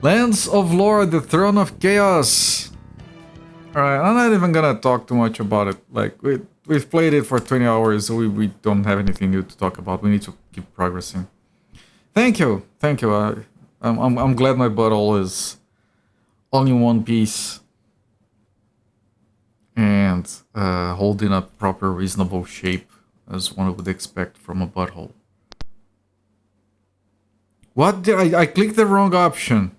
Lands of Lore, the Throne of Chaos. Alright, I'm not even gonna talk too much about it. Like, we've played it for 20 hours, so we don't have anything new to talk about. We need to keep progressing. Thank you. Thank you. I'm glad my butthole is all in one piece. And holding a proper, reasonable shape, as one would expect from a butthole. What did I clicked the wrong option.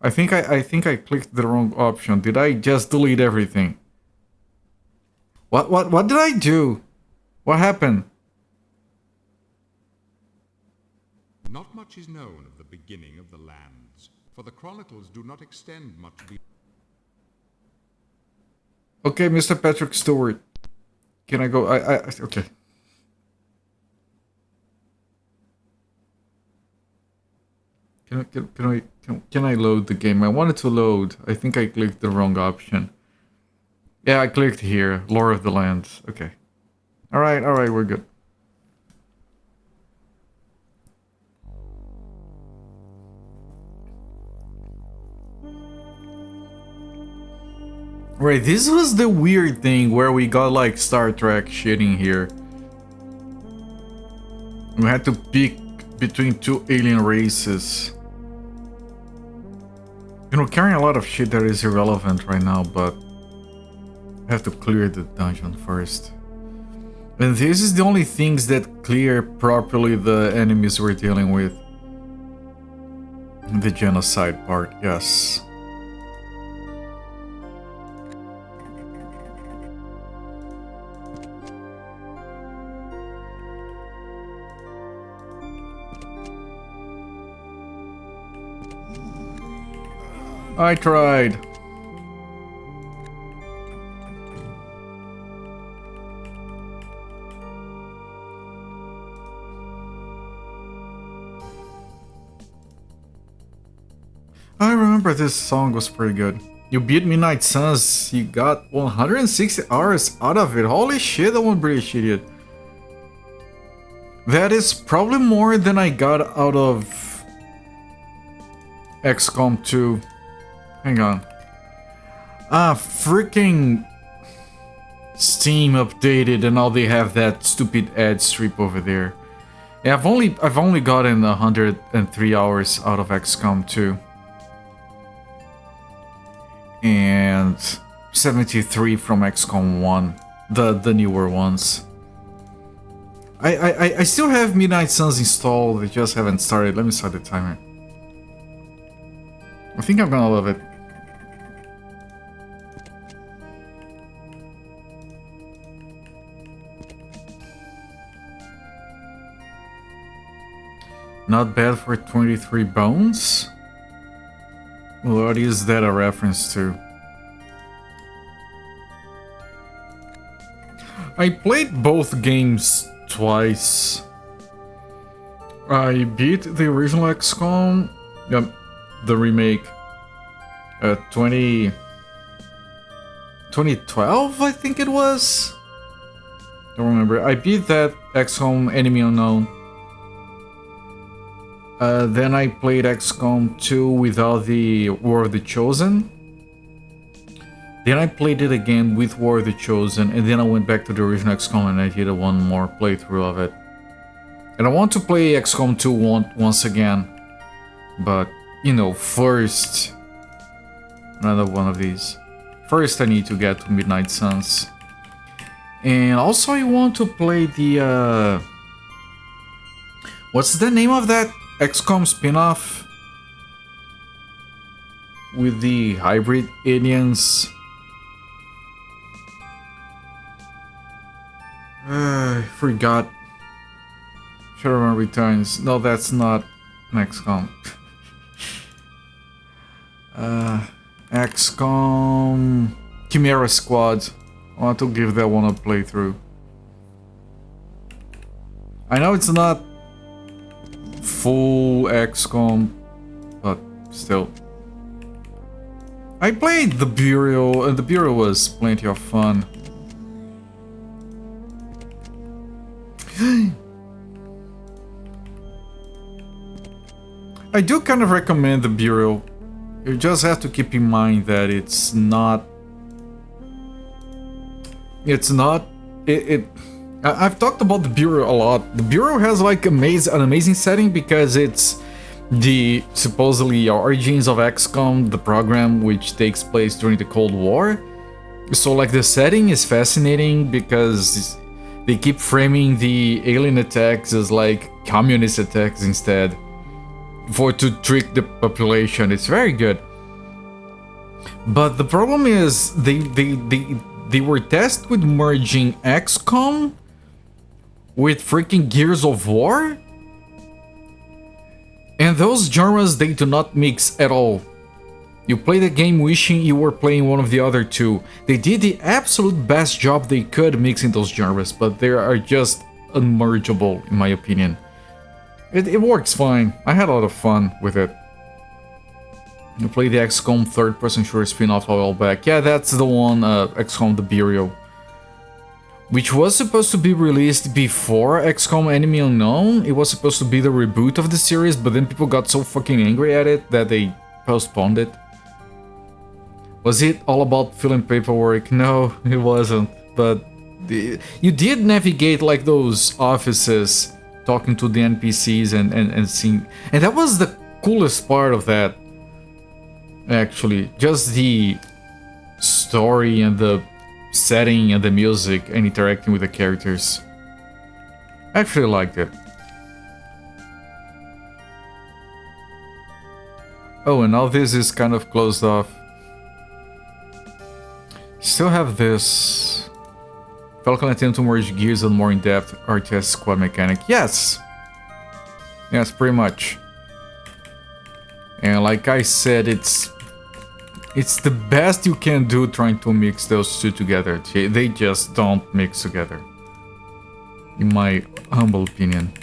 I think I clicked the wrong option. Did I just delete everything? What did I do? What happened? Not much is known of the beginning of the lands, for the chronicles do not extend much beyond. Okay, Mr. Patrick Stewart. Can I go? Okay. Can I load the game? I wanted to load. I think I clicked the wrong option. Yeah, I clicked here. Lore of the Lands. Okay. Alright, we're good. Right, this was the weird thing where we got like Star Trek shit in here. We had to pick between two alien races. You know, carrying a lot of shit that is irrelevant right now, but I have to clear the dungeon first. And this is the only things that clear properly the enemies we're dealing with. The genocide part, yes. I tried. I remember this song was pretty good. You beat Midnight Suns, you got 160 hours out of it. Holy shit, that one British idiot. That is probably more than I got out of XCOM 2. Hang on. Freaking Steam updated and now they have that stupid ad strip over there. Yeah, I've only gotten 103 hours out of XCOM 2. And 73 from XCOM 1, the newer ones. I still have Midnight Suns installed, I just haven't started. Let me start the timer. I think I'm gonna love it. Not bad for 23 bones? What is that a reference to? I played both games twice. I beat the original XCOM, the remake, 2012, I think it was? Don't remember. I beat that XCOM Enemy Unknown. Then I played XCOM 2 without the War of the Chosen. Then I played it again with War of the Chosen, and then I went back to the original XCOM and I did one more playthrough of it. And I want to play XCOM 2 once again, but, you know, first... Another one of these. First I need to get to Midnight Suns. And also I want to play the... What's the name of that XCOM spin-off? With the hybrid aliens. I forgot. Shadowrun Returns. No, that's not an XCOM. XCOM Chimera Squad. I want to give that one a playthrough. I know it's not full XCOM, but still. I played the Bureau, and the Bureau was plenty of fun. I do kind of recommend the Bureau. You just have to keep in mind that it's not. I've talked about the Bureau a lot. The Bureau has like an amazing setting because it's the supposedly origins of XCOM, the program which takes place during the Cold War. So like the setting is fascinating because they keep framing the alien attacks as like communist attacks instead, to trick the population. It's very good. But the problem is they were tasked with merging XCOM with freaking Gears of War, and those genres, they do not mix at all. You play the game wishing you were playing one of the other two. They did the absolute best job they could mixing those genres, but they are just unmergeable in my opinion. It works fine. I had a lot of fun with it. You play the XCOM third-person shooter spin-off a while back. Yeah, that's the one, XCOM The Burial, which was supposed to be released before XCOM Enemy Unknown. It was supposed to be the reboot of the series, but then people got so fucking angry at it that they postponed it. Was it all about filling paperwork? No, it wasn't. But you did navigate like those offices, talking to the NPCs and seeing... And that was the coolest part of that, actually. Just the story and the setting and the music and interacting with the characters. I actually liked it. Oh, and now this is kind of closed off. Still have this. Falcon attempt to merge gears on more in-depth RTS squad mechanic. Yes! Yes, pretty much. And like I said, it's the best you can do trying to mix those two together. They just don't mix together, in my humble opinion.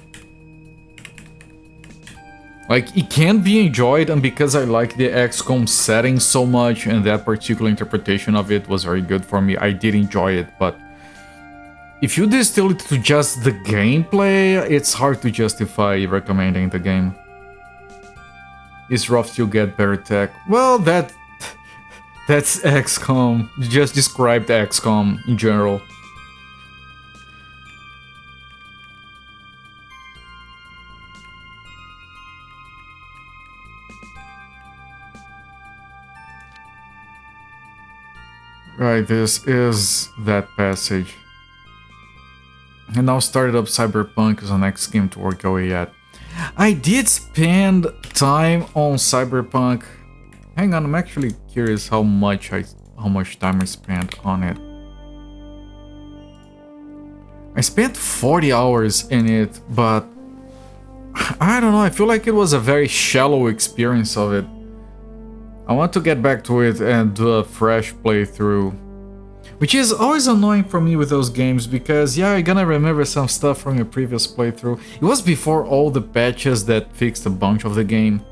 Like, it can be enjoyed, and because I like the XCOM setting so much and that particular interpretation of it was very good for me, I did enjoy it, but if you distill it to just the gameplay, it's hard to justify recommending the game. Is rough to get better tech? Well, that's XCOM. You just described XCOM in general. Right, this is that passage. And now started up Cyberpunk as the next game to work away at. I did spend time on Cyberpunk. Hang on, I'm actually curious how much time I spent on it. I spent 40 hours in it, but I don't know, I feel like it was a very shallow experience of it. I want to get back to it and do a fresh playthrough, which is always annoying for me with those games because, yeah, you're gonna remember some stuff from your previous playthrough. It was before all the patches that fixed a bunch of the game.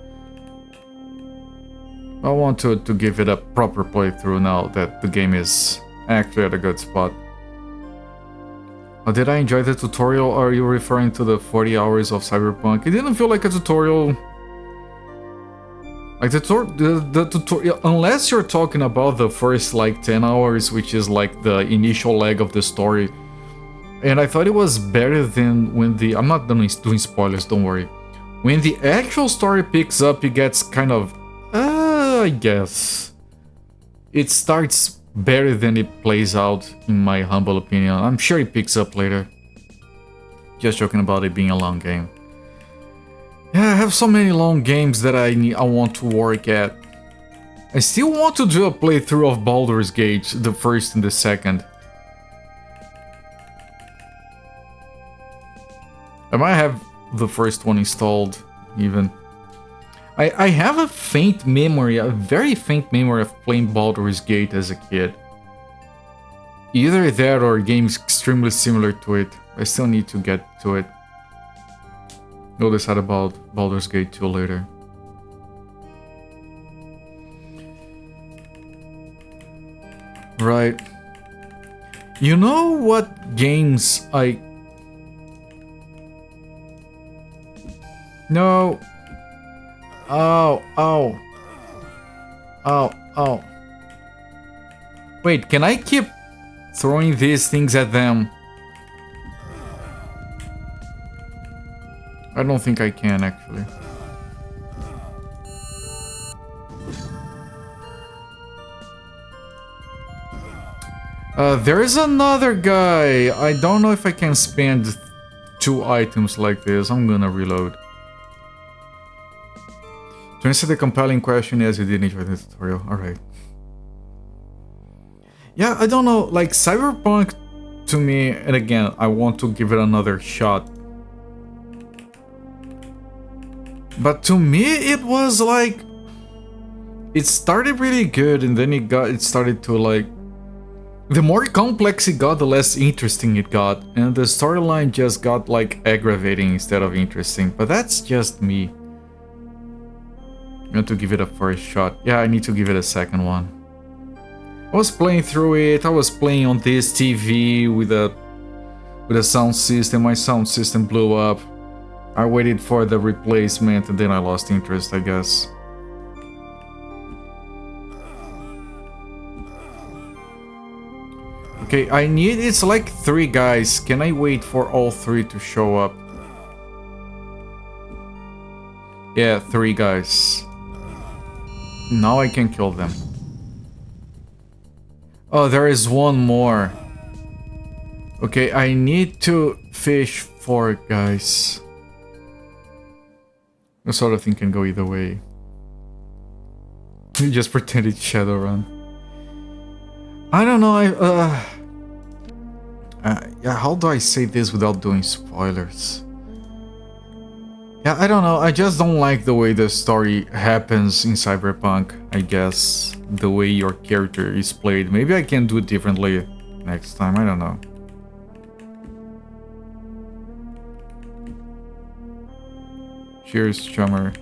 I want to give it a proper playthrough now that the game is actually at a good spot. Oh, did I enjoy the tutorial, or are you referring to the 40 hours of Cyberpunk? It didn't feel like a tutorial. Like the tutorial, unless you're talking about the first like 10 hours, which is like the initial leg of the story. And I thought it was better than when the... I'm not doing spoilers, don't worry. When the actual story picks up, it gets kind of... I guess. It starts better than it plays out, in my humble opinion. I'm sure it picks up later. Just joking about it being a long game. Yeah, I have so many long games that I want to work at. I still want to do a playthrough of Baldur's Gate, the first and the second. I might have the first one installed, even. I have a faint memory, a very faint memory of playing Baldur's Gate as a kid. Either that or games extremely similar to it. I still need to get to it. We'll decide about Baldur's Gate 2 later. Right. You know what games I... No. Oh. Oh, oh. Wait, can I keep throwing these things at them? I don't think I can, actually. There is another guy. I don't know if I can spend 2 items like this. I'm gonna reload. To answer the compelling question, yes, you did enjoy the tutorial. Alright. Yeah, I don't know. Like, Cyberpunk, to me, and again, I want to give it another shot. But to me, it was like... It started really good, and then it started to, like... The more complex it got, the less interesting it got. And the storyline just got, like, aggravating instead of interesting. But that's just me. I'm going to give it a first shot. Yeah, I need to give it a second one. I was playing through it. I was playing on this TV with a sound system. My sound system blew up. I waited for the replacement and then I lost interest, I guess. Okay, it's like 3 guys. Can I wait for all 3 to show up? Yeah, 3 guys. Now I can kill them. Oh, there is one more. Okay, I need to fish 4 guys. This sort of thing can go either way. You just pretend it's Shadowrun. I don't know, yeah, how do I say this without doing spoilers? Yeah, I don't know, I just don't like the way the story happens in Cyberpunk, I guess. The way your character is played. Maybe I can do it differently next time, I don't know. Cheers, chummer.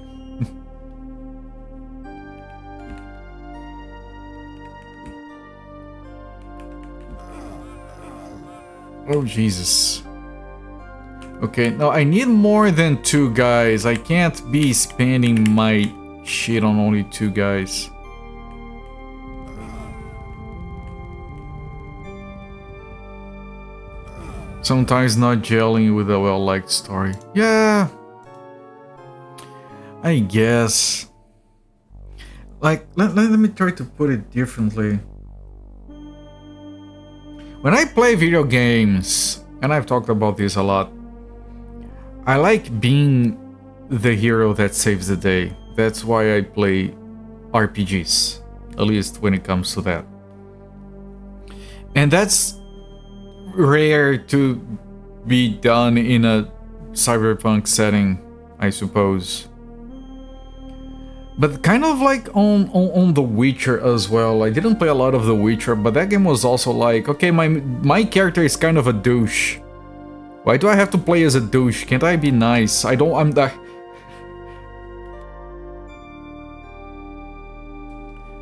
Oh, Jesus. Okay, no, I need more than 2 guys. I can't be spending my shit on only 2 guys. Sometimes not gelling with a well-liked story. Yeah. I guess. Like, let me try to put it differently. When I play video games, and I've talked about this a lot, I like being the hero that saves the day. That's why I play RPGs, at least when it comes to that. And that's rare to be done in a cyberpunk setting, I suppose. But kind of like on The Witcher as well. I didn't play a lot of The Witcher, but that game was also like, okay, my character is kind of a douche. Why do I have to play as a douche? Can't I be nice? I'm the...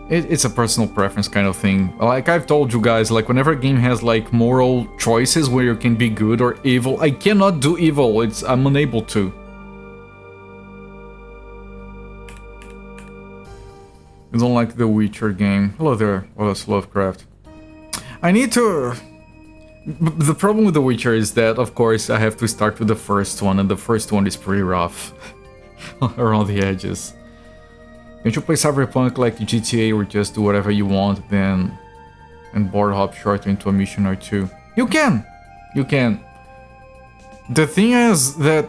It's a personal preference kind of thing. Like I've told you guys, like whenever a game has like moral choices where you can be good or evil, I cannot do evil. I'm unable to. I don't like the Witcher game. Hello there, Wallace Lovecraft. I need to... The problem with the Witcher is that, of course, I have to start with the first one, and the first one is pretty rough. Around the edges. Can't you play Cyberpunk like GTA or just do whatever you want, then... and board hop short into a mission or 2? You can! You can. The thing is that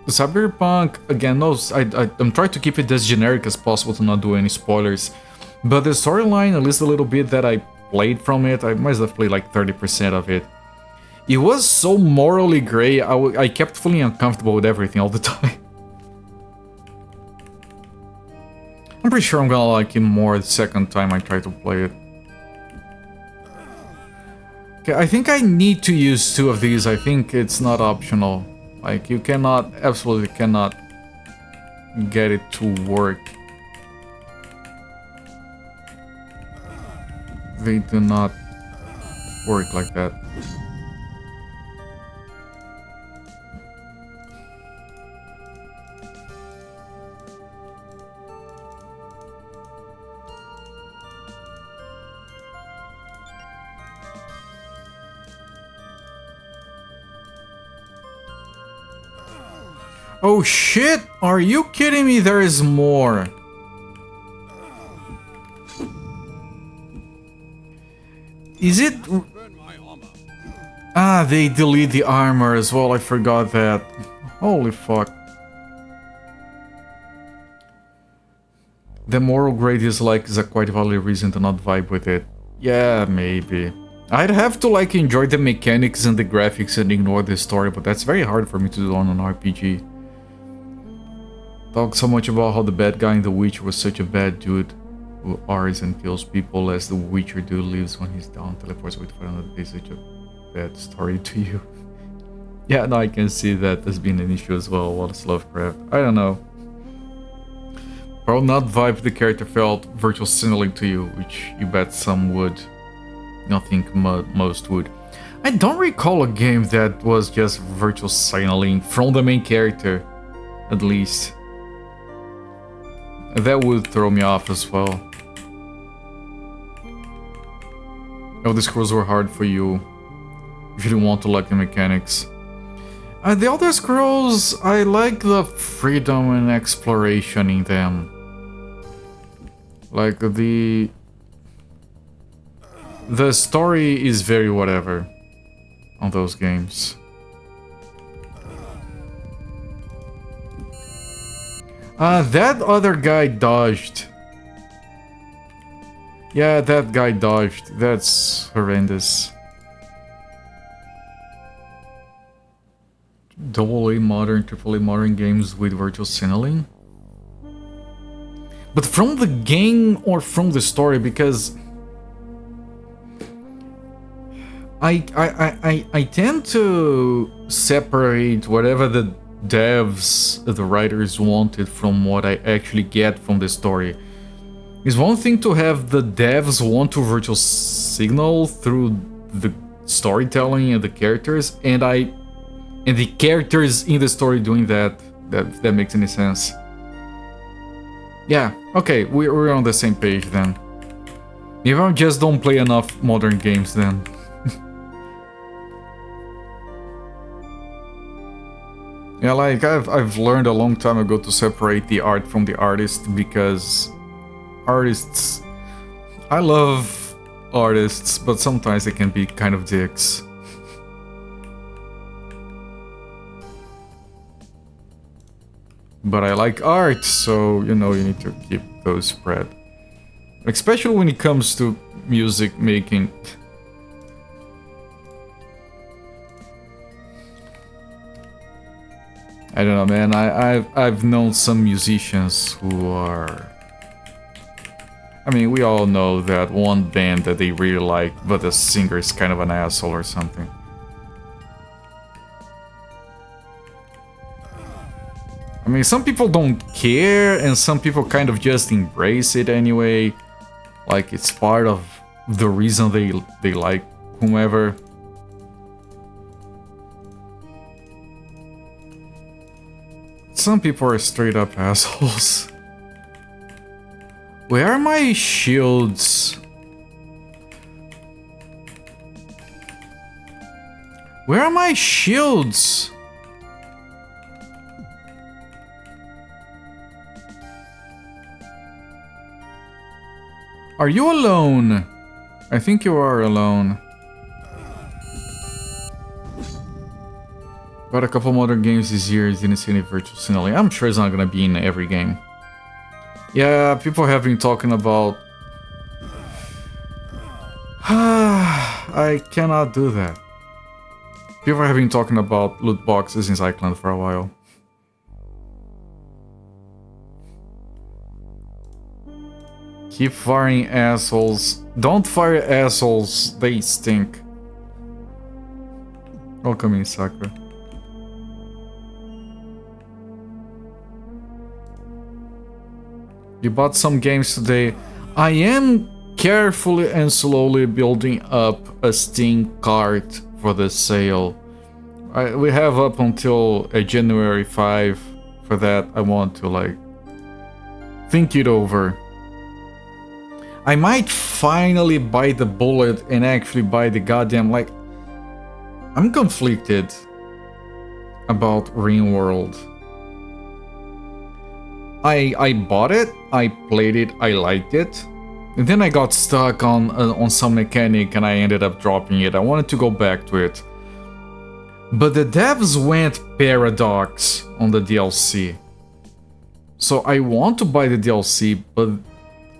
Cyberpunk, again, I'm trying to keep it as generic as possible to not do any spoilers, but the storyline, at least a little bit that I played from it, I might have played like 30% of it. It was so morally gray, I kept feeling uncomfortable with everything all the time. I'm pretty sure I'm gonna like it more the second time I try to play it. Okay, I think I need to use 2 of these, I think it's not optional. Like, you cannot, absolutely cannot get it to work. They do not work like that. Oh shit! Are you kidding me? There is more. Is it... Ah, they delete the armor as well. I forgot that. Holy fuck. The moral grade is a quite valid reason to not vibe with it. Yeah, maybe. I'd have to like enjoy the mechanics and the graphics and ignore the story, but that's very hard for me to do on an RPG. Talk so much about how the bad guy in The Witcher was such a bad dude who Rs and kills people as the Witcher dude lives when he's down, teleports away for another day. Such a bad story to you. Yeah, no, I can see that as being an issue as well. What is Lovecraft? I don't know. Probably not vibe the character felt virtual signaling to you, which you bet some would. I think most would. I don't recall a game that was just virtual signaling from the main character, at least. That would throw me off as well. Oh, the scrolls were hard for you. If you didn't want to like the mechanics. The Elder Scrolls, I like the freedom and exploration in them. Like the story is very whatever on those games. That other guy dodged. Yeah, that guy dodged. That's horrendous. AA modern, AAA modern games with virtual signaling. But from the game or from the story, because I tend to separate whatever the devs, the writers wanted from what I actually get from the story. It's one thing to have the devs want to virtual signal through the storytelling and the characters, and the characters in the story doing that. If that makes any sense. Yeah, okay, we're on the same page then. Maybe I just don't play enough modern games then. Yeah, like I've learned a long time ago to separate the art from the artist, because artists... I love artists, but sometimes they can be kind of dicks. But I like art, so, you know, you need to keep those spread. Especially when it comes to music making. I don't know, man. I've known some musicians who are... I mean, we all know that one band that they really like, but the singer is kind of an asshole or something. I mean, some people don't care, and some people kind of just embrace it anyway. Like, it's part of the reason they like whomever. Some people are straight up assholes. Where are my shields? Where are my shields? Are you alone? I think you are alone. Got a couple modern games this year, didn't see any virtual signaling. I'm sure it's not gonna be in every game. Yeah, people have been talking about... I cannot do that. People have been talking about loot boxes in Zyklon for a while. Keep firing assholes. Don't fire assholes, they stink. Welcome in, Sakura. You bought some games today. I am carefully and slowly building up a Steam cart for the sale. We have up until January 5 for that. I want to like think it over. I might finally bite the bullet and actually buy the goddamn, like... I'm conflicted about RimWorld. I bought it, I played it, I liked it. And then I got stuck on some mechanic and I ended up dropping it. I wanted to go back to it. But the devs went Paradox on the DLC. So I want to buy the DLC, but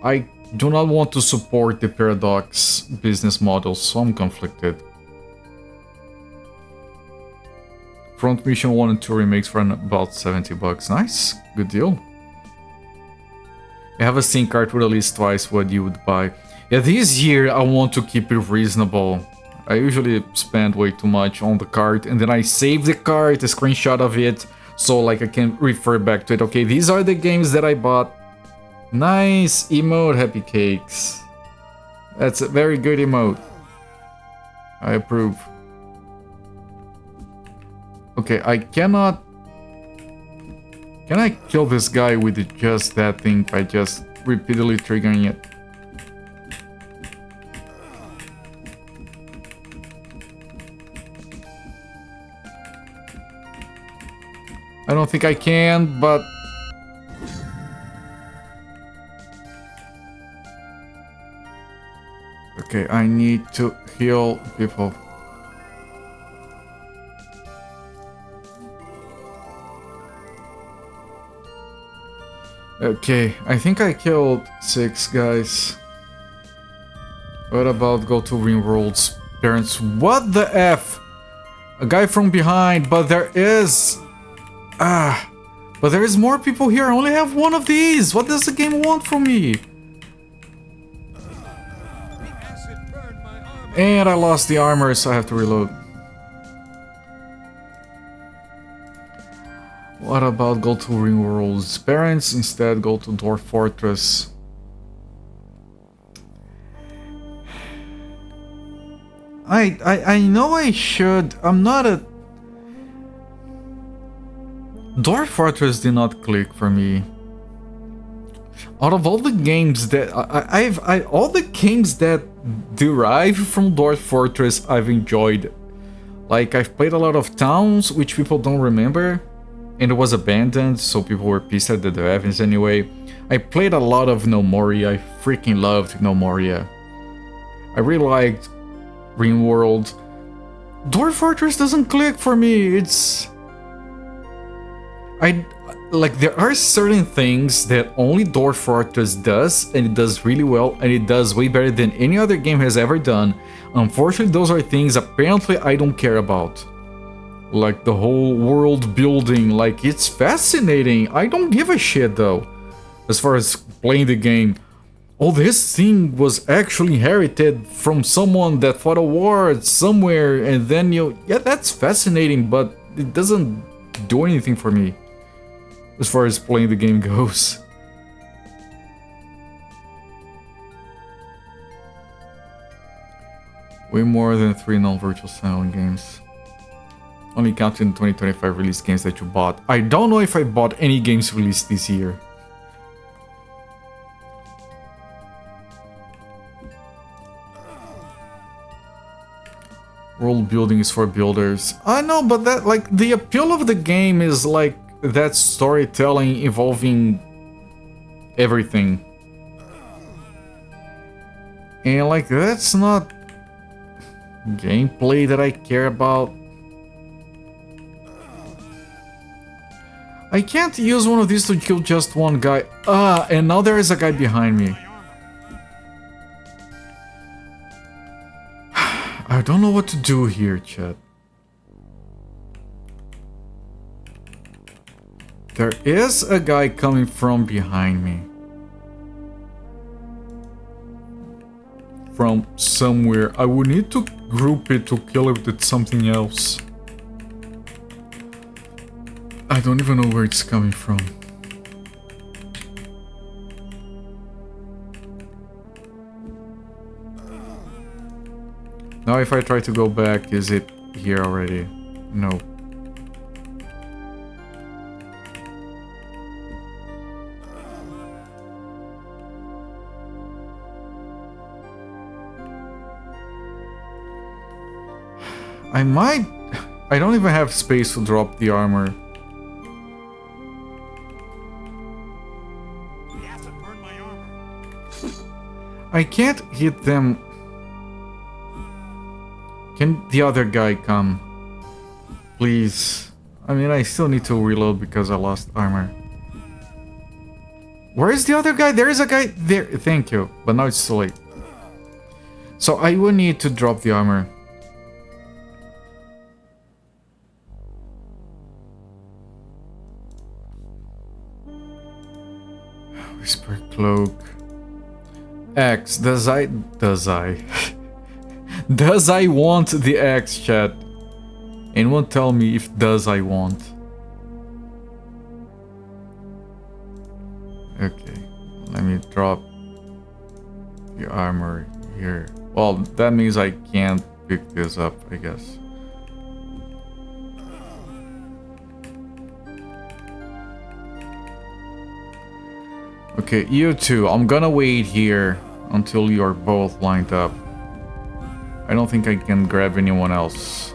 I do not want to support the Paradox business model, so I'm conflicted. Front Mission 1 and 2 remakes for about 70 bucks. Nice, good deal. I have a SIM card with at least twice what you would buy. Yeah, this year I want to keep it reasonable. I usually spend way too much on the card and then I save the card, a screenshot of it, so like I can refer back to it. Okay, these are the games that I bought. Nice emote, Happy Cakes. That's a very good emote. I approve. Okay, I cannot... Can I kill this guy with just that thing by just repeatedly triggering it? I don't think I can, but... Okay, I need to heal people. Okay, I think I killed 6 guys. What about go to Ringworld's parents? What the F? A guy from behind, but there is... but there is more people here. I only have one of these. What does the game want from me? And I lost the armor, so I have to reload. What about go to Ringworld's parents? Instead, go to Dwarf Fortress. I know I should. I'm not a... Dwarf Fortress did not click for me. Out of all the games that all the games that derive from Dwarf Fortress, I've enjoyed. Like I've played a lot of Towns, which people don't remember, and it was abandoned, so people were pissed at the devs anyway. I played a lot of No Moria. I freaking loved No Moria. I really liked Ringworld. Dwarf Fortress doesn't click for me. It's... Like, there are certain things that only Dwarf Fortress does, and it does really well, and it does way better than any other game has ever done. Unfortunately, those are things apparently I don't care about. Like the whole world building, like it's fascinating. I don't give a shit though, as far as playing the game. Oh, this thing was actually inherited from someone that fought a war somewhere, and then yeah, that's fascinating, but it doesn't do anything for me as far as playing the game goes. Way more than 3 non-virtual silent games. Only counting the 2025 release games that you bought. I don't know if I bought any games released this year. World building is for builders. I know, but that, like, the appeal of the game is like that storytelling involving everything. And like, that's not gameplay that I care about. I can't use one of these to kill just one guy. And now there is a guy behind me. I don't know what to do here, chat. There is a guy coming from behind me. From somewhere. I would need to group it to kill it with something else. I don't even know where it's coming from. Now if I try to go back, is it here already? No. I don't even have space to drop the armor. I can't hit them. Can the other guy come? Please. I mean, I still need to reload because I lost armor. Where is the other guy? There is a guy there. Thank you. But now it's too late. So I will need to drop the armor. Whisper cloak. X. Does I does I want the X, chat? Anyone tell me if does I want? Okay, let me drop the armor here. Well, that means I can't pick this up, I guess. Okay, you two, I'm gonna wait here until you're both lined up. I don't think I can grab anyone else.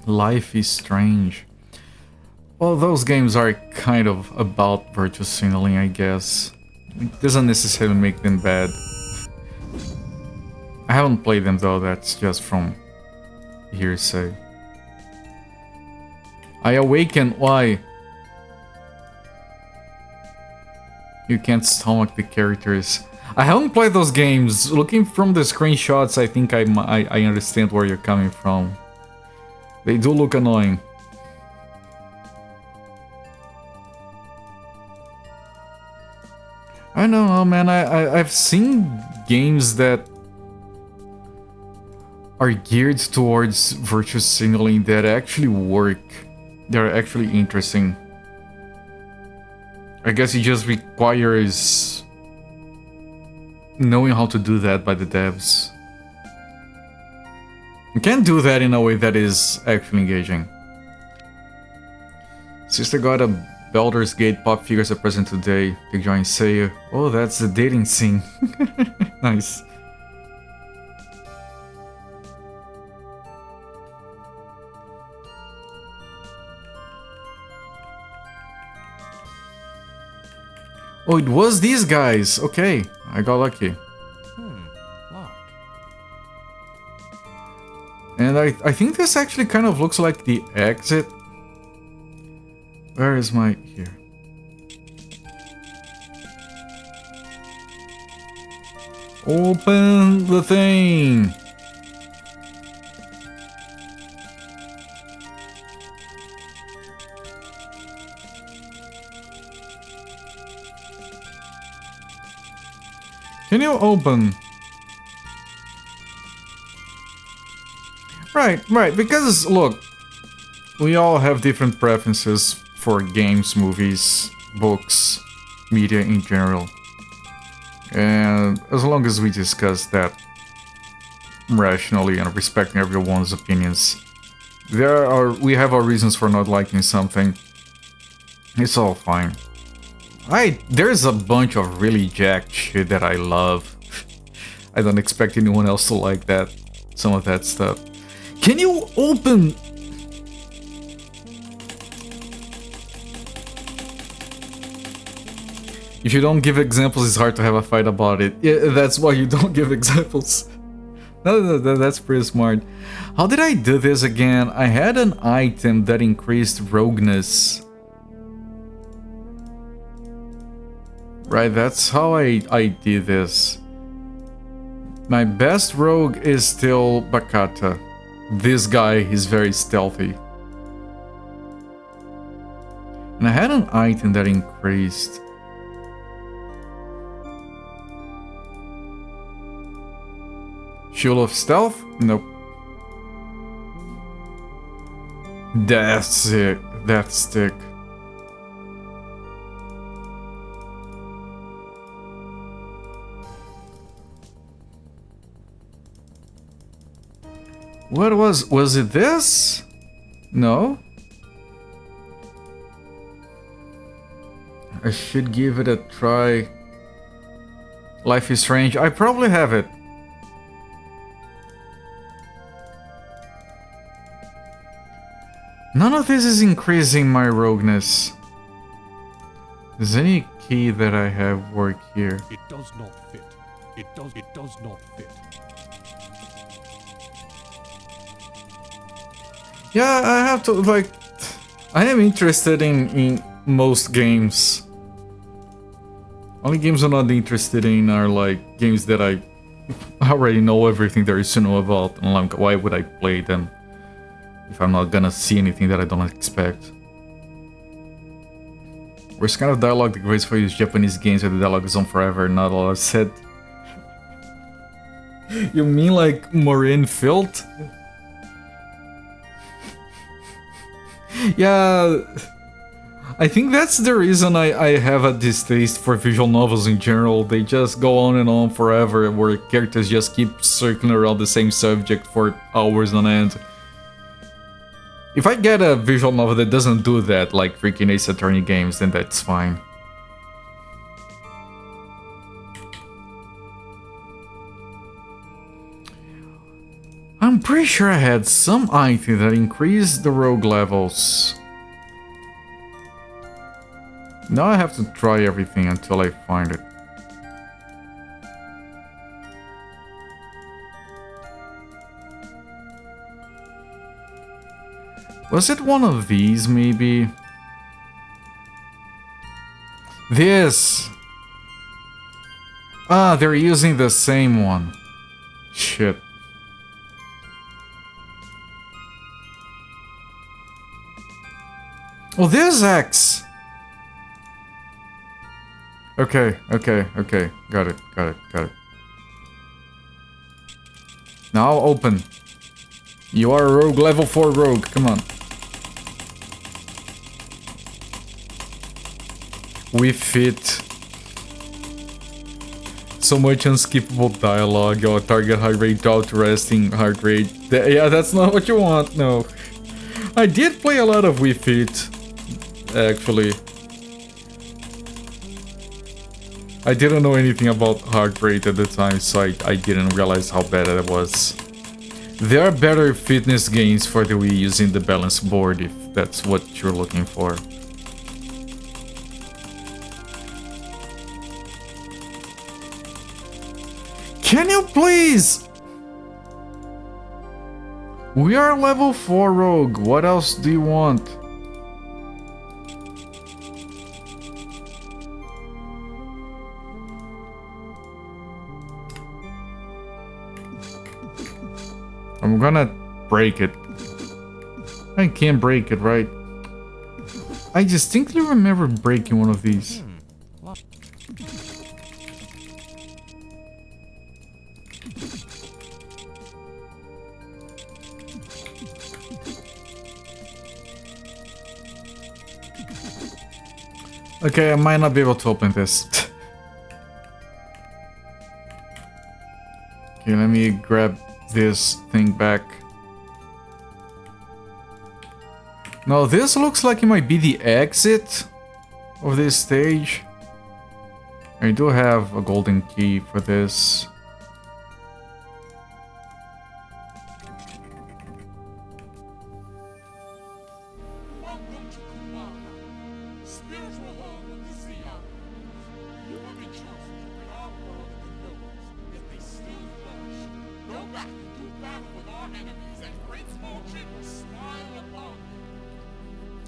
Life is Strange. Well, those games are kind of about virtue signaling, I guess. It doesn't necessarily make them bad. I haven't played them though, that's just from hearsay. I awaken, why? You can't stomach the characters. I haven't played those games. Looking from the screenshots, I think I understand where you're coming from. They do look annoying. I don't know, man. I've seen games that are geared towards virtue signaling that actually work. They're actually interesting. I guess it just requires knowing how to do that by the devs. You can't do that in a way that is actually engaging. Sister got a Baldur's Gate pop figure as a present today. Big giant sale. Oh, that's the dating scene. Nice. Oh, it was these guys. Okay, I got lucky. Locked. And I think this actually kind of looks like the exit. Where is my... here. Open the thing! Can you open? Right, because look, we all have different preferences for games, movies, books, media in general. And as long as we discuss that rationally and respecting everyone's opinions, we have our reasons for not liking something. It's all fine. There's a bunch of really jacked shit that I love. I don't expect anyone else to like that. Some of that stuff. Can you open? If you don't give examples, it's hard to have a fight about it. Yeah, that's why you don't give examples. No, that's pretty smart. How did I do this again? I had an item that increased rogueness. Right, that's how I did this. My best rogue is still Bakata. This guy is very stealthy. And I had an item that increased. Shield of Stealth? Nope. That's it. Death Stick. What was it this? No? I should give it a try. Life is Strange. I probably have it. None of this is increasing my rogueness. Is any key that I have work here? It does not fit. It does not fit. Yeah, I have to, like... I am interested in most games. Only games I'm not interested in are, like, games that I already know everything there is to know about. And like, why would I play them if I'm not gonna see anything that I don't expect? Worst kind of dialogue that grates for use Japanese games where the dialogue is on forever, not a lot said. You mean like Maureen Filt? Yeah, I think that's the reason I have a distaste for visual novels in general. They just go on and on forever, where characters just keep circling around the same subject for hours on end. If I get a visual novel that doesn't do that, like freaking Ace Attorney games, then that's fine. I'm pretty sure I had some item that increased the rogue levels. Now I have to try everything until I find it. Was it one of these, maybe? This! Ah, they're using the same one. Shit. Oh, this X! Okay. Got it. Now open. You are a rogue, level 4 rogue, come on. We fit. So much unskippable dialogue, your target heart rate out resting heart rate. Yeah, that's not what you want, no. I did play a lot of Wii Fit, actually. I didn't know anything about heart rate at the time, so I didn't realize how bad it was. There are better fitness gains for the Wii using the balance board, if that's what you're looking for. Can you please? We are level 4 rogue. What else do you want? I'm gonna break it. I can't break it, right? I distinctly remember breaking one of these. Okay, I might not be able to open this. Okay, let me grab this thing back. Now this looks like it might be the exit of this stage. I do have a golden key for this.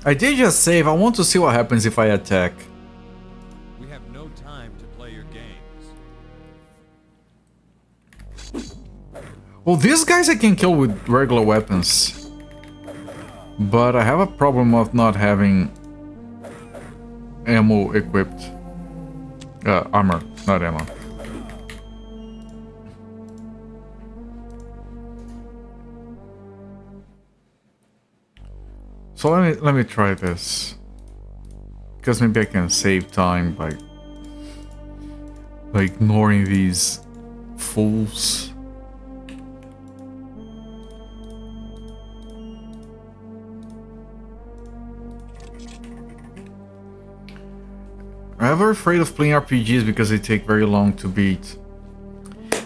I did just save. I want to see what happens if I attack. We have no time to play your games. Well, these guys I can kill with regular weapons. But I have a problem of not having ammo equipped. Armor, not ammo. So let me try this. Because maybe I can save time by ignoring these fools. ever afraid of playing RPGs because they take very long to beat.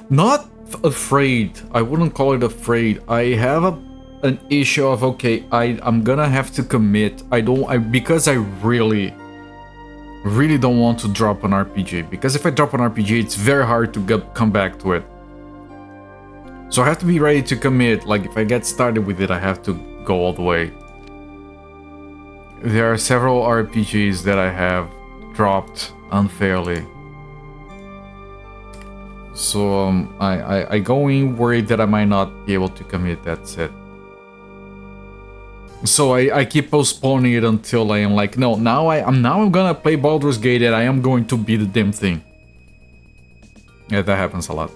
Not afraid. I wouldn't call it afraid. I have an issue of, okay, I'm gonna have to commit. Because I really don't want to drop an RPG. Because if I drop an RPG, it's very hard to come back to it. So I have to be ready to commit. Like, if I get started with it, I have to go all the way. There are several RPGs that I have dropped unfairly. So I go in worried that I might not be able to commit, that's it. So I keep postponing it until I am like, no, now I'm gonna play Baldur's Gate and I am going to beat the damn thing. Yeah, that happens a lot.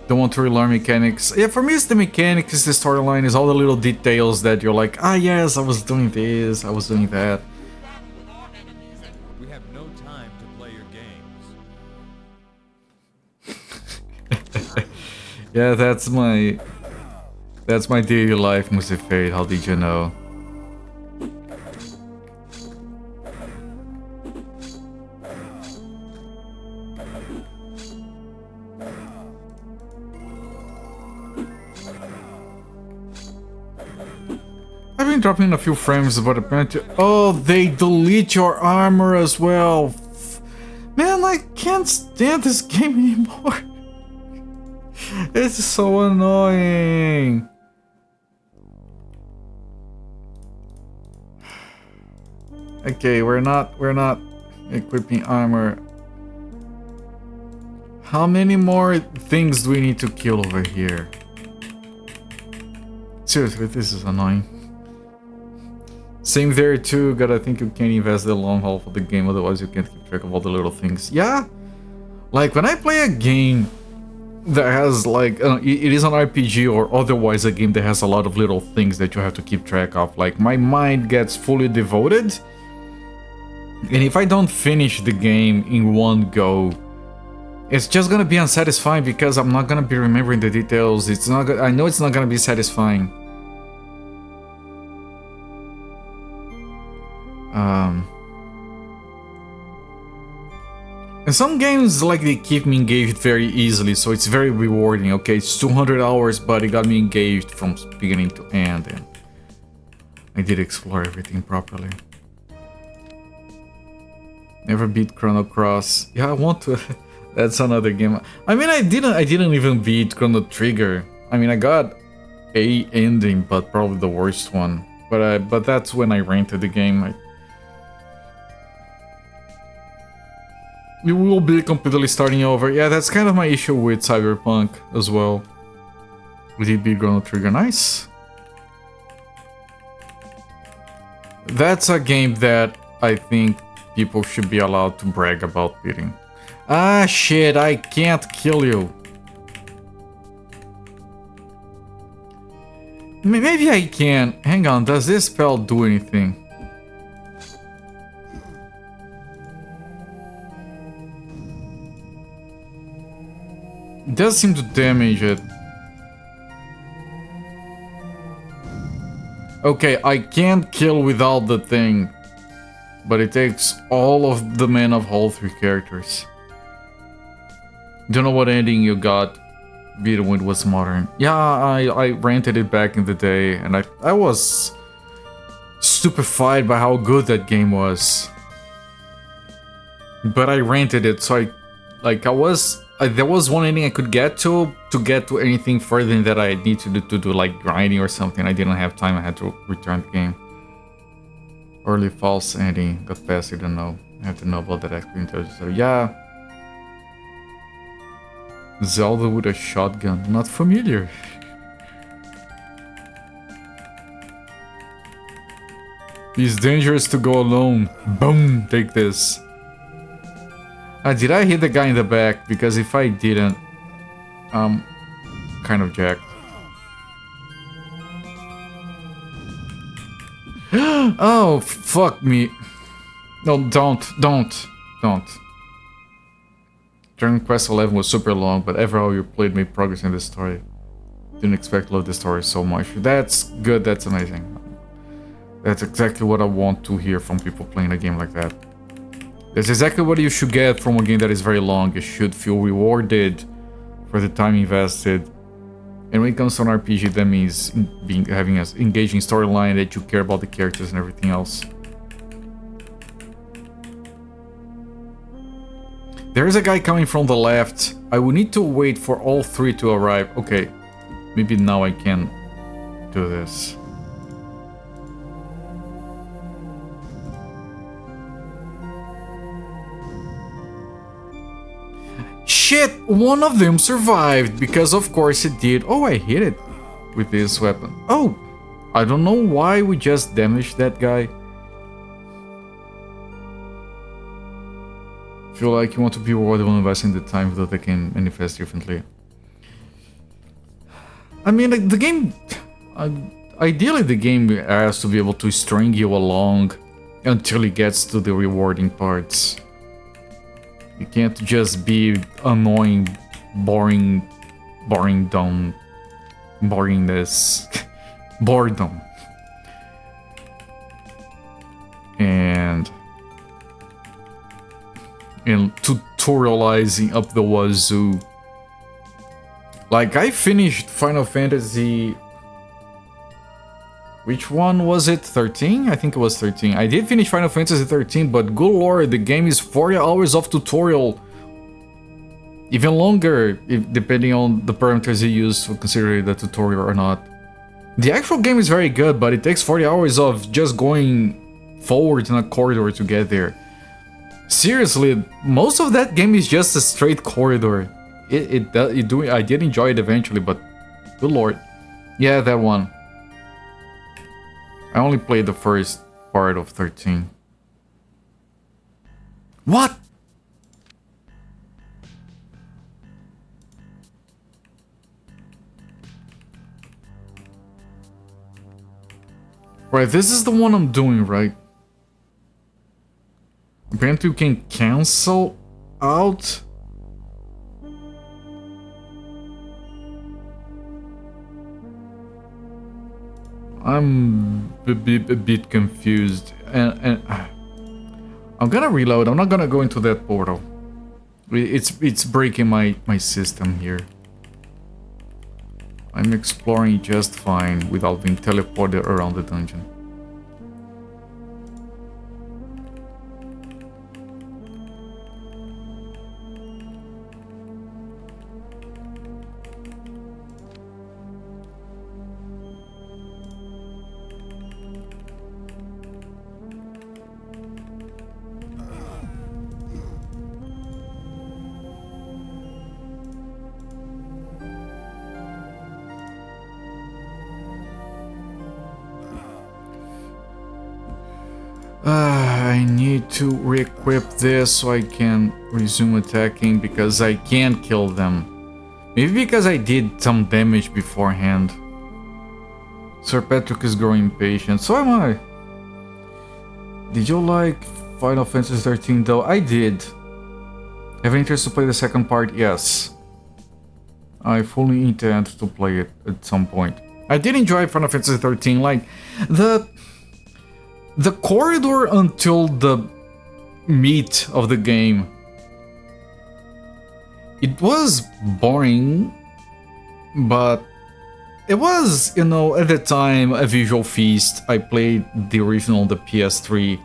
Don't want to relearn mechanics. Yeah, for me it's the mechanics, it's the storyline, it's all the little details that you're like, ah yes, I was doing this, I was doing that. We have no time to play your games. Yeah, that's my daily life, Musifade, how did you know? I've been dropping a few frames, but apparently... Oh, they delete your armor as well! Man, I can't stand this game anymore! It's so annoying! Okay, we're not equipping armor. How many more things do we need to kill over here? Seriously, this is annoying. Same there too, gotta think you can't invest the long haul for the game, otherwise you can't keep track of all the little things. Yeah, like when I play a game that has like, it is an RPG or otherwise a game that has a lot of little things that you have to keep track of, like my mind gets fully devoted, and if I don't finish the game in one go, it's just gonna be unsatisfying because I'm not gonna be remembering the details. It's not. I know it's not gonna be satisfying. And some games, like, they keep me engaged very easily, so it's very rewarding. Okay, it's 200 hours, but it got me engaged from beginning to end, and I did explore everything properly. Never beat Chrono Cross. Yeah, I want to. That's another game. I mean, I didn't even beat Chrono Trigger. I mean, I got a ending, but probably the worst one. But that's when I rented the game. We will be completely starting over. Yeah, that's kind of my issue with Cyberpunk as well. We did beat Chrono Trigger. Nice. That's a game that I think people should be allowed to brag about beating. Ah, shit, I can't kill you. Maybe I can. Hang on, does this spell do anything? It does seem to damage it. Okay, I can't kill without the thing. But it takes all of the mana of all three characters. Don't know what ending you got. Beat with was modern. Yeah, I rented it back in the day, and I was stupefied by how good that game was. But I rented it, so there was one ending I could get to anything further than that I need to do like grinding or something. I didn't have time, I had to return the game. Early false ending, got past it, I don't know. I have to know about that experience. So yeah. Zelda with a shotgun, not familiar. It's dangerous to go alone. Boom, take this. Did I hit the guy in the back? Because if I didn't, I'm kind of jacked. Oh, fuck me. No, don't. Dragon Quest 11 was super long, but overall you played made progress in this story. Didn't expect to love this story so much. That's good, that's amazing. That's exactly what I want to hear from people playing a game like that. That's exactly what you should get from a game that is very long. You should feel rewarded for the time invested. And when it comes to an RPG, that means having an engaging storyline, that you care about the characters and everything else. There is a guy coming from the left. I will need to wait for all three to arrive. Okay, maybe now I can do this. Shit! One of them survived, because of course it did. Oh, I hit it with this weapon. Oh! I don't know why we just damaged that guy. Feel like you want to be rewarded when investing the time that they can manifest differently. I mean, like, the game... ideally the game has to be able to string you along until it gets to the rewarding parts. You can't just be annoying, boringness, boredom. And tutorializing up the wazoo. Like, I finished Final Fantasy... Which one was it? 13? I think it was 13. I did finish Final Fantasy 13, but good lord, the game is 40 hours of tutorial. Even longer, depending on the parameters you use to consider the tutorial or not. The actual game is very good, but it takes 40 hours of just going forward in a corridor to get there. Seriously, most of that game is just a straight corridor. I did enjoy it eventually, but good lord. Yeah, that one. I only played the first part of 13. What? Right, this is the one I'm doing, right? Apparently you can cancel out. I'm a bit confused, and I'm gonna reload. I'm not gonna go into that portal. It's breaking my system here. I'm exploring just fine without being teleported around the dungeon. I need to re-equip this so I can resume attacking, because I can't kill them. Maybe because I did some damage beforehand. Sir Patrick is growing impatient. So am I. Did you like Final Fantasy 13 though? I did. Have an interest to play the second part? Yes. I fully intend to play it at some point. I did enjoy Final Fantasy 13, like the corridor until the meat of the game. It was boring, but it was, you know, at the time a visual feast. I played the original on the PS3.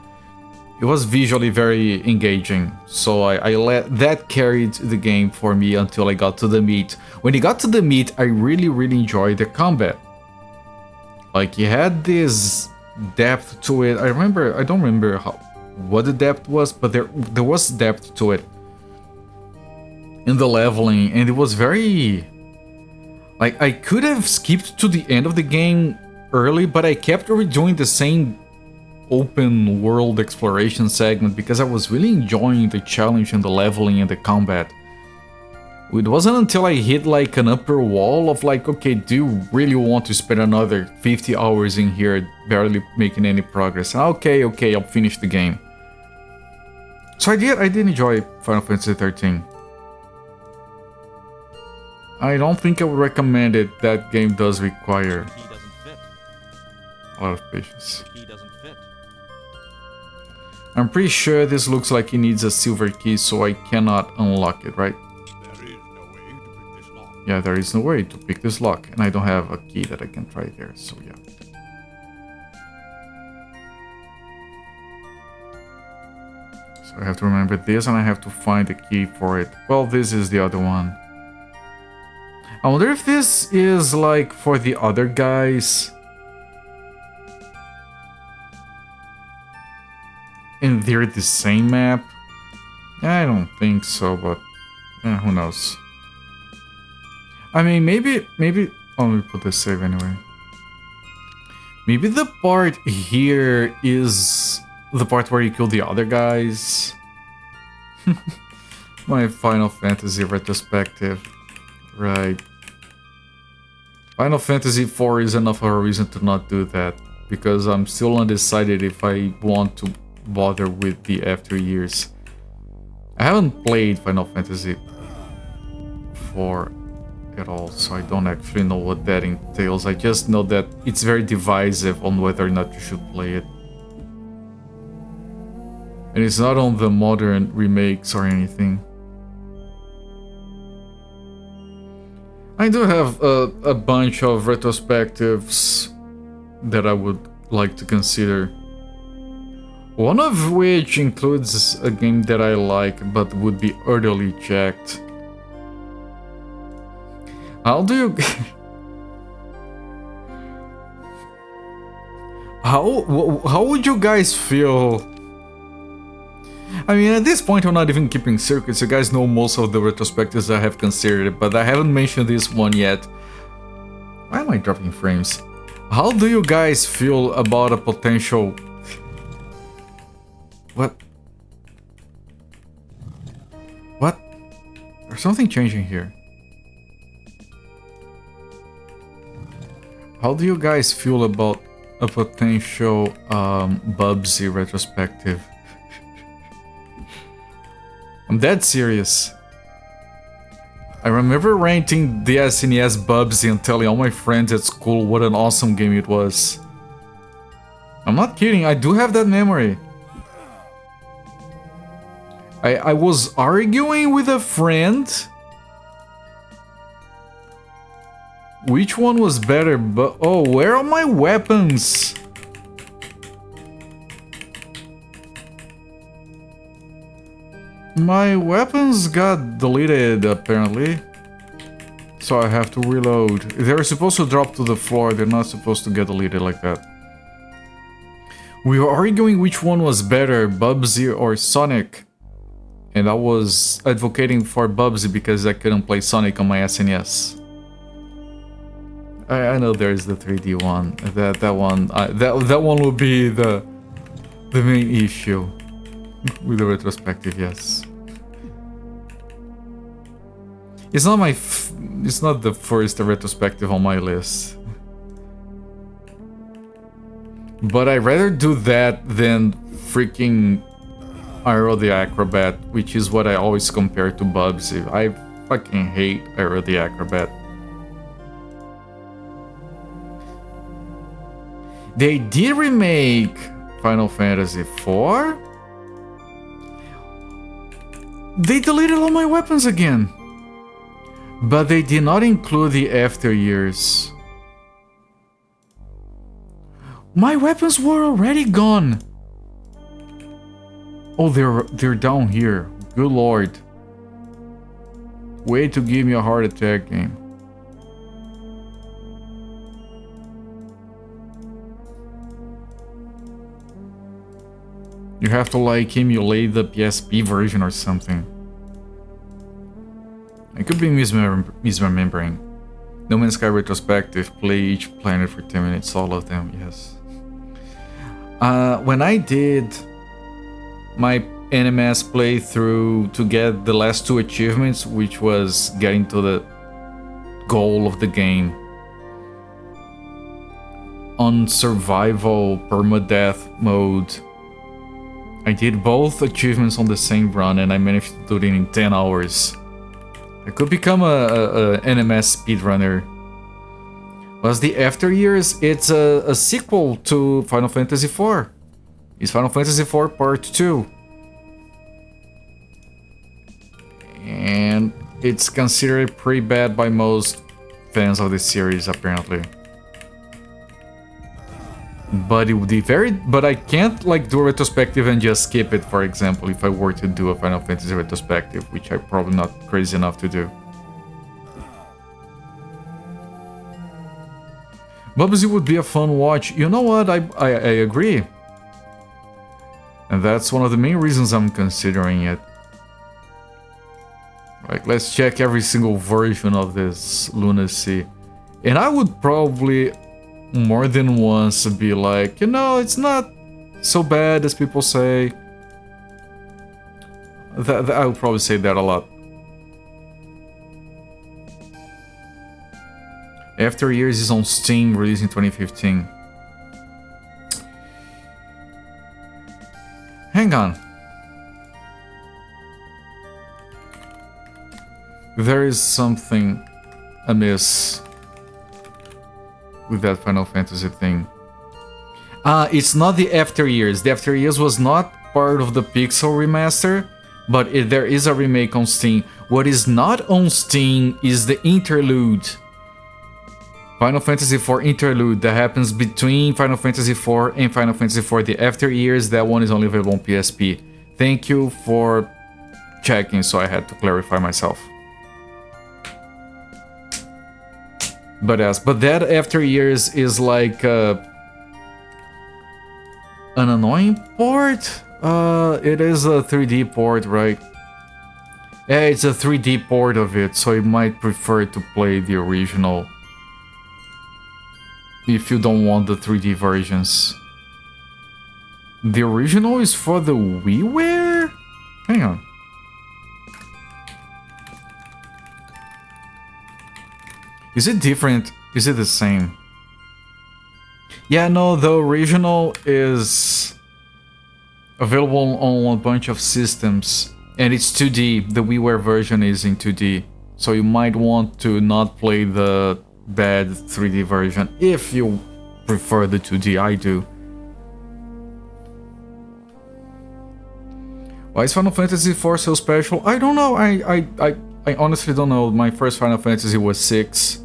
It was visually very engaging, so I let that carried the game for me until I got to the meat. When it got to the meat, I really enjoyed the combat. Like, you had this depth to it. I don't remember what the depth was, but there was depth to it in the leveling, and it was very, like, I could have skipped to the end of the game early, but I kept redoing the same open world exploration segment because I was really enjoying the challenge and the leveling and the combat. It wasn't until I hit like an upper wall of like, okay, do you really want to spend another 50 hours in here barely making any progress? Okay, I'll finish the game. So I did enjoy Final Fantasy 13. I don't think I would recommend it. That game does require a lot of patience. fit. I'm pretty sure this looks like it needs a silver key, so I cannot unlock it, right? There is no way to pick this lock. Yeah, there is no way to pick this lock, and I don't have a key that I can try there, so yeah. So I have to remember this, and I have to find a key for it. Well, this is the other one. I wonder if this is like for the other guys. And they're the same map? I don't think so, but who knows. I mean, maybe, oh, let me put this save anyway. Maybe the part here is the part where you kill the other guys. My Final Fantasy retrospective. Right. Final Fantasy IV is enough of a reason to not do that, because I'm still undecided if I want to bother with the after years. I haven't played Final Fantasy IV at all, so I don't actually know what that entails. I just know that it's very divisive on whether or not you should play it. And it's not on the modern remakes or anything. I do have a bunch of retrospectives that I would like to consider. One of which includes a game that I like but would be early checked. How do you... How would you guys feel? I mean, at this point I'm not even keeping secrets, you guys know most of the retrospectives I have considered, but I haven't mentioned this one yet. Why am I dropping frames? How do you guys feel about a potential... What? What? There's something changing here. How do you guys feel about a potential Bubsy retrospective? I'm dead serious. I remember renting the SNES Bubsy and telling all my friends at school what an awesome game it was. I'm not kidding, I do have that memory. I was arguing with a friend. Which one was better? But oh, where are my weapons? My weapons got deleted apparently. So I have to reload. They're supposed to drop to the floor, they're not supposed to get deleted like that. We were arguing which one was better, Bubsy or Sonic. And I was advocating for Bubsy because I couldn't play Sonic on my SNES. I know there's the 3D one. That one will be the main issue with the retrospective. Yes, it's not it's not the first retrospective on my list, but I'd rather do that than freaking Aero the Acrobat, which is what I always compare to Bubsy. I fucking hate Aero the Acrobat. They did remake Final Fantasy IV. They deleted all my weapons again. But they did not include the after years. My weapons were already gone. Oh, they're down here. Good lord. Way to give me a heart attack, game. You have to like emulate the PSP version or something. I could be misremembering. No Man's Sky retrospective. Play each planet for 10 minutes. All of them, yes. When I did my NMS playthrough to get the last two achievements, which was getting to the goal of the game on survival permadeath mode, I did both achievements on the same run and I managed to do it in 10 hours. I could become a NMS speedrunner. Was the After Years? It's a sequel to Final Fantasy IV. is Final Fantasy IV Part 2. And it's considered pretty bad by most fans of the series, apparently. But it would be but I can't like do a retrospective and just skip it, for example, if I were to do a Final Fantasy retrospective, which I'm probably not crazy enough to do. Bubsy would be a fun watch. You know what? I agree. And that's one of the main reasons I'm considering it. Like, let's check every single version of this lunacy. And I would probably more than once be like, you know, it's not so bad as people say. I would probably say that a lot. After Years is on Steam, released in 2015. Hang on. There is something amiss with that Final Fantasy thing. It's not the After Years. The After Years was not part of the Pixel remaster, but there is a remake on Steam. What is not on Steam is the interlude. Final Fantasy IV interlude that happens between Final Fantasy IV and Final Fantasy IV. The After Years, that one is only available on PSP. Thank you for checking, so I had to clarify myself. But yes, but that After Years is like an annoying port. It is a 3D port, right? Yeah, it's a 3D port of it, so you might prefer to play the original if you don't want the 3D versions. The original is for the WiiWare? Hang on. Is it different? Is it the same? Yeah, no, the original is available on a bunch of systems, and it's 2D. The WiiWare version is in 2D, so you might want to not play the bad 3D version if you prefer the 2D. I do. Why is Final Fantasy IV so special? I don't know. I honestly don't know. My first Final Fantasy was 6.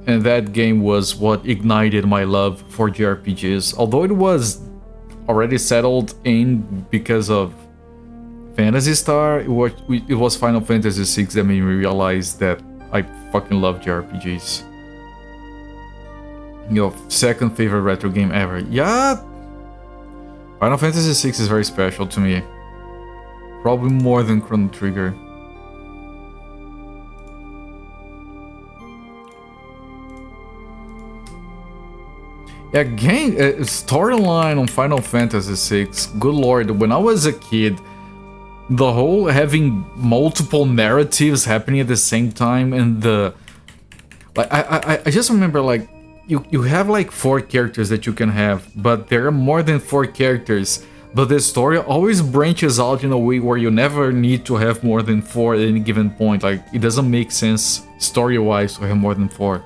And that game was what ignited my love for JRPGs. Although it was already settled in because of Phantasy Star, it was Final Fantasy VI that made me realize that I fucking love JRPGs. Your second favorite retro game ever. Yeah! Final Fantasy VI is very special to me. Probably more than Chrono Trigger. Yeah, storyline on Final Fantasy VI. Good lord, when I was a kid, the whole having multiple narratives happening at the same time, and the like, I just remember like you have like 4 characters that you can have, but there are more than 4 characters. But the story always branches out in a way where you never need to have more than 4 at any given point. Like, it doesn't make sense story-wise to have more than 4,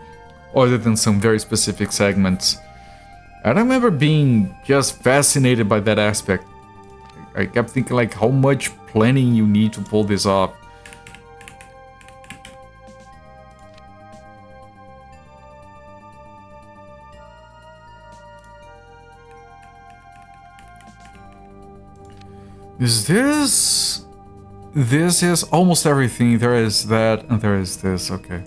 other than some very specific segments. I remember being just fascinated by that aspect. I kept thinking like how much planning you need to pull this off. Is this... This is almost everything. There is that and there is this, okay.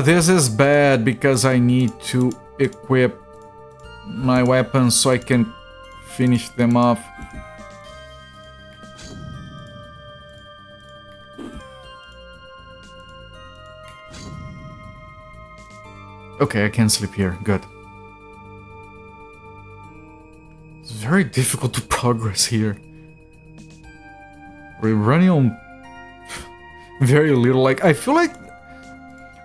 This is bad because I need to equip my weapons so I can finish them off. Okay, I can sleep here. Good. It's very difficult to progress here. We're running on very little. Like, I feel like...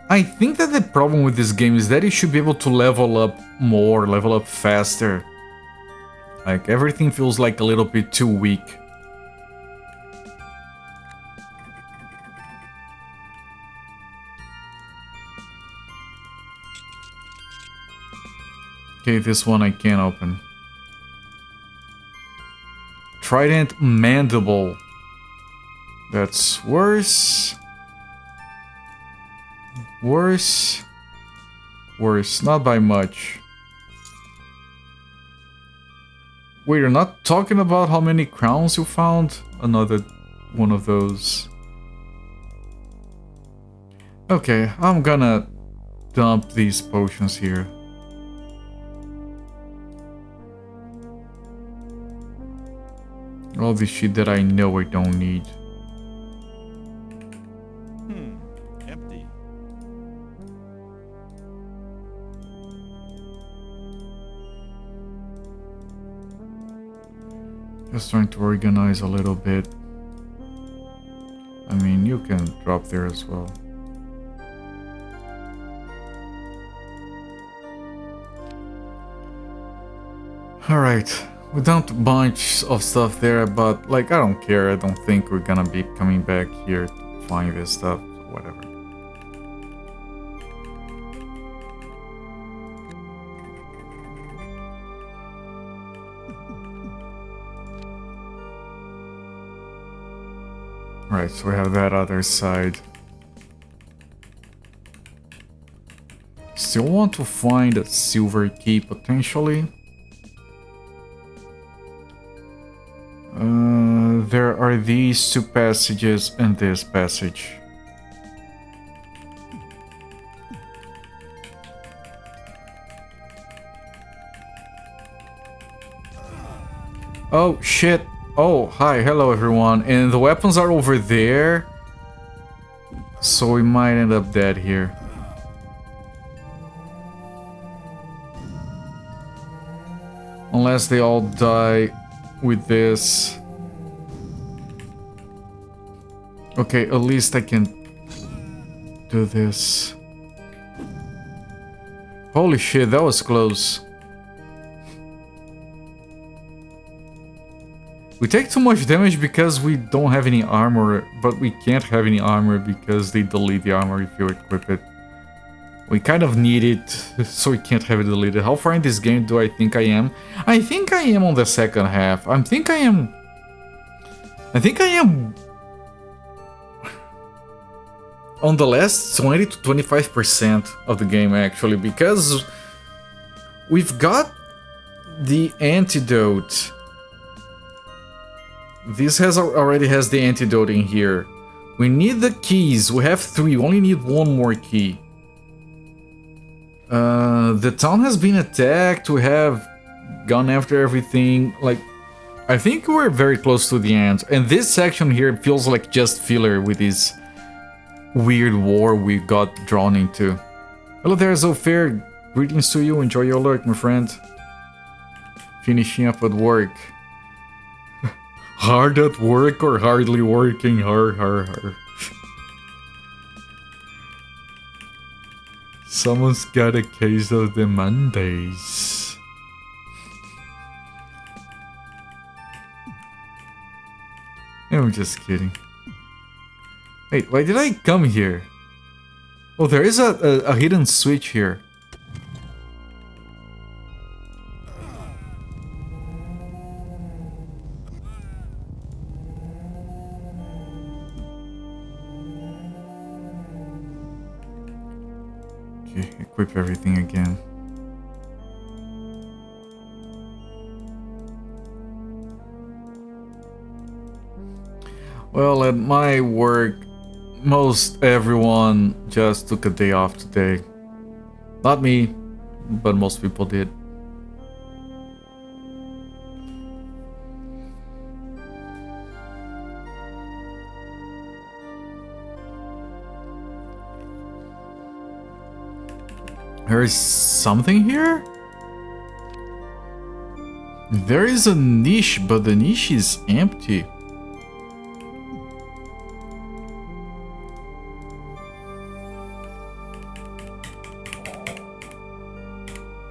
I think that the problem with this game is that you should be able to level up more, level up faster. Like, everything feels like a little bit too weak. Okay, this one I can't open. Trident Mandible. That's worse. Worse. Worse. Not by much. Wait, you're not talking about how many crowns you found? Another one of those. Okay, I'm gonna dump these potions here. All the shit that I know I don't need. Empty. Just trying to organize a little bit. I mean, you can drop there as well. Alright, we dumped a bunch of stuff there, but like, I don't care. I don't think we're gonna be coming back here to find this stuff, so whatever. Right, so we have that other side. Still want to find a silver key potentially. There are these two passages and this passage. Oh shit. Oh, hi, hello everyone. And the weapons are over there. So we might end up dead here. Unless they all die with this. Okay, at least I can do this. Holy shit, that was close. We take too much damage because we don't have any armor, but we can't have any armor because they delete the armor if you equip it. We kind of need it, so we can't have it deleted. How far in this game do I think I am? I think I am on the second half. I think I am on the last 20 to 25% of the game actually, because we've got the antidote. This already has the antidote in here. We need the keys. We have 3. We only need 1 more key. The town has been attacked. We have gone after everything. Like, I think we're very close to the end. And this section here feels like just filler with this weird war we got drawn into. Hello there, Zofir. Greetings to you. Enjoy your lurk, my friend. Finishing up at work. Hard at work or hardly working? Har. Someone's got a case of the Mondays. I'm just kidding. Wait, why did I come here? Oh, there is a hidden switch here. Okay, equip everything again. Well, at my work, most everyone just took a day off today. Not me, but most people did. There is something here? There is a niche, but the niche is empty.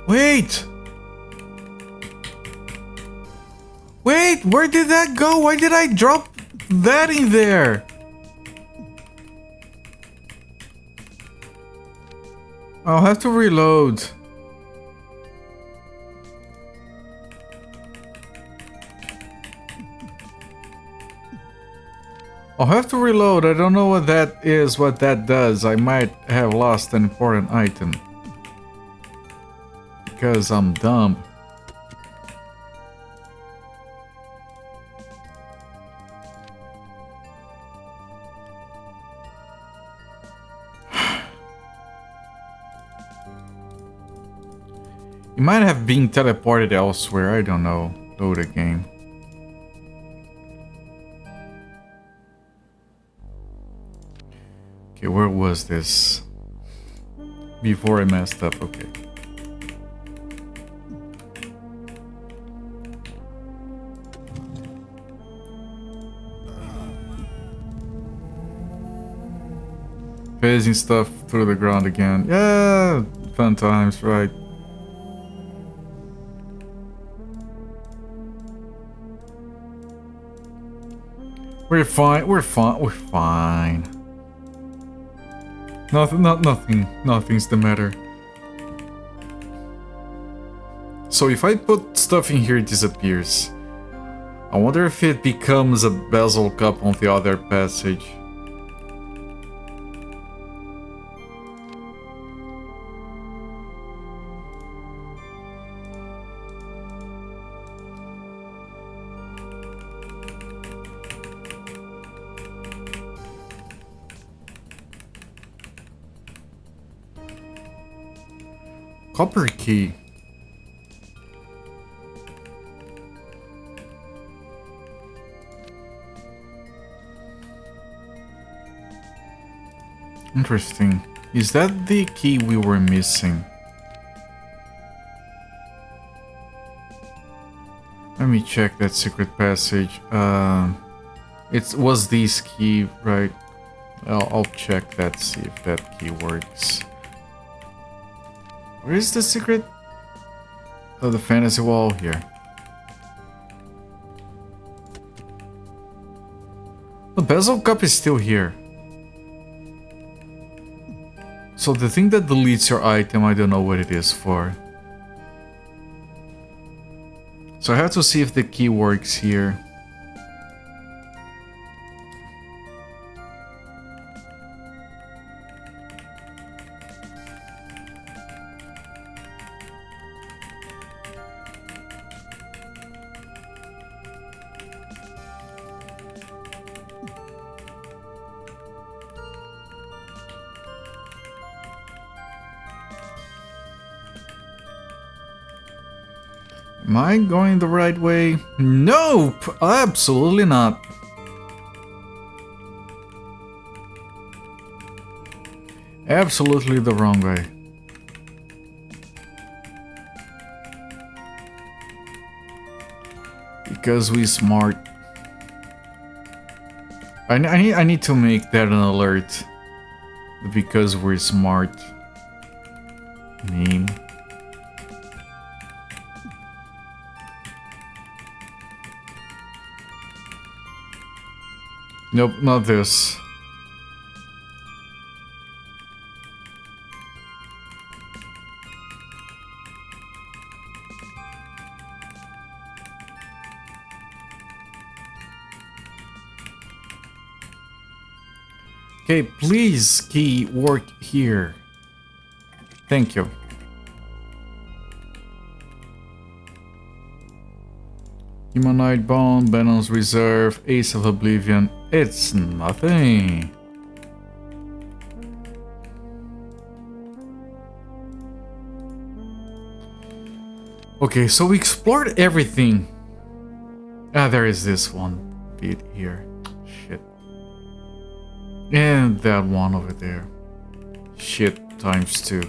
Wait! Wait, where did that go? Why did I drop that in there? I'll have to reload. I'll have to reload. I don't know what that is, what that does. I might have lost an important item. Because I'm dumb. It might have been teleported elsewhere, I don't know. Load again. Okay, where was this? Before I messed up, okay. Phasing stuff through the ground again. Yeah, fun times, right? We're fine, we're fine, we're fine. Nothing's the matter. So if I put stuff in here, it disappears. I wonder if it becomes a bezel cup on the other passage. Copper key. Interesting. Is that the key we were missing? Let me check that secret passage. It was this key, right? I'll check that, see if that key works. Where is the secret? Oh, the fantasy wall here. The bezel cup is still here. So the thing that deletes your item, I don't know what it is for. So I have to see if the key works here. Am I going the right way? Nope! Absolutely not. Absolutely the wrong way. Because we smart. I need to make that an alert. Because we're smart. Meme. Nope, not this. Okay, please, key, work here. Thank you. Humanoid Bone, Benon's Reserve, Ace of Oblivion. It's nothing. Okay, so we explored everything. Ah, there is this one bit here. Shit. And that one over there. Shit times 2.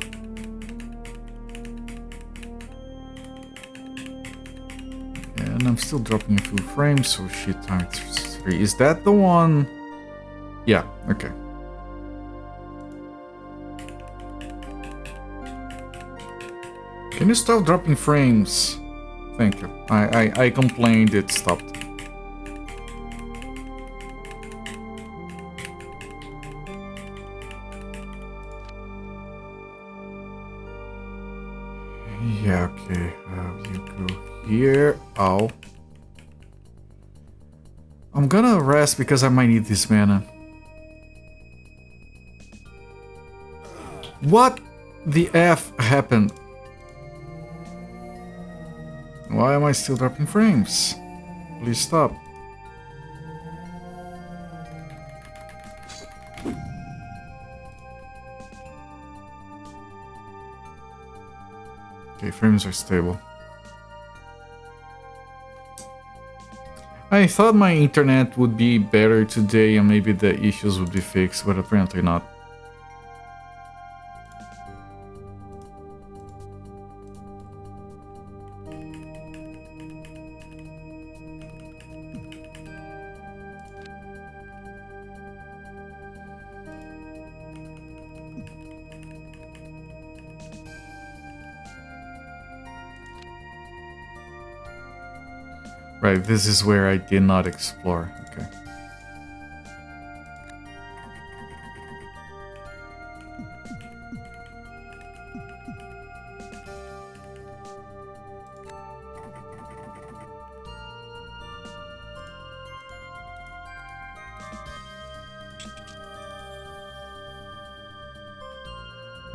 And I'm still dropping a few frames, so shit times 3. Is that the one? Yeah, okay. Can you stop dropping frames? Thank you. I complained, it stopped. Yeah, okay. You go here. Ow. I'm gonna rest because I might need this mana. What the F happened? Why am I still dropping frames? Please stop. Okay, frames are stable. I thought my internet would be better today and maybe the issues would be fixed, but apparently not. Right, this is where I did not explore. Okay.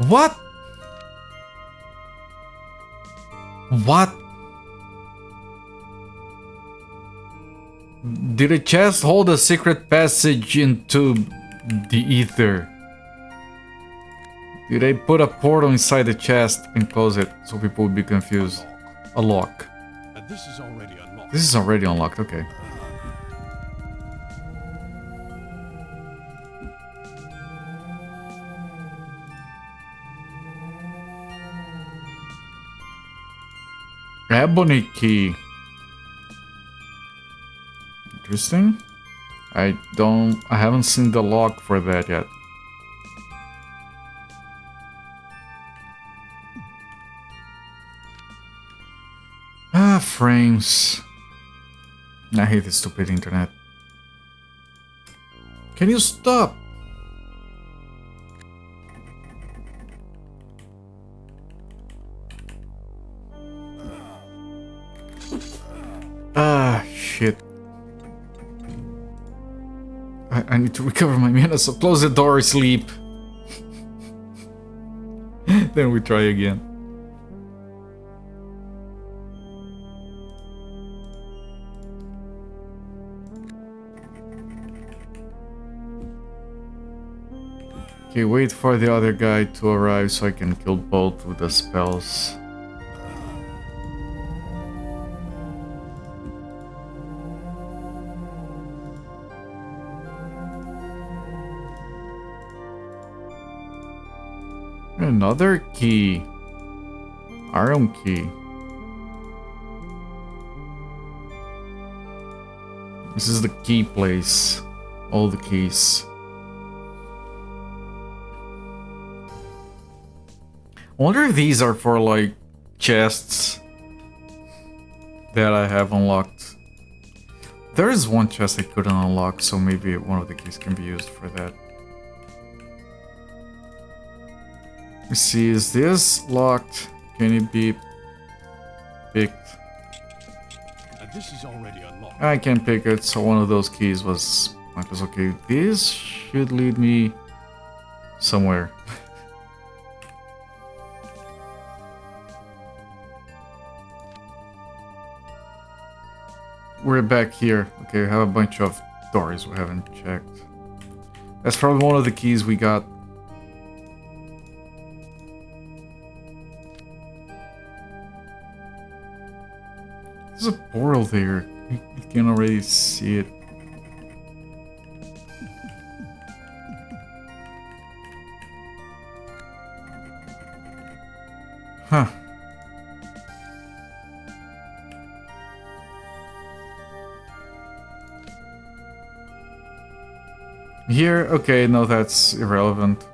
What? What? Did a chest hold a secret passage into the ether? Did I put a portal inside the chest and close it so people would be confused? A lock. This is already unlocked. This is already unlocked, okay. Ebony key. Interesting. I haven't seen the lock for that yet. Ah, frames. I hate this stupid internet. Can you stop? Ah, shit. I need to recover my mana, so close the door, sleep. Then we try again. Okay, wait for the other guy to arrive so I can kill both with the spells. Another key. Iron key. This is the key place. All the keys. I wonder if these are for like chests that I have unlocked. There is one chest I couldn't unlock, so maybe one of the keys can be used for that. Let's see, is this locked? Can it be picked? This is already unlocked. I can pick it, so one of those keys was okay. This should lead me somewhere. We're back here. Okay, we have a bunch of doors we haven't checked. That's probably one of the keys we got. There's a portal there. You can already see it. Huh. Here? Okay, no, that's irrelevant.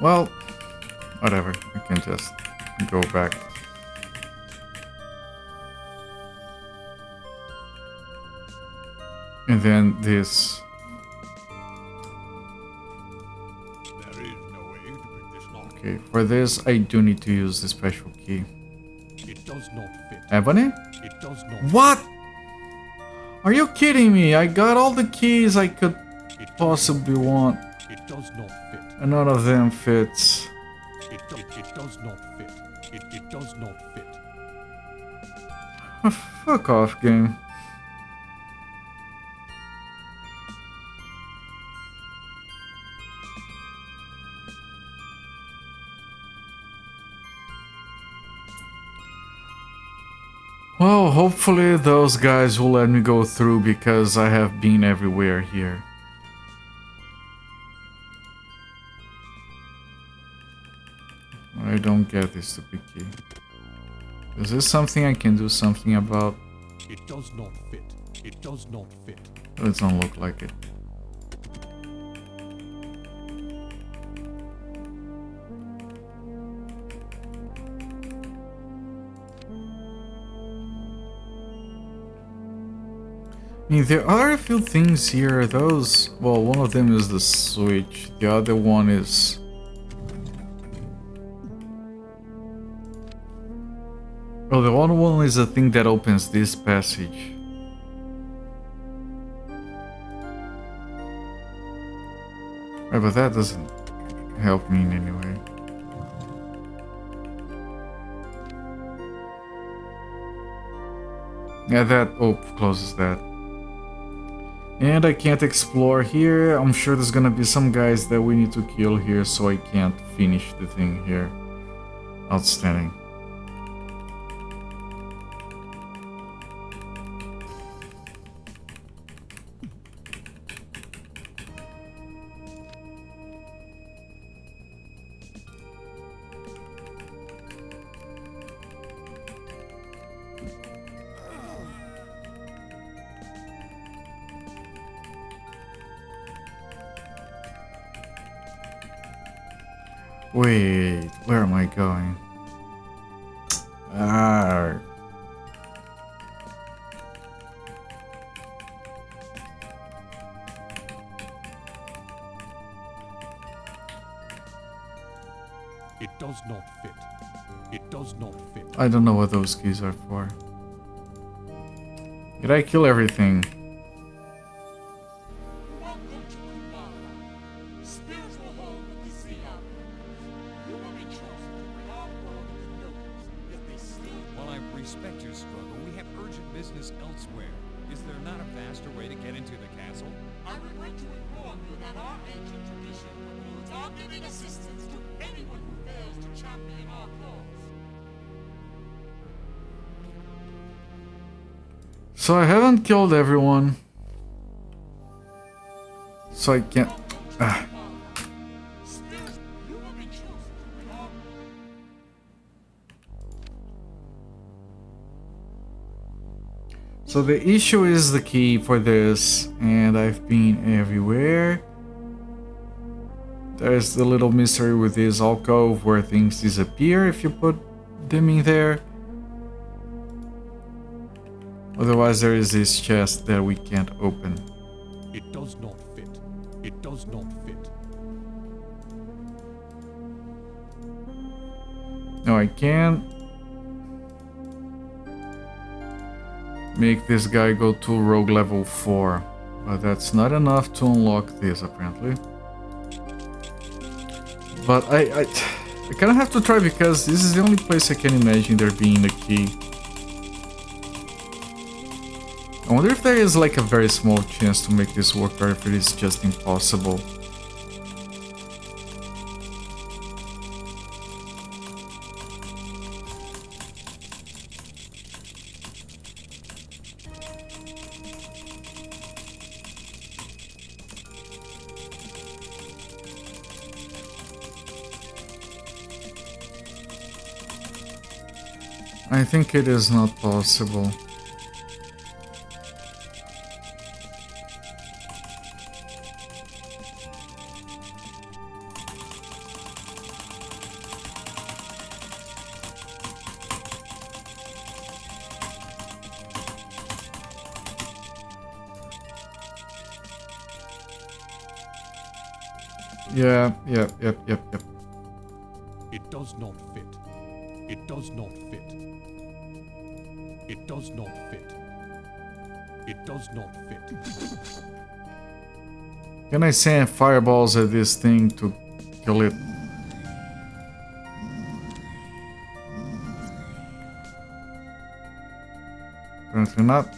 Well, Whatever, I can just go back. And then this. There is no way to pick this lock. Okay, for this I do need to use the special key. It does not fit. Ebony? It does not. What? Are you kidding me? I got all the keys I could It possibly want, It does not fit. and none of them fits. It does not fit. It does not fit. Fuck off, game. Well, hopefully those guys will let me go through because I have been everywhere here. I don't get this stupid key. Is this something I can do something about? It does not fit. It does not fit. It doesn't look like it. I mean, there are a few things here. Those, well, one of them is the switch. The other one is... Oh, the other one is the thing that opens this passage. Right, but that doesn't help me in any way. Yeah, that... Oh, closes that. And I can't explore here. I'm sure there's gonna be some guys that we need to kill here, so I can't finish the thing here. Outstanding. Wait, where am I going? Ah. It does not fit. It does not fit. I don't know what those keys are for. Did I kill everything? While I respect your struggle, we have urgent business elsewhere. Is there not a faster way to get into the castle? I would like to inform you that our ancient tradition precludes our giving assistance to anyone who fails to champion our cause. So I haven't killed everyone. So I can't... Ah. You will be chosen to bring our So the issue is the key for this, and I've been everywhere. There's the little mystery with this alcove where things disappear if you put them in there. Otherwise there is this chest that we can't open. It does not fit. It does not fit. No, I can't make this guy go to rogue level 4. But that's not enough to unlock this, apparently. But I kind of have to try because this is the only place I can imagine there being a key. I wonder if there is like a very small chance to make this work or if it is just impossible. I think it is not possible. Yeah, yep. It does not fit. It does not fit. It does not fit. It does not fit. Can I send fireballs at this thing to kill it? Apparently not.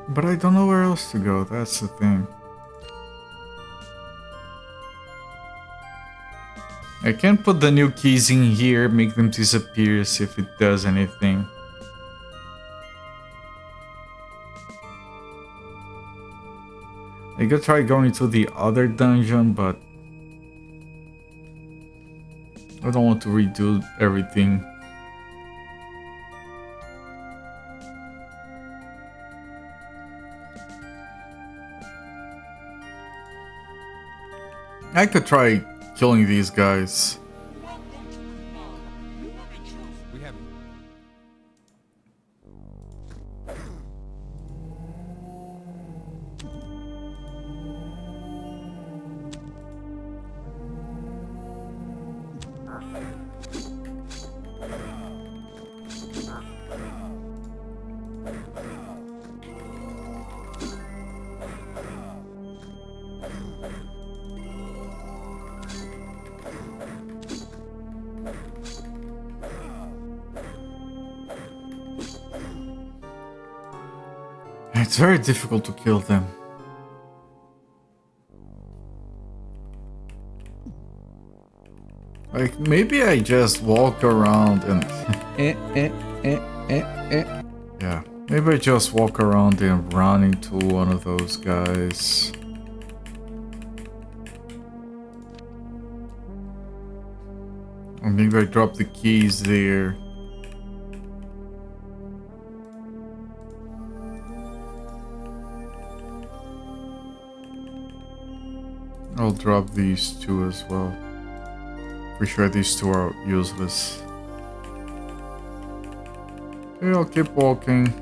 But I don't know where else to go, that's the thing. I can put the new keys in here, make them disappear, see if it does anything. I could try going to the other dungeon, but I don't want to redo everything. I could try killing these guys. We have It's very difficult to kill them. Like, maybe I just walk around and... Yeah, maybe I just walk around and run into one of those guys. Or maybe I drop the keys there. I'll drop these two as well. For sure these two are useless. Okay, I'll keep walking.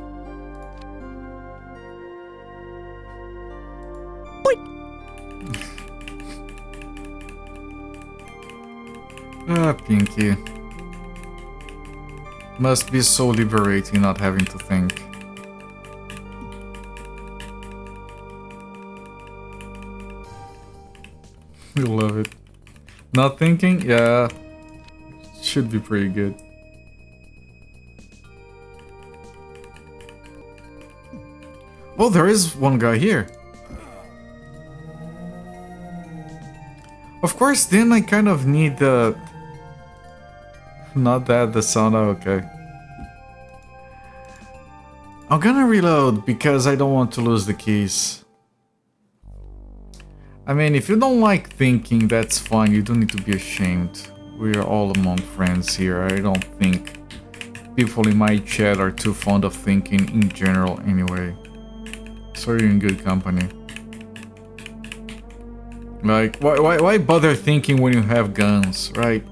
Ah, Pinky. Must be so liberating not having to think. We love it. Not thinking? Yeah. Should be pretty good. Oh, there is one guy here. Of course, then I kind of need the... Not that, the sauna, okay. I'm gonna reload because I don't want to lose the keys. I mean, if you don't like thinking, that's fine. You don't need to be ashamed. We are all among friends here. I don't think people in my chat are too fond of thinking in general anyway. So you're in good company. Like, why bother thinking when you have guns, right?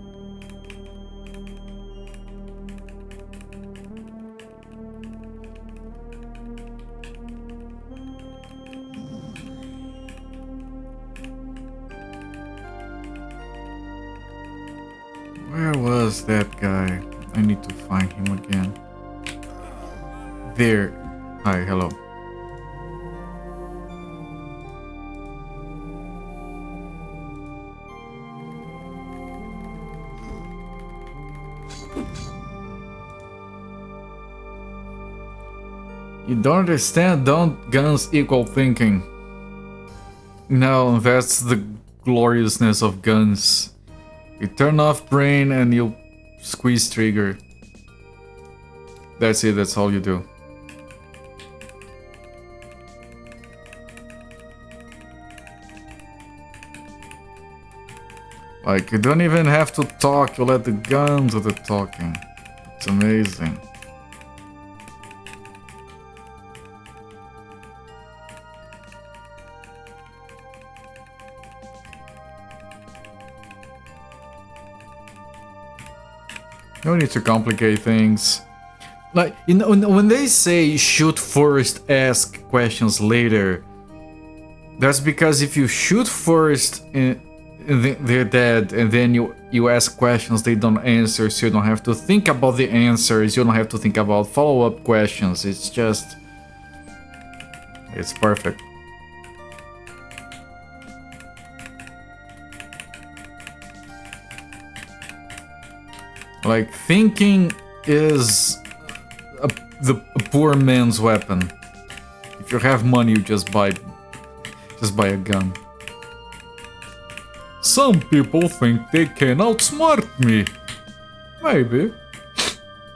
Where was that guy? I need to find him again. There. Hi, hello. You don't understand? Don't guns equal thinking? No, that's the gloriousness of guns. You turn off brain and you squeeze trigger. That's it, that's all you do. Like, you don't even have to talk, you let the gun do the talking. It's amazing. No need to complicate things. Like, you know, when they say shoot first, ask questions later, that's because if you shoot first and they're dead, and then you ask questions, they don't answer, so you don't have to think about the answers, you don't have to think about follow-up questions. It's just... it's perfect. Like, thinking is a poor man's weapon. If you have money, you just buy a gun. Some people think they can outsmart me. Maybe.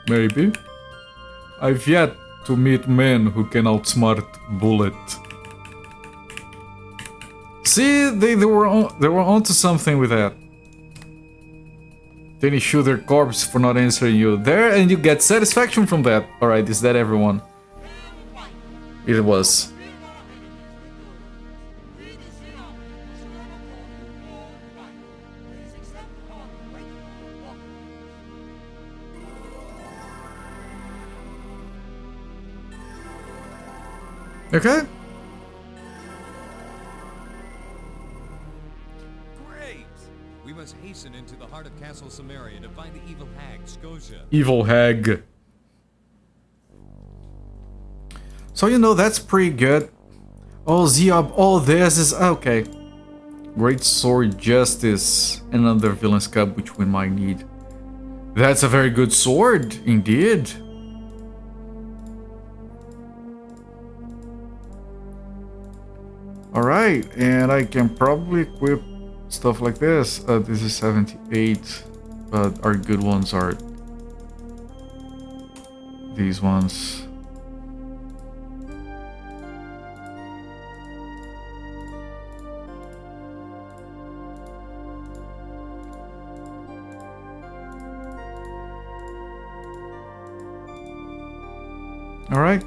Maybe. I've yet to meet men who can outsmart Bullet. See, they were onto something with that. Then you shoot their corpse for not answering you there, and you get satisfaction from that. Alright, is that everyone? It was. Okay. Great! We must hasten into the heart of Castle Samaria to find the evil hag, Scotia. Evil hag. So, you know, that's pretty good. Oh, Ziob, all this is... okay. Great Sword, Justice, and another Villain's Cup, which we might need. That's a very good sword, indeed. Alright, and I can probably equip stuff like this. This is 78, but our good ones are these ones. Alright.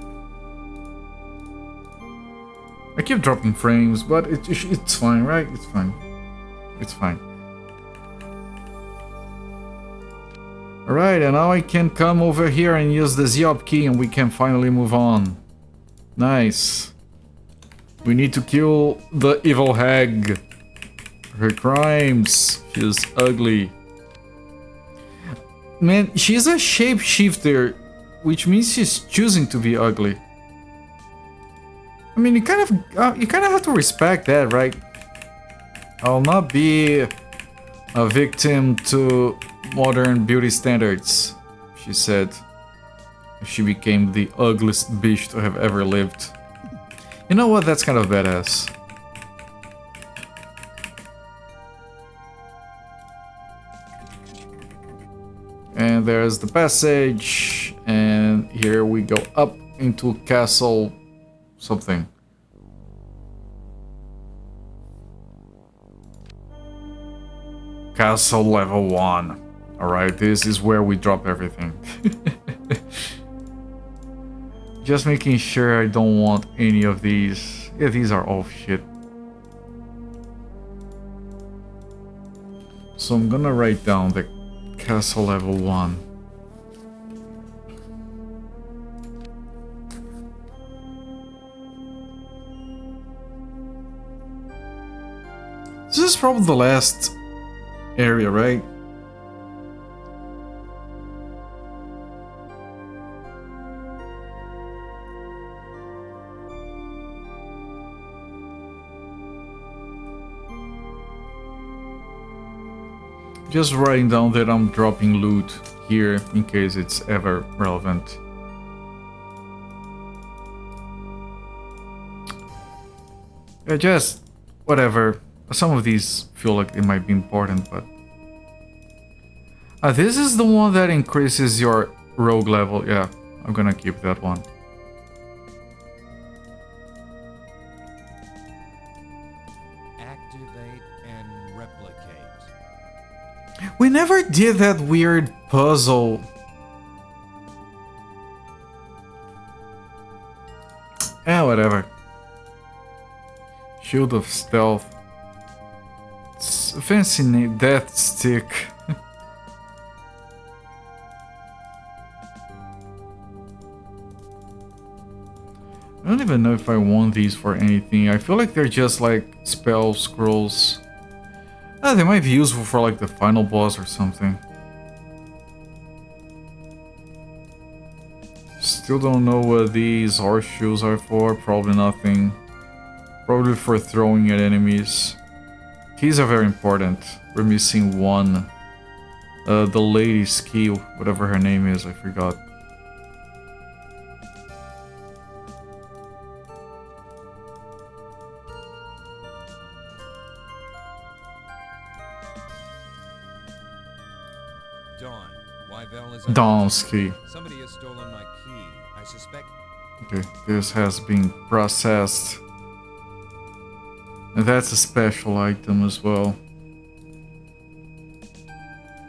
I keep dropping frames, but it's fine, right? It's fine. It's fine. Alright, and now I can come over here and use the Ziob key and we can finally move on. Nice. We need to kill the evil hag. Her crimes. She's ugly. Man, she's a shapeshifter, which means she's choosing to be ugly. I mean, you kind of have to respect that, right? I'll not be a victim to modern beauty standards, she said. She became the ugliest bitch to have ever lived. You know what? That's kind of badass. And there's the passage, and here we go up into castle something. Castle level 1. Alright, this is where we drop everything. Just making sure I don't want any of these. Yeah, these are all shit. So I'm gonna write down the castle level 1. This is probably the last area, right? Just writing down that I'm dropping loot here in case it's ever relevant. Yeah, just whatever. Some of these feel like they might be important, but... this is the one that increases your rogue level. Yeah, I'm gonna keep that one. Activate and replicate. We never did that weird puzzle. Whatever. Shield of Stealth. It's a fancy name. Death Stick. I don't even know if I want these for anything. I feel like they're just like spell scrolls. They might be useful for like the final boss or something. Still don't know what these horseshoes are for. Probably nothing. Probably for throwing at enemies. Keys are very important. We're missing one. The lady's key, whatever her name is, I forgot. Dawn, Wyvell is Dawn's key. Somebody has stolen my key. I suspect. Okay, this has been processed. And that's a special item as well.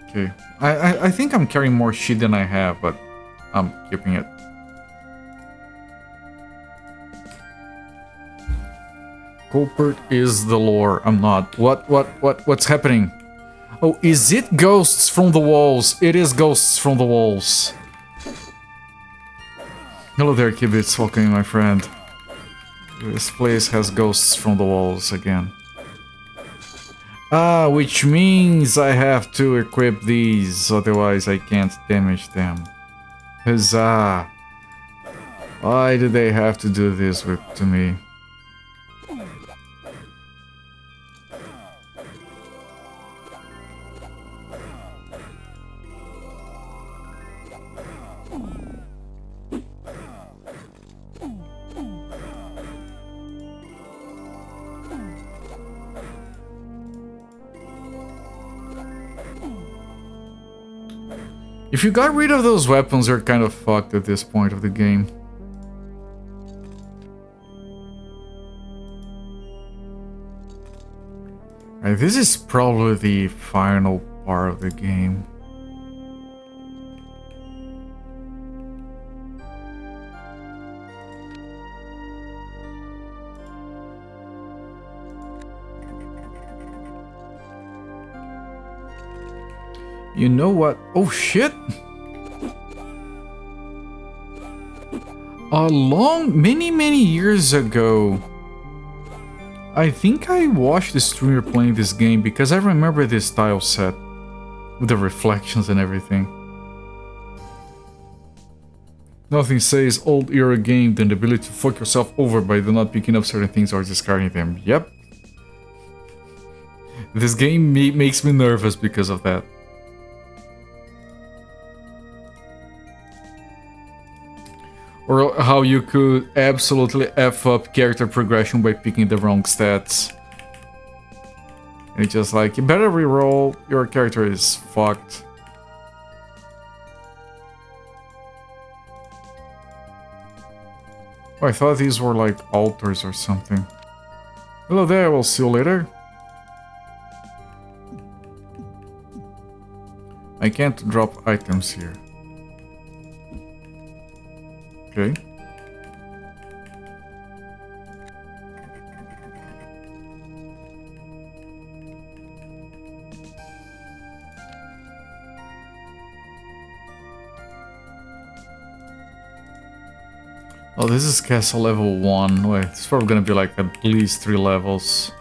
Okay, I think I'm carrying more shit than I have, but I'm keeping it. Culprit is the lore. I'm not. What's happening? Oh, is it ghosts from the walls? It is ghosts from the walls. Hello there, Kibitz. Welcome, my friend. This place has ghosts from the walls again. Ah, which means I have to equip these, otherwise I can't damage them. Huzzah! Why do they have to do this to me? If you got rid of those weapons, you're kind of fucked at this point of the game. Alright, this is probably the final part of the game. You know what? Oh shit! Many years ago, I think I watched the streamer playing this game because I remember this tile set with the reflections and everything. Nothing says old era game than the ability to fuck yourself over by not picking up certain things or discarding them. Yep. This game makes me nervous because of that. Or how you could absolutely F up character progression by picking the wrong stats. And it's just like, you better reroll, your character is fucked. Oh, I thought these were like altars or something. Hello there, we'll see you later. I can't drop items here. Okay. Oh, this is castle level 1. Wait, it's probably gonna be like at least 3 levels.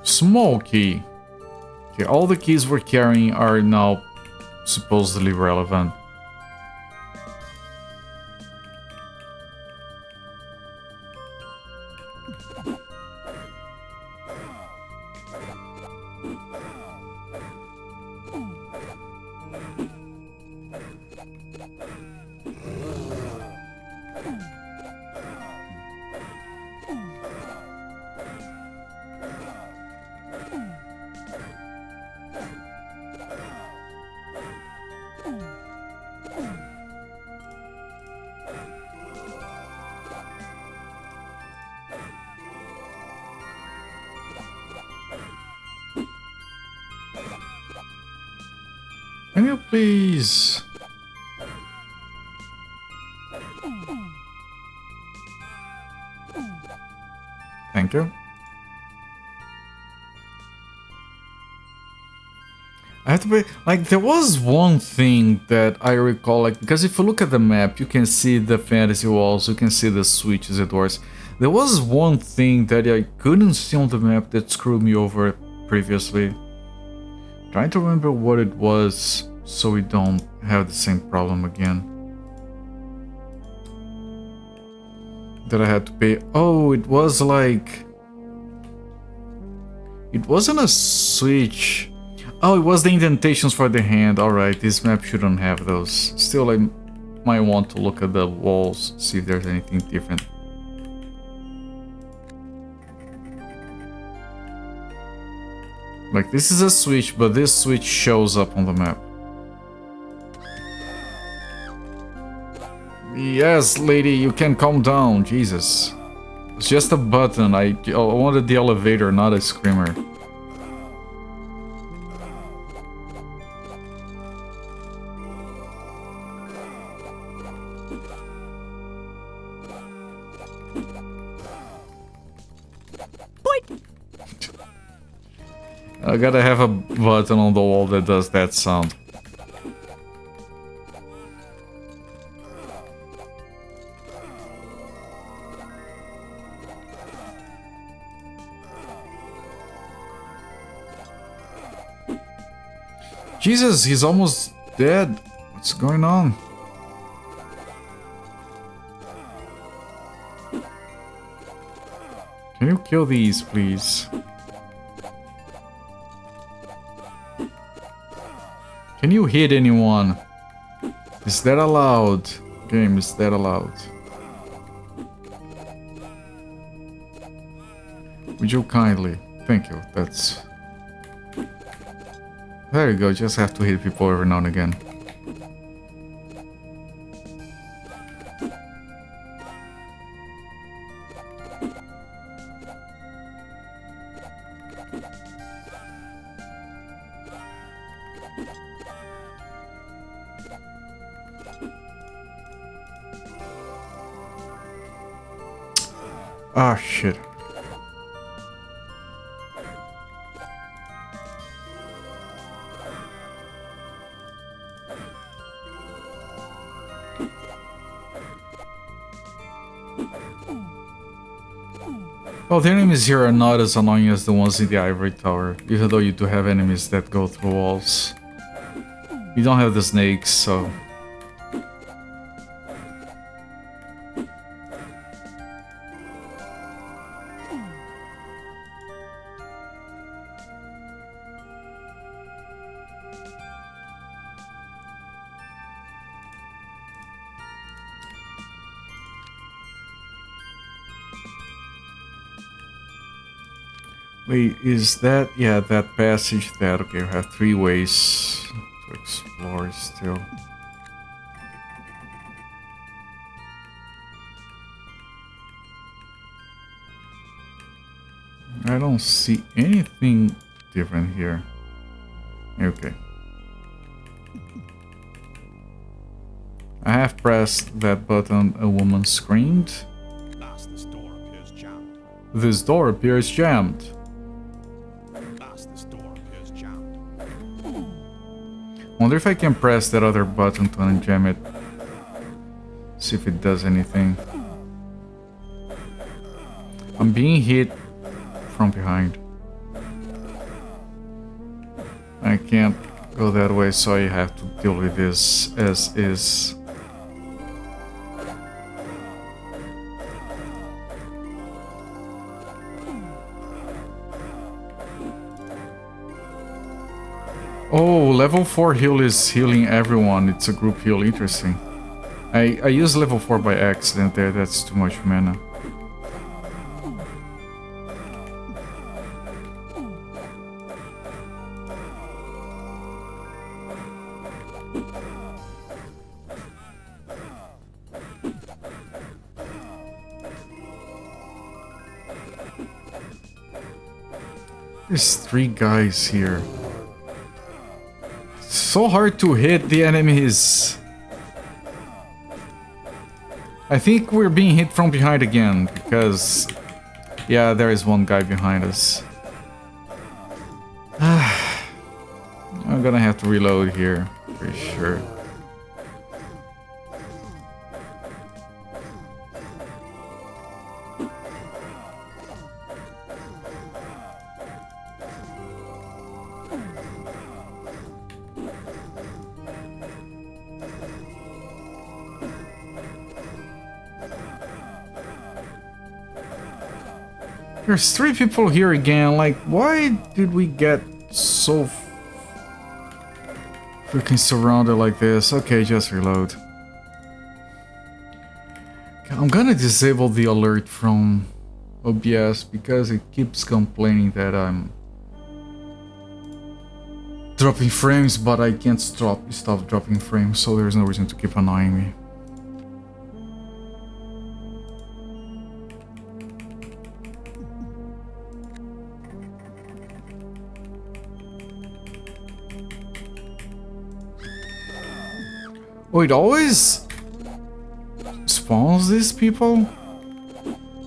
Small key. Okay, all the keys we're carrying are now supposedly relevant. Can you please? Thank you. I have to be like, there was one thing that I recall, like, because if you look at the map, you can see the fantasy walls, you can see the switches and doors. There was one thing that I couldn't see on the map that screwed me over previously. Trying to remember what it was so we don't have the same problem again. That I had to pay. Oh, it was like... It wasn't a switch. Oh, it was the indentations for the hand. Alright, this map shouldn't have those. Still, I might want to look at the walls, see if there's anything different. Like, this is a switch, but this switch shows up on the map. Yes, lady, you can calm down. Jesus. It's just a button. I wanted the elevator, not a screamer. I gotta have a button on the wall that does that sound. Jesus, he's almost dead. What's going on? Can you kill these, please? Can you hit anyone? Is that allowed? Game, is that allowed? Would you kindly? Thank you, that's... There you go, just have to hit people every now and again. Ah, shit. Well, the enemies here are not as annoying as the ones in the ivory tower, even though you do have enemies that go through walls. You don't have the snakes, so... Wait, is that... yeah, that passage that... okay, we have 3 ways to explore still. I don't see anything different here. Okay. I have pressed that button, a woman screamed. This door appears jammed. This door appears jammed. This door appears jammed. Wonder if I can press that other button to unjam it. See if it does anything. I'm being hit from behind. I can't go that way, so I have to deal with this as is. Oh, level 4 heal is healing everyone. It's a group heal. Interesting. I used level 4 by accident there. That's too much mana. There's 3 guys here. It's so hard to hit the enemies. I think we're being hit from behind again, because... yeah, there is one guy behind us. I'm gonna have reload here, for sure. There's 3 people here again, like, why did we get so freaking surrounded like this? Okay, just reload. I'm gonna disable the alert from OBS because it keeps complaining that I'm dropping frames, but I can't stop dropping frames, so there's no reason to keep annoying me. Oh, it always spawns these people?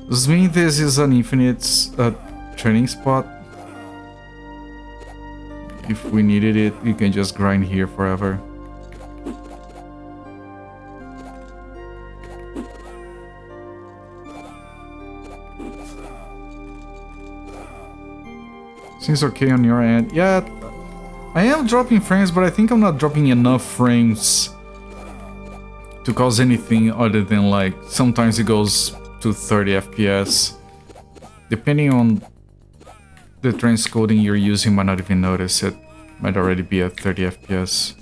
Does this mean this is an infinite training spot? If we needed it, you can just grind here forever. Seems okay on your end. Yeah, I am dropping frames, but I think I'm not dropping enough frames to cause anything other than, like, sometimes it goes to 30 FPS. Depending on the transcoding you're using, might not even notice it. Might already be at 30 FPS.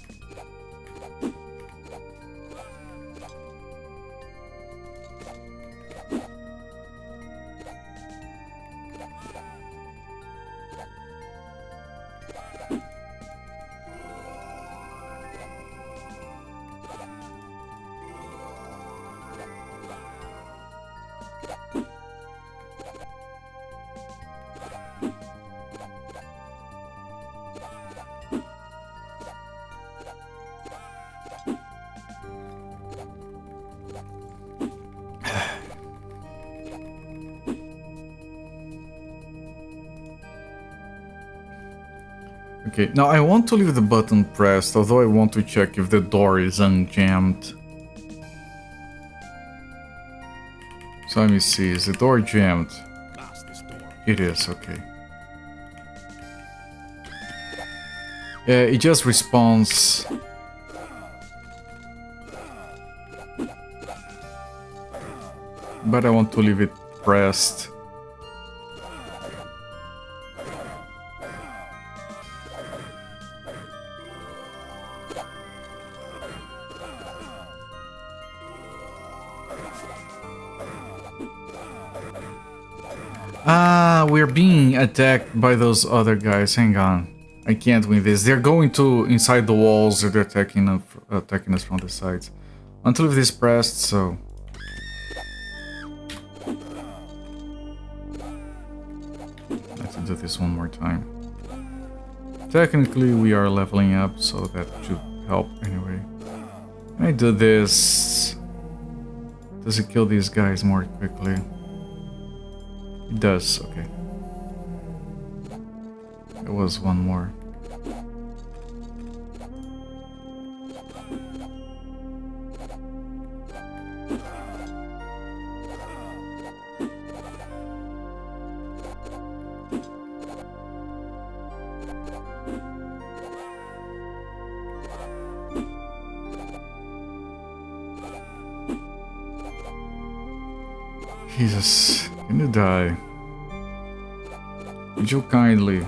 Okay, now I want to leave the button pressed, although I want to check if the door is unjammed. So let me see, is the door jammed? Blast this door. It is, okay. Yeah, it just responds. But I want to leave it pressed. Ah, we're being attacked by those other guys. Hang on. I can't win this. They're going to inside the walls, or they're attacking us from the sides. I want to leave this pressed, so... I have to do this one more time. Technically, we are leveling up, so that should help anyway. Can I do this? Does it kill these guys more quickly? It does, okay. There was one more. Jesus, can you die? Would you kindly?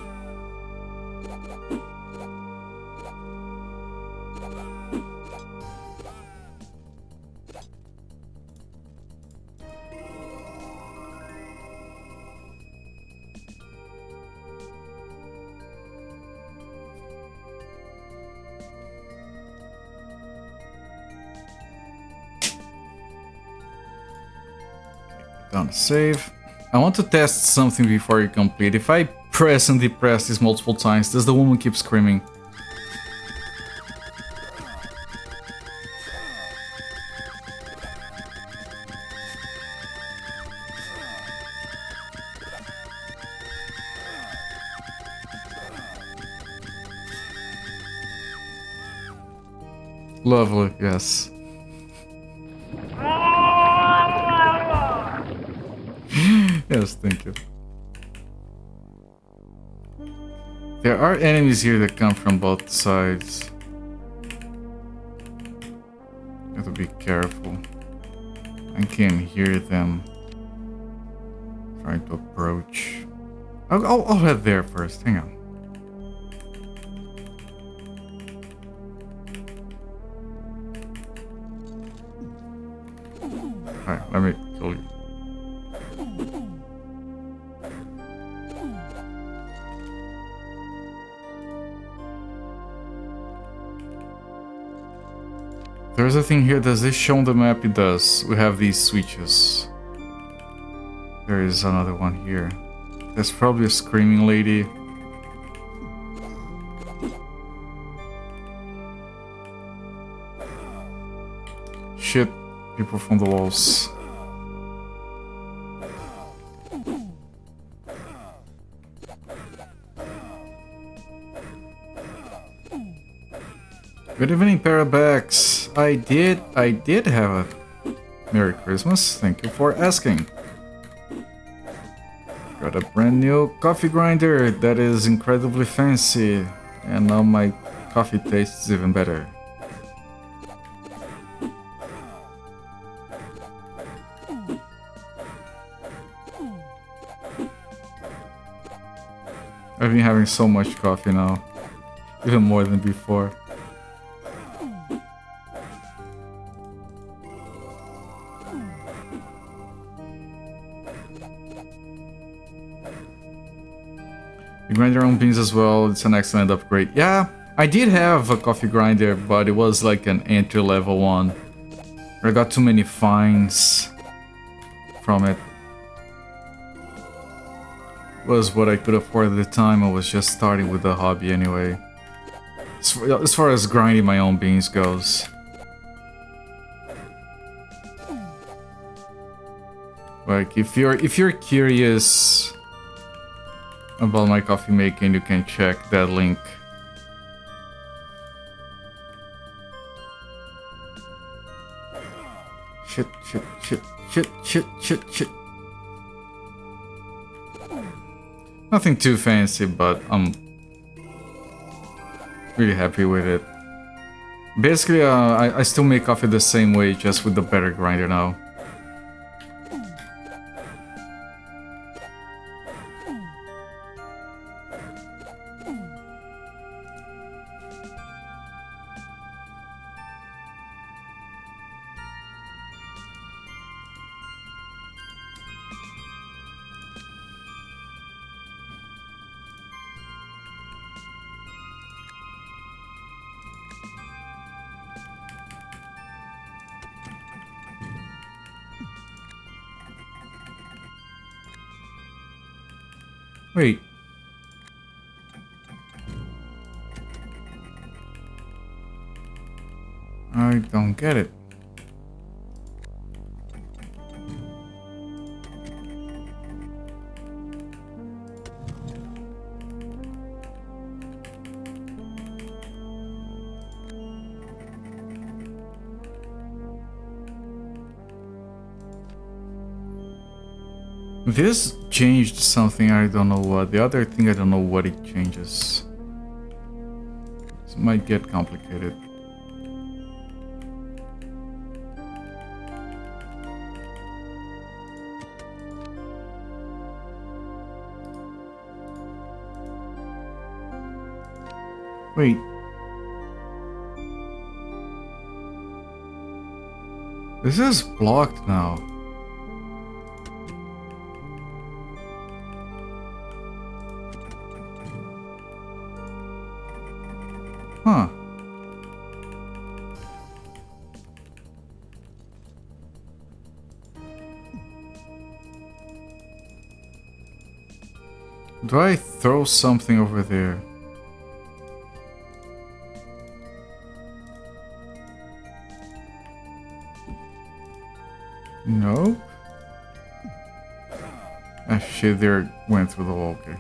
Done. Save. I want to test something before you complete. If I press and depress this multiple times, does the woman keep screaming? Lovely, yes. Yes, thank you. There are enemies here that come from both sides. You have to be careful. I can hear them trying to approach. I'll head there first. Hang on. Alright, let me kill you. There's a thing here. Does this show on the map? It does. We have these switches. There is another one here. There's probably a screaming lady. Shit. People from the walls. Good evening, Parabax. I did have a Merry Christmas. Thank you for asking. Got a brand new coffee grinder that is incredibly fancy, and now my coffee tastes even better. I've been having so much coffee now, even more than before. You grind your own beans as well, it's an excellent upgrade. Yeah, I did have a coffee grinder, but it was like an entry-level one. I got too many fines from it. It was what I could afford at the time. I was just starting with the hobby anyway. As far as grinding my own beans goes. Like, if you're curious about my coffee making, you can check that link. Shit. Nothing too fancy, but I'm really happy with it. Basically, I still make coffee the same way, just with the better grinder now. Wait. I don't get it. This changed something, I don't know what. The other thing, I don't know what it changes. This might get complicated. Wait. This is blocked now. Huh. Do I throw something over there? No. Ah shit, there went through the wall, okay.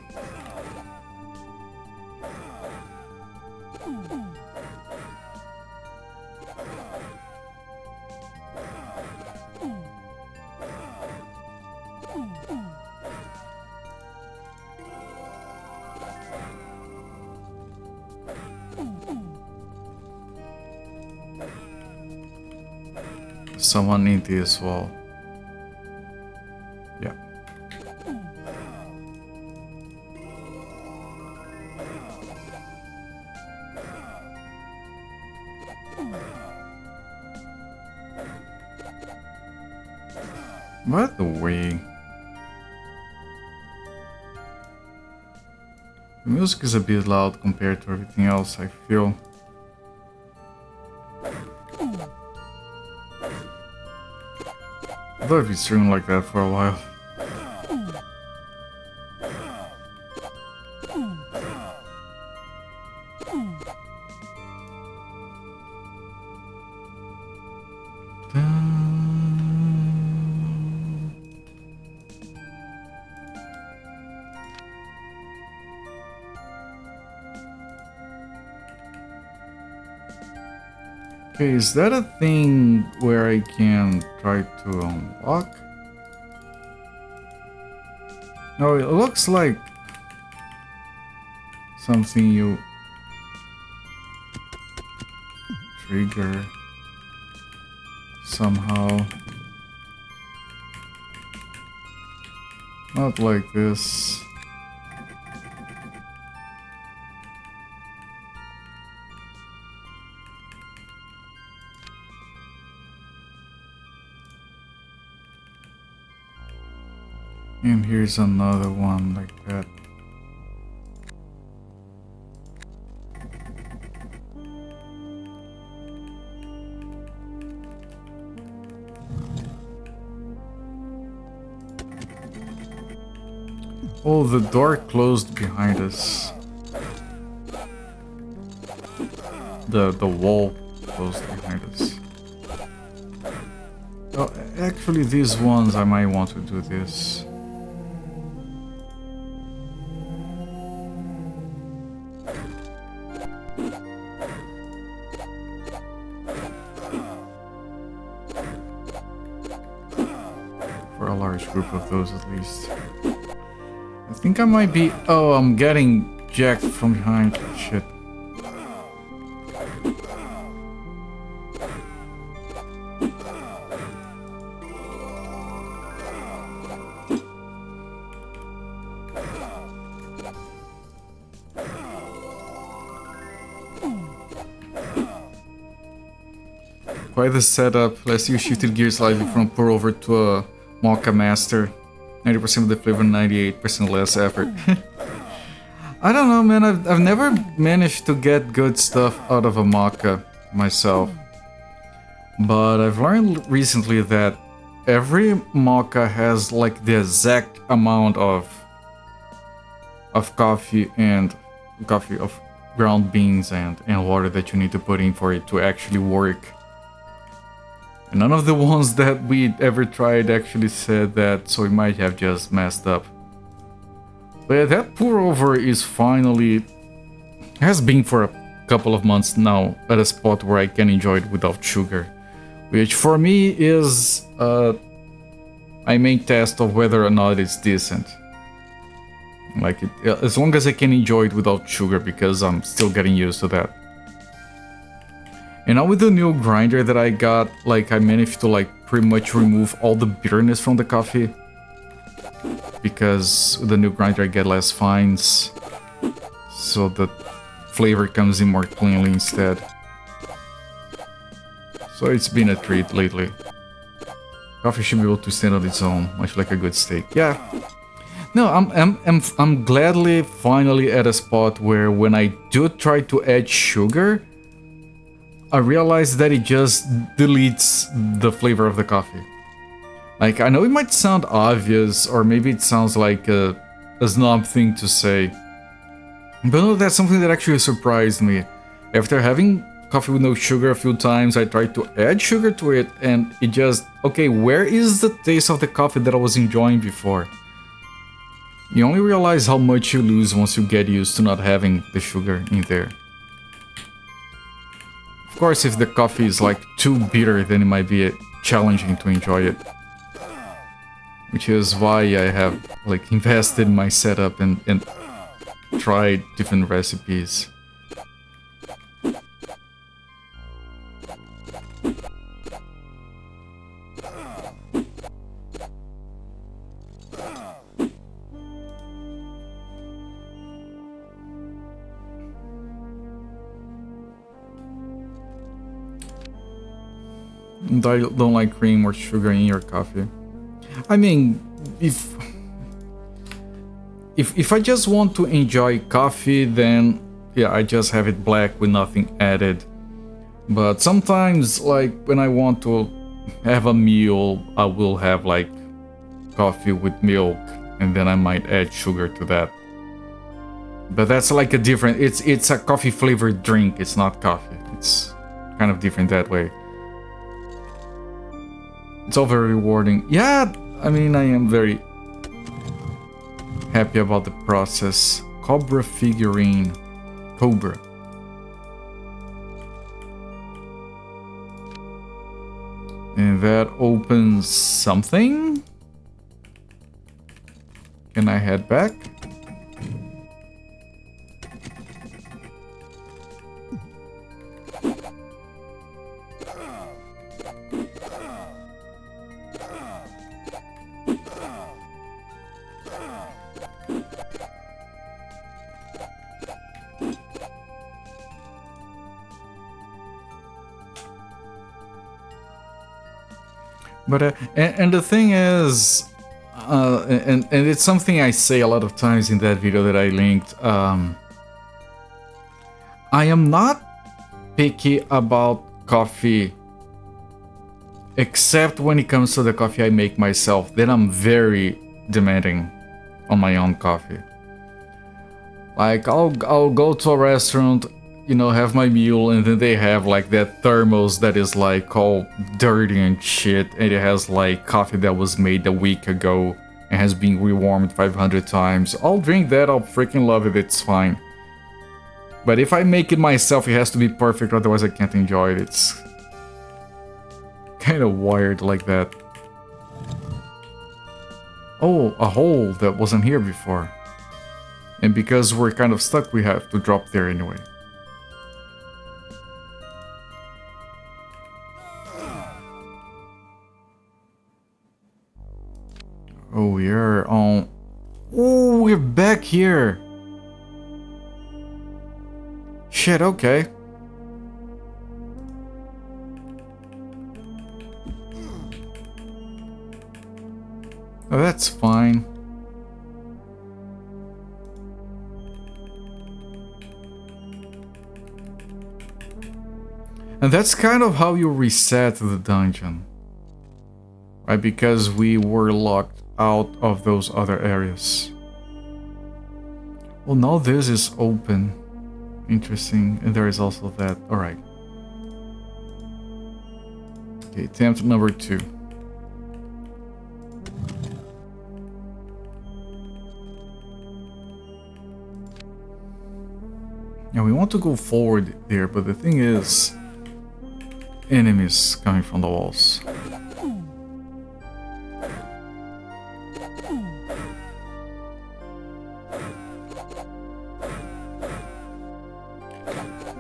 someone in this wall. Yeah. By the way, the music is a bit loud compared to everything else, I feel. I thought I'd be streaming like that for a while. Okay, is that a thing where I can try to unlock? No, it looks like something you trigger somehow. Not like this. And here's another one like that. Oh, the door closed behind us. The wall closed behind us. Oh, actually, these ones I might want to do this. For a large group of those at least. I think I might be... Oh, I'm getting jacked from behind. Shit. Quite the setup. Last year shifted gears slightly from pour over to a Mocha Master. 90% of the flavor, 98% less effort. I don't know, man. I've never managed to get good stuff out of a Mocha myself. But I've learned recently that every Mocha has like the exact amount of coffee of ground beans and water that you need to put in for it to actually work. And none of the ones that we ever tried actually said that, so we might have just messed up. But yeah, that pour over is finally... has been for a couple of months now at a spot where I can enjoy it without sugar. Which for me is my main test of whether or not it's decent. Like, as long as I can enjoy it without sugar, because I'm still getting used to that. And now with the new grinder that I got, like, I managed to, like, pretty much remove all the bitterness from the coffee. Because with the new grinder I get less fines. So the flavor comes in more cleanly instead. So it's been a treat lately. Coffee should be able to stand on its own, much like a good steak. Yeah. No, I'm gladly finally at a spot where when I do try to add sugar, I realize that it just deletes the flavor of the coffee. Like, I know it might sound obvious, or maybe it sounds like a snob thing to say, but no, that's something that actually surprised me. After having coffee with no sugar a few times, I tried to add sugar to it, and it just... Okay, where is the taste of the coffee that I was enjoying before? You only realize how much you lose once you get used to not having the sugar in there. Of course, if the coffee is like too bitter, then it might be challenging to enjoy it. Which is why I have like invested in my setup and tried different recipes. And I don't like cream or sugar in your coffee. I mean, if I just want to enjoy coffee, then yeah, I just have it black with nothing added. But sometimes, like when I want to have a meal, I will have like coffee with milk, and then I might add sugar to that. But that's like a different, it's a coffee flavored drink, it's not coffee. It's kind of different that way. It's all very rewarding. Yeah, I mean, I am very happy about the process. Cobra figurine. Cobra. And that opens something? Can I head back? But and the thing is, and it's something I say a lot of times in that video that I linked. I am not picky about coffee, except when it comes to the coffee I make myself. Then I'm very demanding on my own coffee. Like I'll go to a restaurant, you know, have my meal, and then they have like that thermos that is like all dirty and shit, and it has like coffee that was made a week ago and has been rewarmed 500 times. I'll drink that, I'll freaking love it, it's fine. But if I make it myself, it has to be perfect, otherwise I can't enjoy it. It's kind of wired like that. Oh, a hole that wasn't here before. And because we're kind of stuck, we have to drop there anyway. Oh, we're on... Oh, we're back here! Shit, okay. Oh, that's fine. And that's kind of how you reset the dungeon. Right, because we were locked out of those other areas. Well, now this is open. Interesting. And there is also that. Alright. Okay, attempt number 2. Now we want to go forward there, but the thing is, enemies coming from the walls.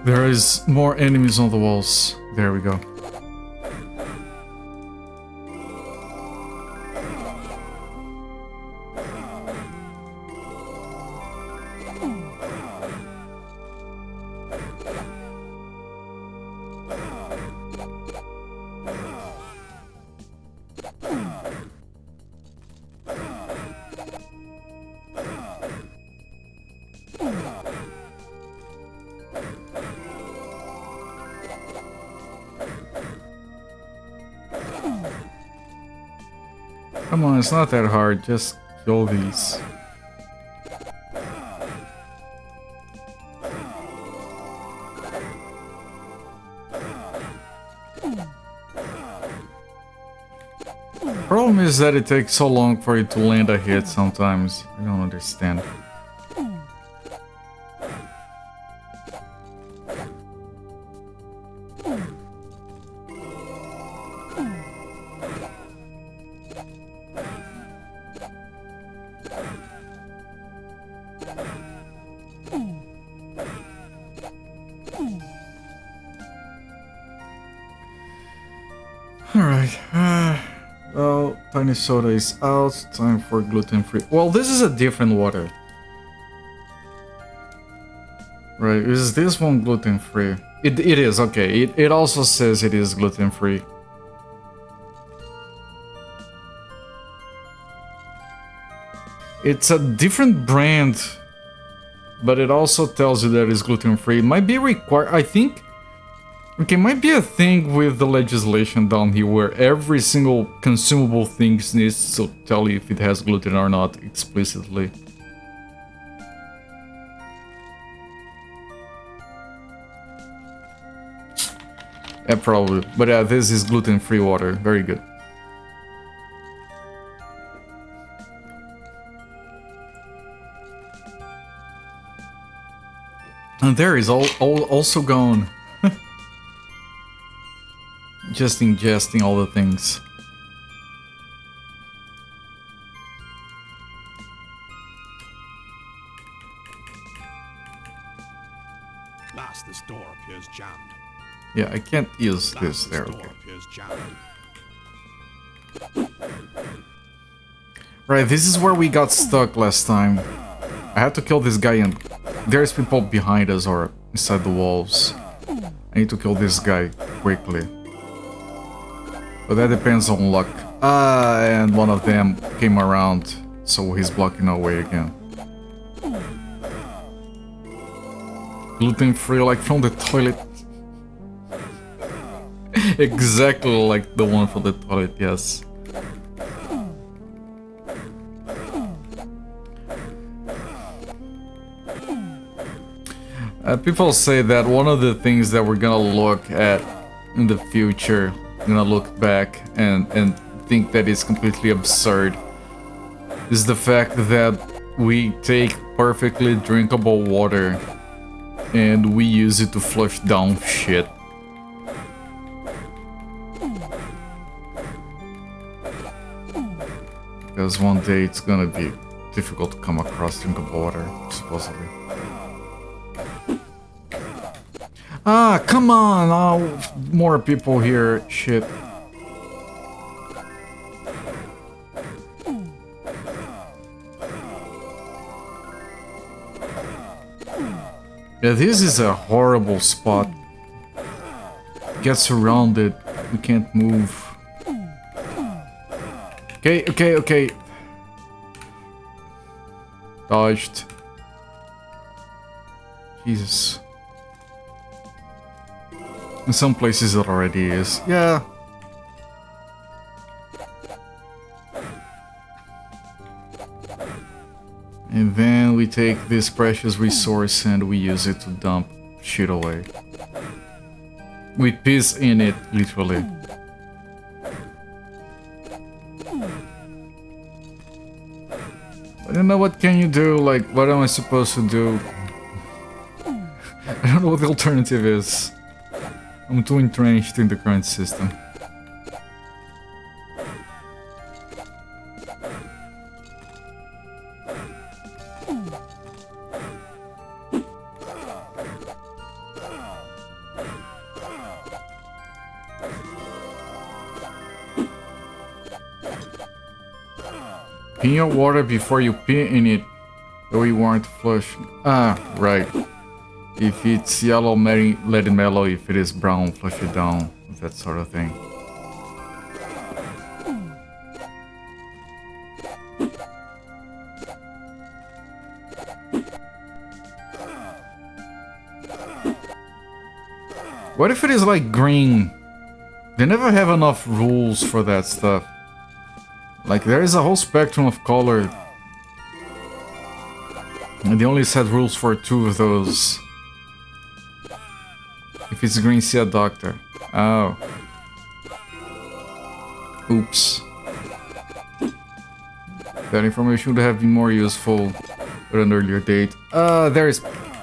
There is more enemies on the walls. There we go. Come on, it's not that hard, just kill these. Problem is that it takes so long for you to land a hit sometimes. I don't understand. Alright, well, tiny soda is out, time for gluten-free. Well, this is a different water. Right, is this one gluten-free? It is, okay, it also says it is gluten-free. It's a different brand, but it also tells you that it's gluten-free. It might be required, I think. Okay, might be a thing with the legislation down here where every single consumable thing needs to tell you if it has gluten or not explicitly. Yeah, probably. But yeah, this is gluten-free water. Very good. And there is also gone. Just ingesting all the things. Last, this door appears jammed. Yeah, I can't use this Last, there. this door Okay. appears jammed. Right, this is where we got stuck last time. I had to kill this guy and there's people behind us or inside the walls. I need to kill this guy quickly. But that depends on luck. And one of them came around, so he's blocking our way again. Gluten-free, like from the toilet. Exactly like the one from the toilet, yes. People say that one of the things that we're gonna look at in the future, gonna look back and think that it's completely absurd, is the fact that we take perfectly drinkable water and we use it to flush down shit. Because one day it's gonna be difficult to come across drinkable water, supposedly. Ah, come on! Oh, more people here. Shit. Yeah, this is a horrible spot. Get surrounded. We can't move. Okay. Dodged. Jesus. In some places it already is. Yeah. And then we take this precious resource and we use it to dump shit away. We piss in it, literally. I don't know, what can you do? Like, what am I supposed to do? I don't know what the alternative is. I'm too entrenched in the current system. Pee your water before you pee in it, though you weren't flush. Ah, right. If it's yellow, let it mellow. If it is brown, flush it down. That sort of thing. What if it is like green? They never have enough rules for that stuff. Like, there is a whole spectrum of color. And they only set rules for 2 of those. If it's green, see a doctor. Oh. Oops. That information would have been more useful at an earlier date. There is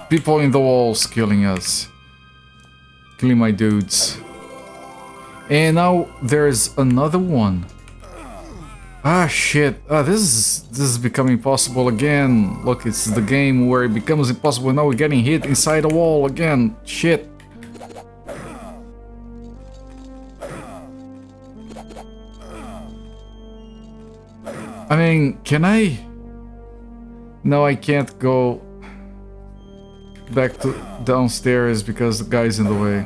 people in the walls killing us. Killing my dudes. And now there's another one. Ah, shit. This is becoming impossible again. Look, it's the game where it becomes impossible. Now we're getting hit inside a wall again. Shit. I mean, can I? No, I can't go back to downstairs because the guy's in the way.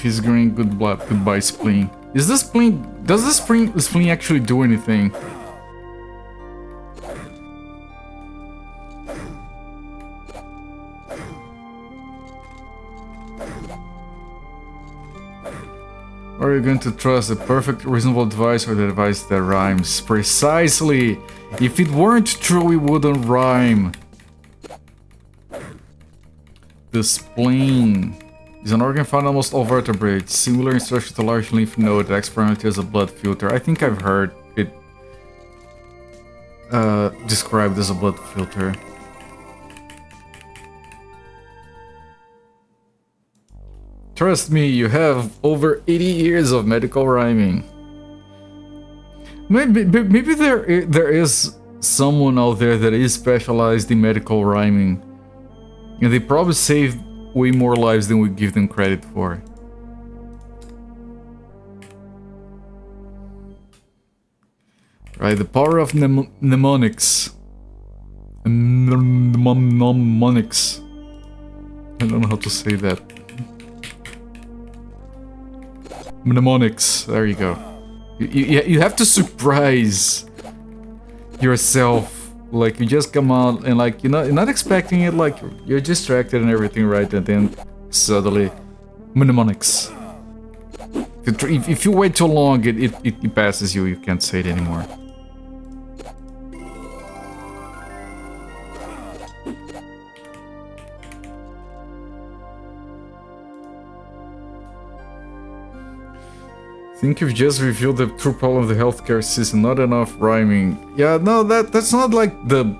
If he's green, goodbye spleen. Is this spleen... Does this spleen actually do anything? Are you going to trust the perfect reasonable advice or the advice that rhymes? Precisely! If it weren't true, it wouldn't rhyme. The spleen is an organ found in almost all vertebrates, similar in structure to a large lymph node that acts primarily as a blood filter. I think I've heard it described as a blood filter. Trust me, you have over 80 years of medical rhyming. Maybe there is someone out there that is specialized in medical rhyming. And they probably save way more lives than we give them credit for. Right, the power of mnemonics. Mnemonics. I don't know how to say that. Mnemonics, there you go. You have to surprise yourself. Like, you just come out and, like, you're not expecting it, like, you're distracted and everything, right? And then suddenly, mnemonics. If you wait too long, it passes you. You can't say it anymore. I think you've just revealed the true problem of the healthcare system. Not enough rhyming. Yeah, no, that's not like the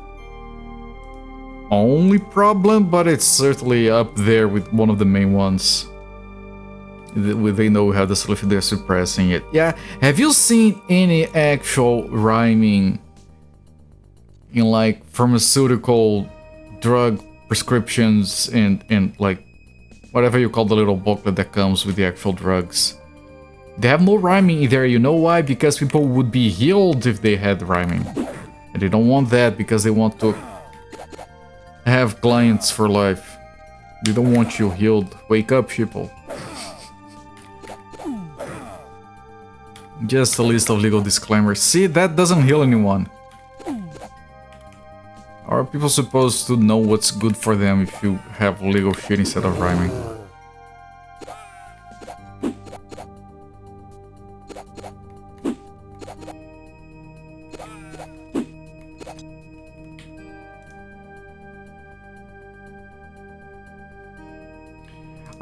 only problem, but it's certainly up there with one of the main ones. They know how the solution, they're suppressing it. Yeah, have you seen any actual rhyming in like pharmaceutical drug prescriptions and like whatever you call the little booklet that comes with the actual drugs? They have no rhyming there, you know why? Because people would be healed if they had rhyming. And they don't want that because they want to have clients for life. They don't want you healed. Wake up, people. Just a list of legal disclaimers. See, that doesn't heal anyone. Are people supposed to know what's good for them if you have legal shit instead of rhyming?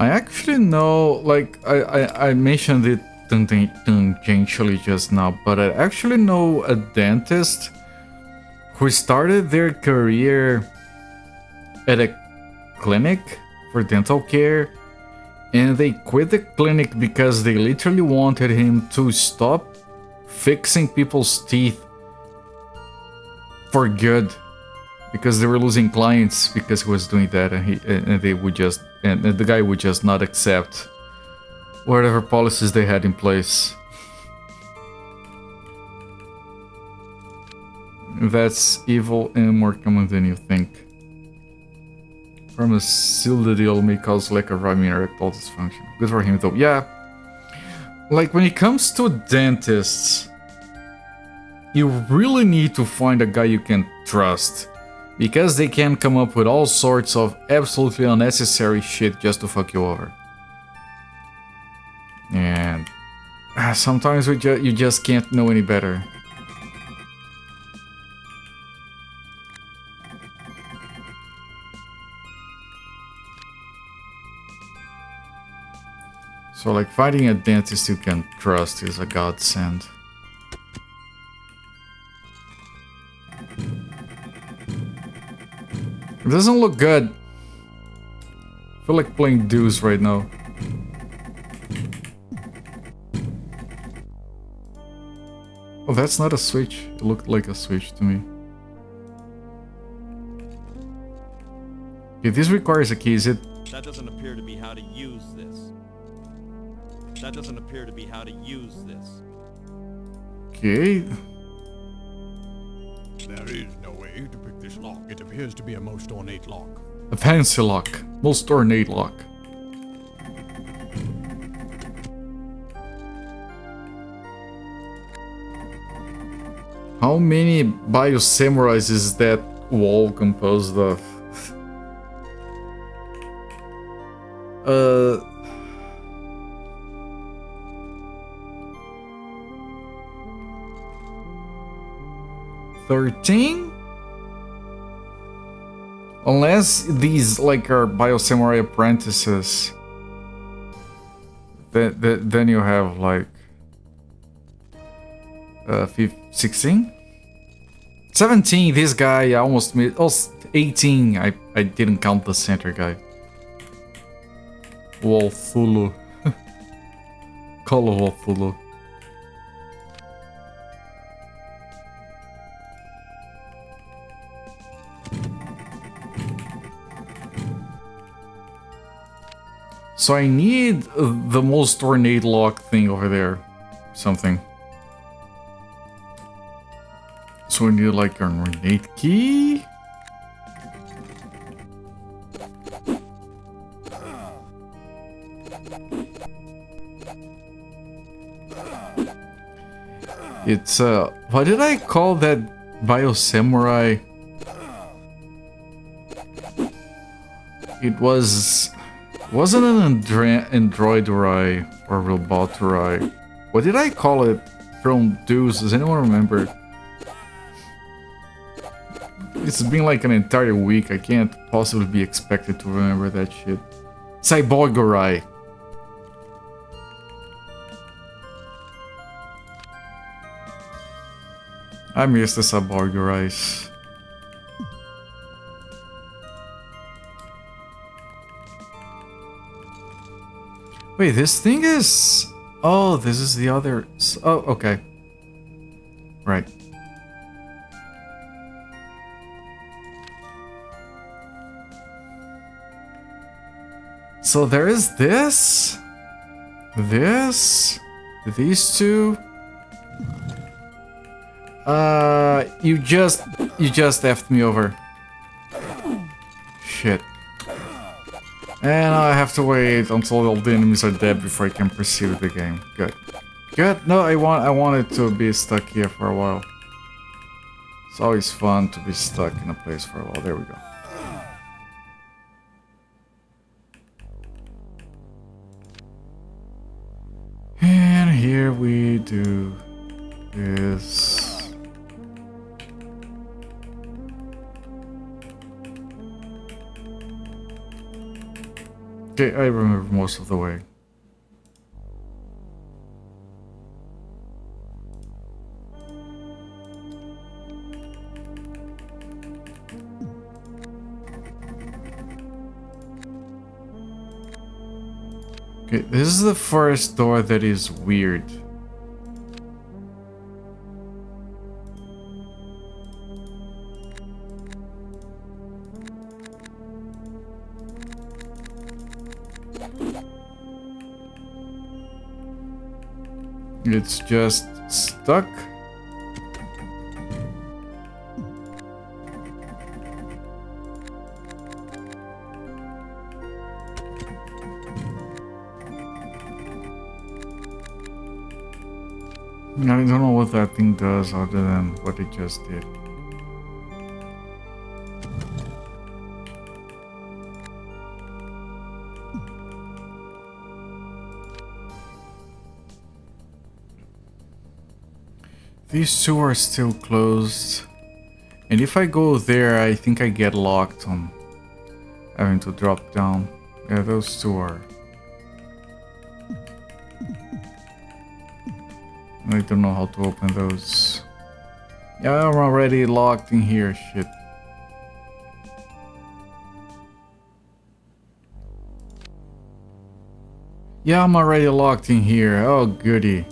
I actually know, like, I mentioned it tangentially just now, but I actually know a dentist who started their career at a clinic for dental care, and they quit the clinic because they literally wanted him to stop fixing people's teeth for good. Because they were losing clients because he was doing that, and they would just and the guy would just not accept whatever policies they had in place. That's evil and more common than you think. From a seal the deal may cause lack of rhyming or erectile dysfunction. Good for him though. Yeah, like when it comes to dentists, you really need to find a guy you can trust. Because they can come up with all sorts of absolutely unnecessary shit just to fuck you over. And sometimes you just can't know any better. So like finding a dentist you can trust is a godsend. It doesn't look good. I feel like playing Deuce right now. Oh, that's not a switch. It looked like a switch to me. Okay, this requires a key, is it? That doesn't appear to be how to use this. That doesn't appear to be how to use this. Okay. There is no way to pick this lock. It appears to be a most ornate lock. A fancy lock. Most ornate lock. How many Bio Samurais is that wall composed of? Uh... 13? Unless these like are Bio Samurai apprentices. Then you have like 16? 17, this guy almost made... Oh, 18, I didn't count the center guy. Wolfulu. Call it Wolfulu. So I need the most ornate lock thing over there. Something. So we need like an ornate key? It's what did I call that Bio Samurai? It wasn't an Androidurai or Roboturai. What did I call it from Deuce? Does anyone remember? It's been like an entire week. I can't possibly be expected to remember that shit. Cyborgurai. I miss the Cyborgurais. Wait, this thing is... Oh, this is the other... Oh, okay. Right. So there is this... This... These two... You just effed me over. Shit. And I have to wait until all the enemies are dead before I can proceed with the game. Good. Good. No, I wanted to be stuck here for a while. It's always fun to be stuck in a place for a while. There we go. And here we do this. Okay, I remember most of the way. Okay, this is the first door that is weird. It's just stuck. I don't know what that thing does other than what it just did. These two are still closed. And if I go there, I think I get locked on having to drop down. Yeah, those two are. I don't know how to open those. Yeah, I'm already locked in here, shit. Yeah, I'm already locked in here. Oh, goody.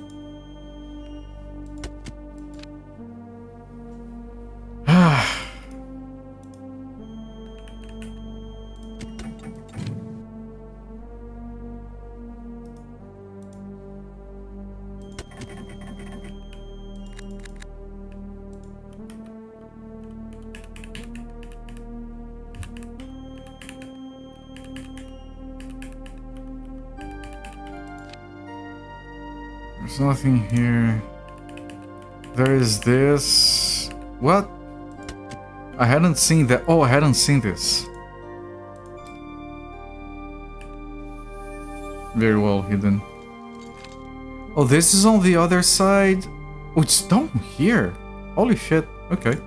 There's nothing here. There is this. What? I hadn't seen that. Oh, I hadn't seen this. Very well hidden. Oh, this is on the other side. Oh, it's down here. Holy shit. Okay.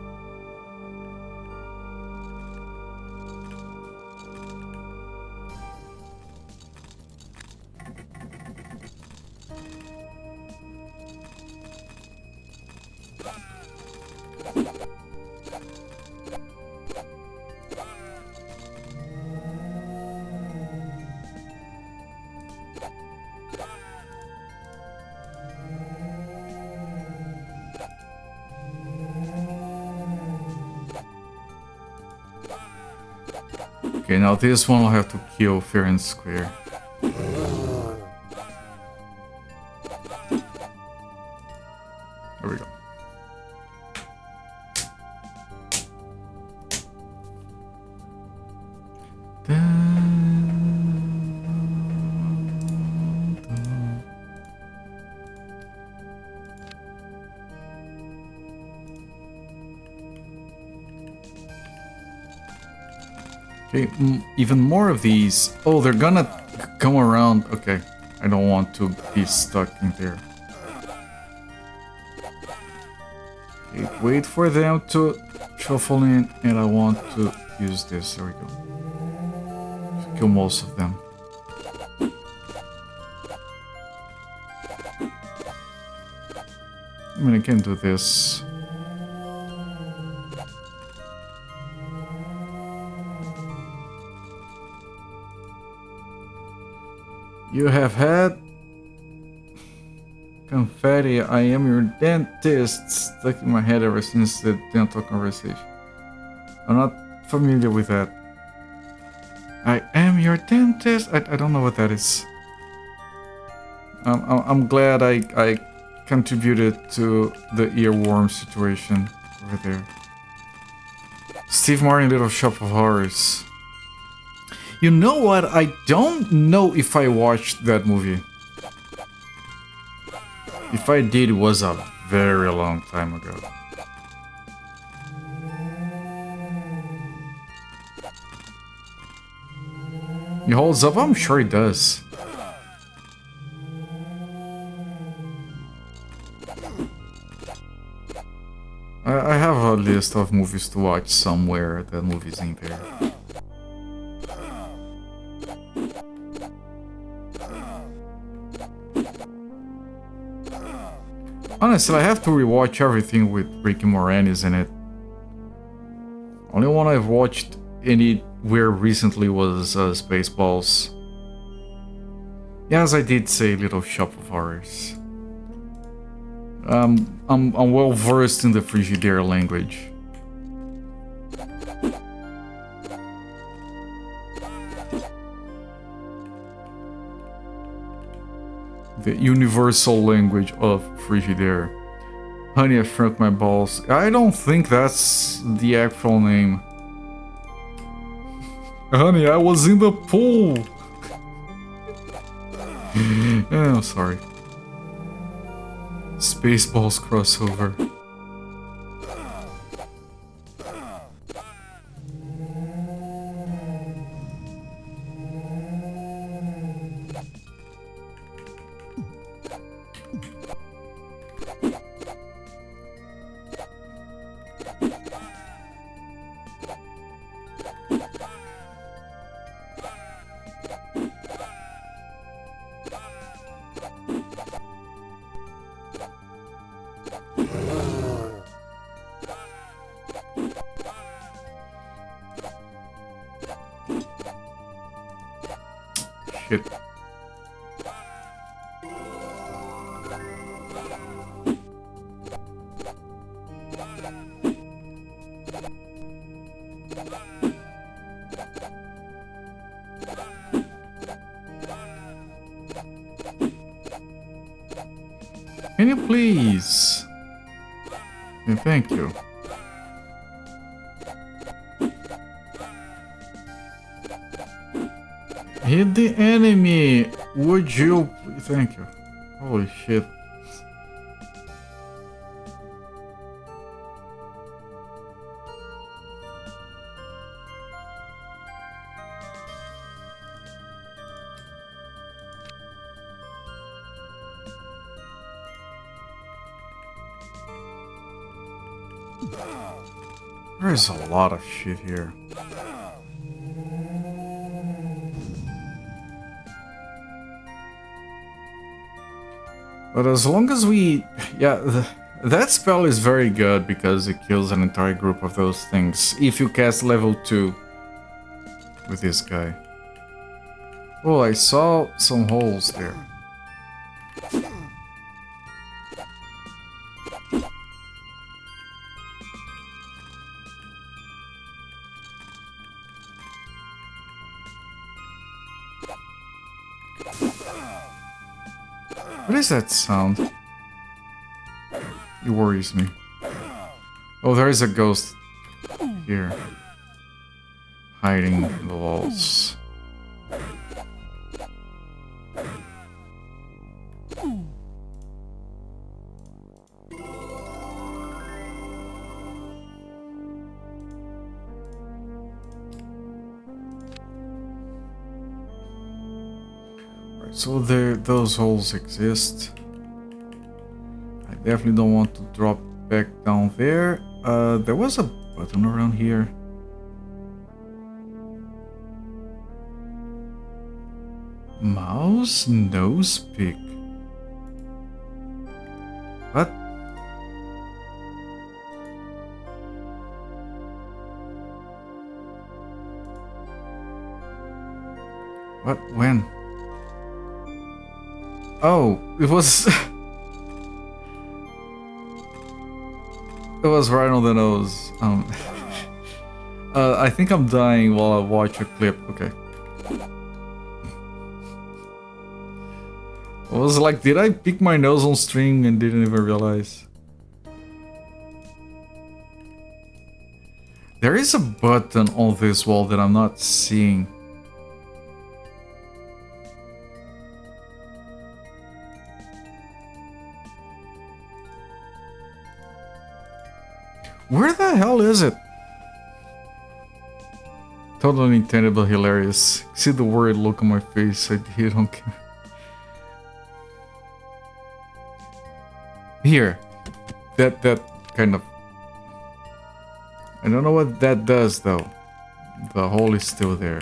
Okay, now this one I'll have to kill fair and square. There we go. Okay, even more of these. Oh, they're gonna come around. Okay, I don't want to be stuck in there. Okay, wait for them to shuffle in, and I want to use this. There we go. To kill most of them. I mean, I can do this. You have had confetti. I am your dentist stuck in my head ever since the dental conversation. I'm not familiar with that. I am your dentist. I don't know what that is. I'm glad I contributed to the earworm situation over there. Steve Martin, Little Shop of Horrors. You know what? I don't know if I watched that movie. If I did, it was a very long time ago. It holds up? I'm sure it does. I have a list of movies to watch somewhere. That movie's in there. Honestly, I have to rewatch everything with Ricky Moranis in it. Only one I've watched anywhere recently was Spaceballs. Yes, I did say Little Shop of Horrors. I'm well versed in the Frigidaire language. The universal language of Frigidaire. Honey, I shrunk my balls. I don't think that's the actual name. Honey, I was in the pool. Yeah, I'm sorry. Spaceballs crossover. Shit. Can you please? And thank you. Hit the enemy! Would you? Thank you. Holy shit. There's a lot of shit here. But as long as we... Yeah, that spell is very good because it kills an entire group of those things. If you cast level 2 with this guy. Oh, I saw some holes there. What is that sound? It worries me. Oh, there is a ghost here. Hiding in the walls. So those holes exist. I definitely don't want to drop back down there. There was a button around here. Mouse nose pick. What? What? When? Oh, it was... It was right on the nose. I think I'm dying while I watch a clip. Okay. I was like, did I pick my nose on stream and didn't even realize? There is a button on this wall that I'm not seeing. Where the hell is it? Totally intended but hilarious. See the worried look on my face. I don't care. Here. That kind of... I don't know what that does though. The hole is still there.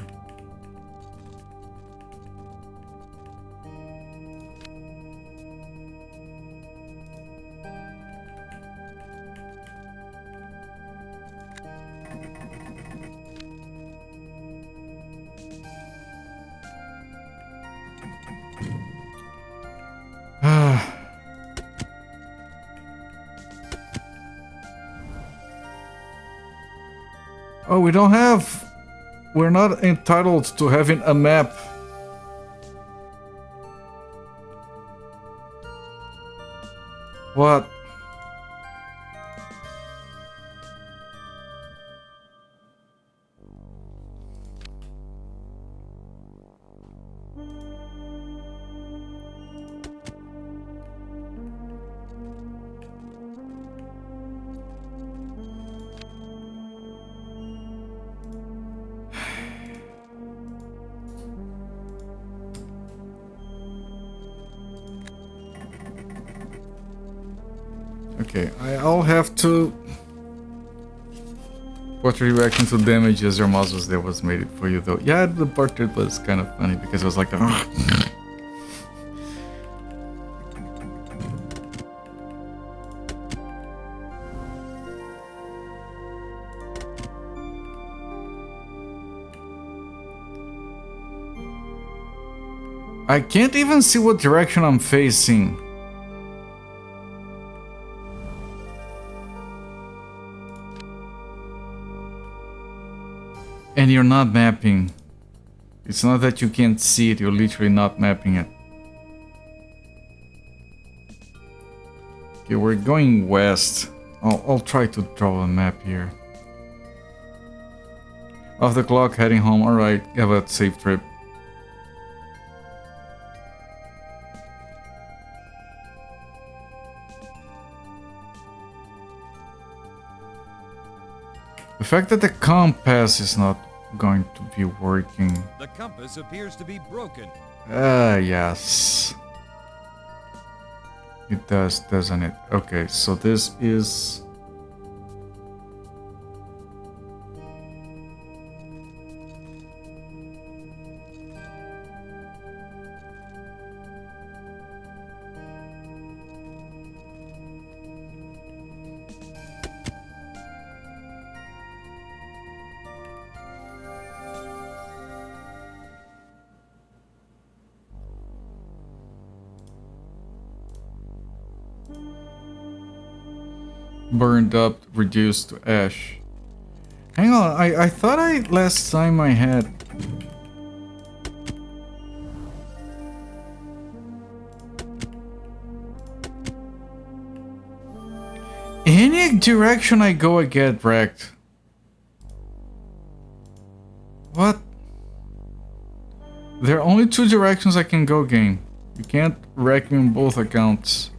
Oh, we don't have... We're not entitled to having a map. What? Okay, I'll have to... What reaction to damage as your mouse was there was made it for you though. Yeah, the portrait was kind of funny because it was like... I can't even see what direction I'm facing. And you're not mapping. It's not that you can't see it, you're literally not mapping it. Okay, we're going west. I'll try to draw a map here. Off the clock, heading home. Alright, have a safe trip. The fact that the compass is not going to be working. The compass appears to be broken. Yes. It does, doesn't it? Okay, so this is... burned up, reduced to ash. Hang on, I thought last time I had... Any direction I go, I get wrecked. What? There are only two directions I can go, game. You can't wreck me on both accounts.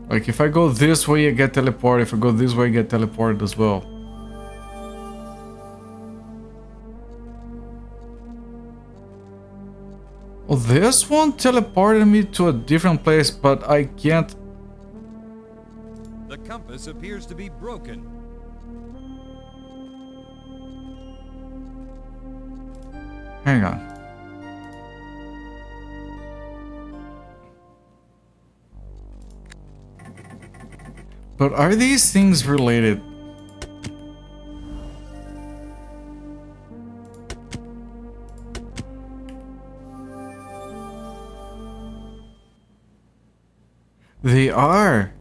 Like, if I go this way, I get teleported. If I go this way, I get teleported as well. Well, this one teleported me to a different place, but I can't... The compass appears to be broken. Hang on. But are these things related? They are.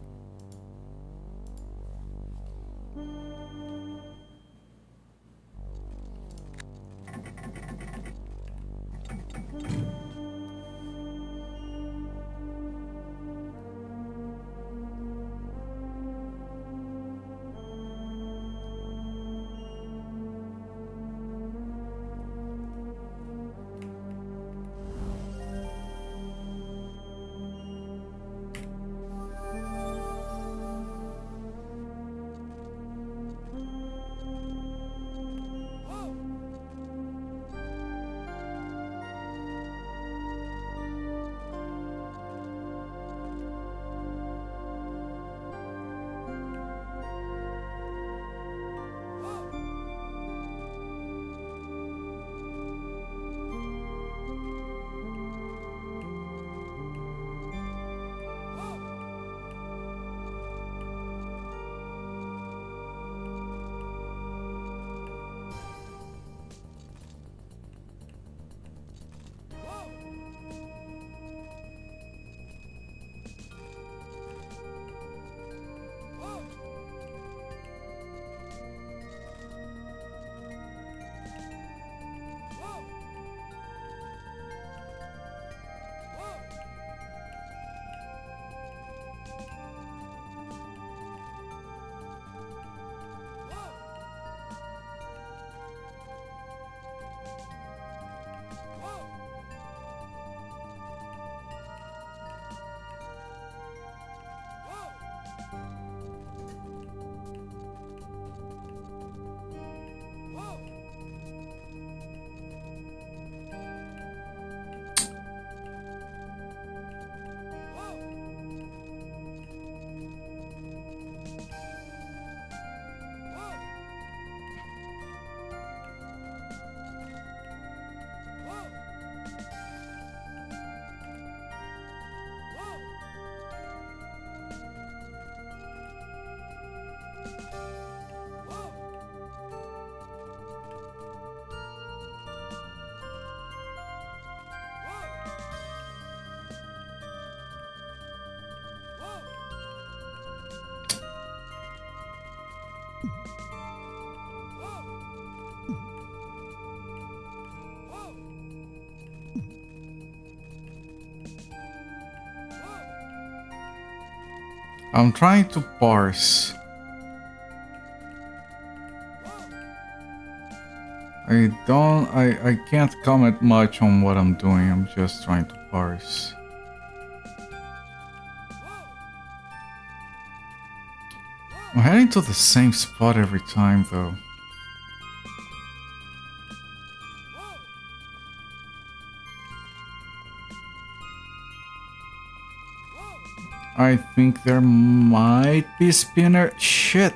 I'm trying to parse. I can't comment much on what I'm doing. I'm just trying to parse. I'm heading to the same spot every time though. I think there might be spinner. Shit.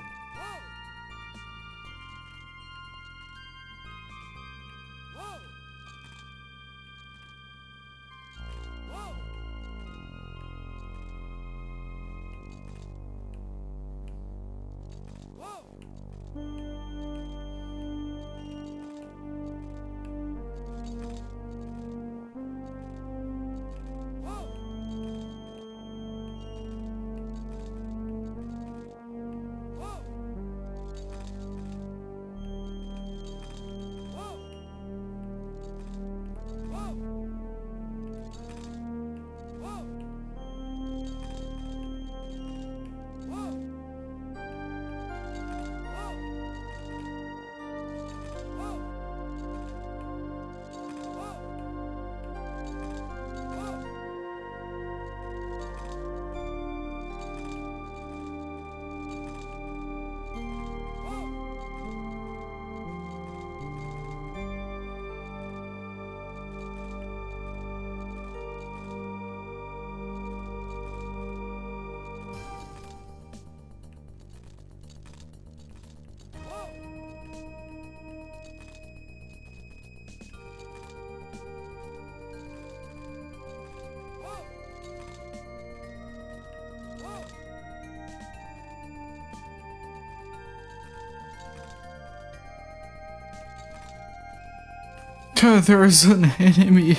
There is an enemy.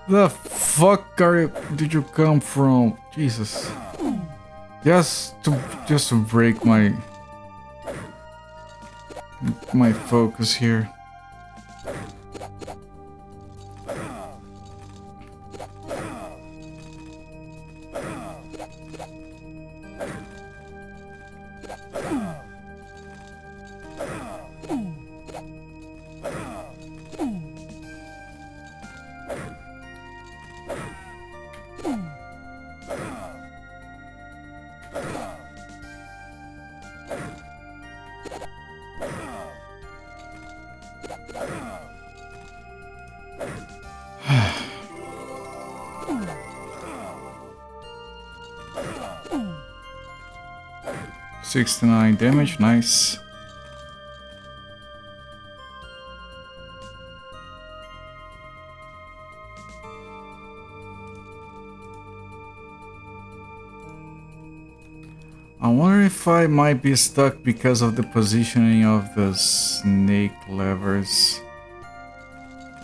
The fuck did you come from? Jesus. Just to break my focus here. $69 damage, nice. I wonder if I might be stuck because of the positioning of the snake levers.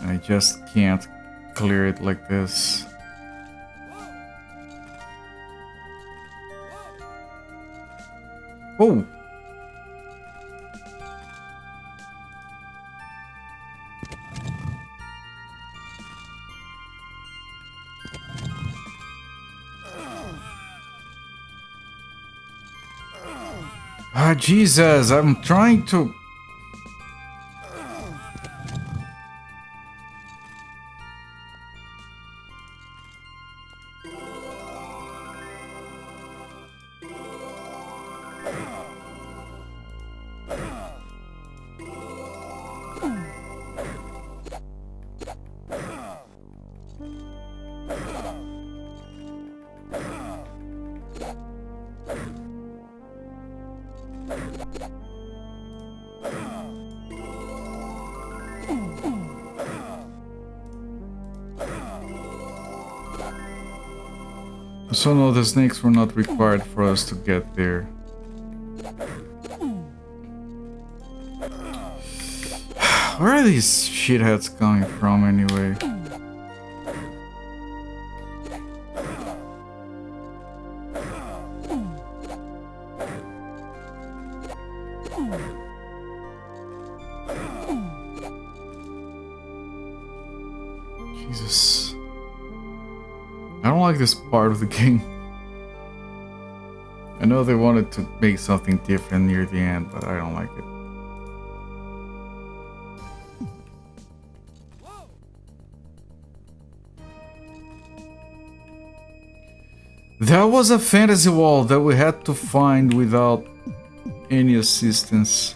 I just can't clear it like this. Oh! Ah, Jesus, I'm trying to... So no, the snakes were not required for us to get there. Where are these shitheads coming from anyway? Jesus. I don't like this part of the game. I know they wanted to make something different near the end, but I don't like it. That was a fantasy wall that we had to find without any assistance.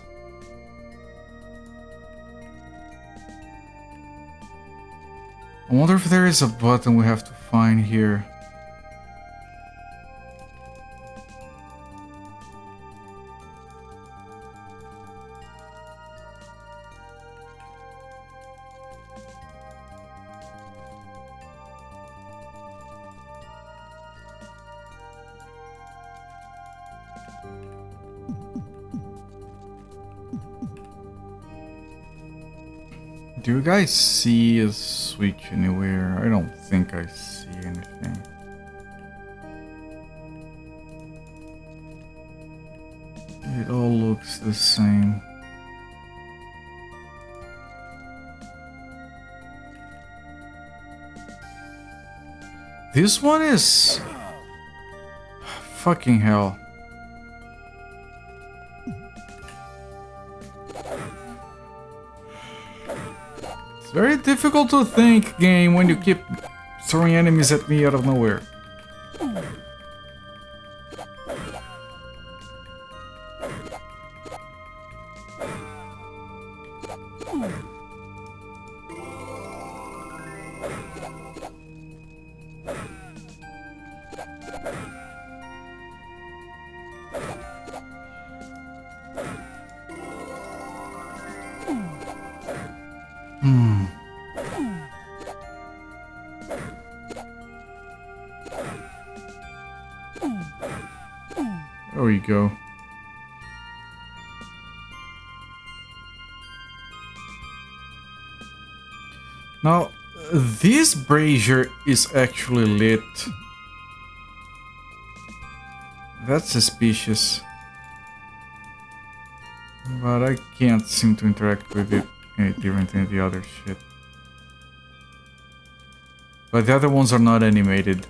I wonder if there is a button we have to find here. Do you guys see a switch anywhere? I don't think I see anything. It all looks the same. This one is... fucking hell. Very difficult to think, game, when you keep throwing enemies at me out of nowhere. There we go. Now, this brazier is actually lit. That's suspicious. But I can't seem to interact with it any different than the other shit. But the other ones are not animated.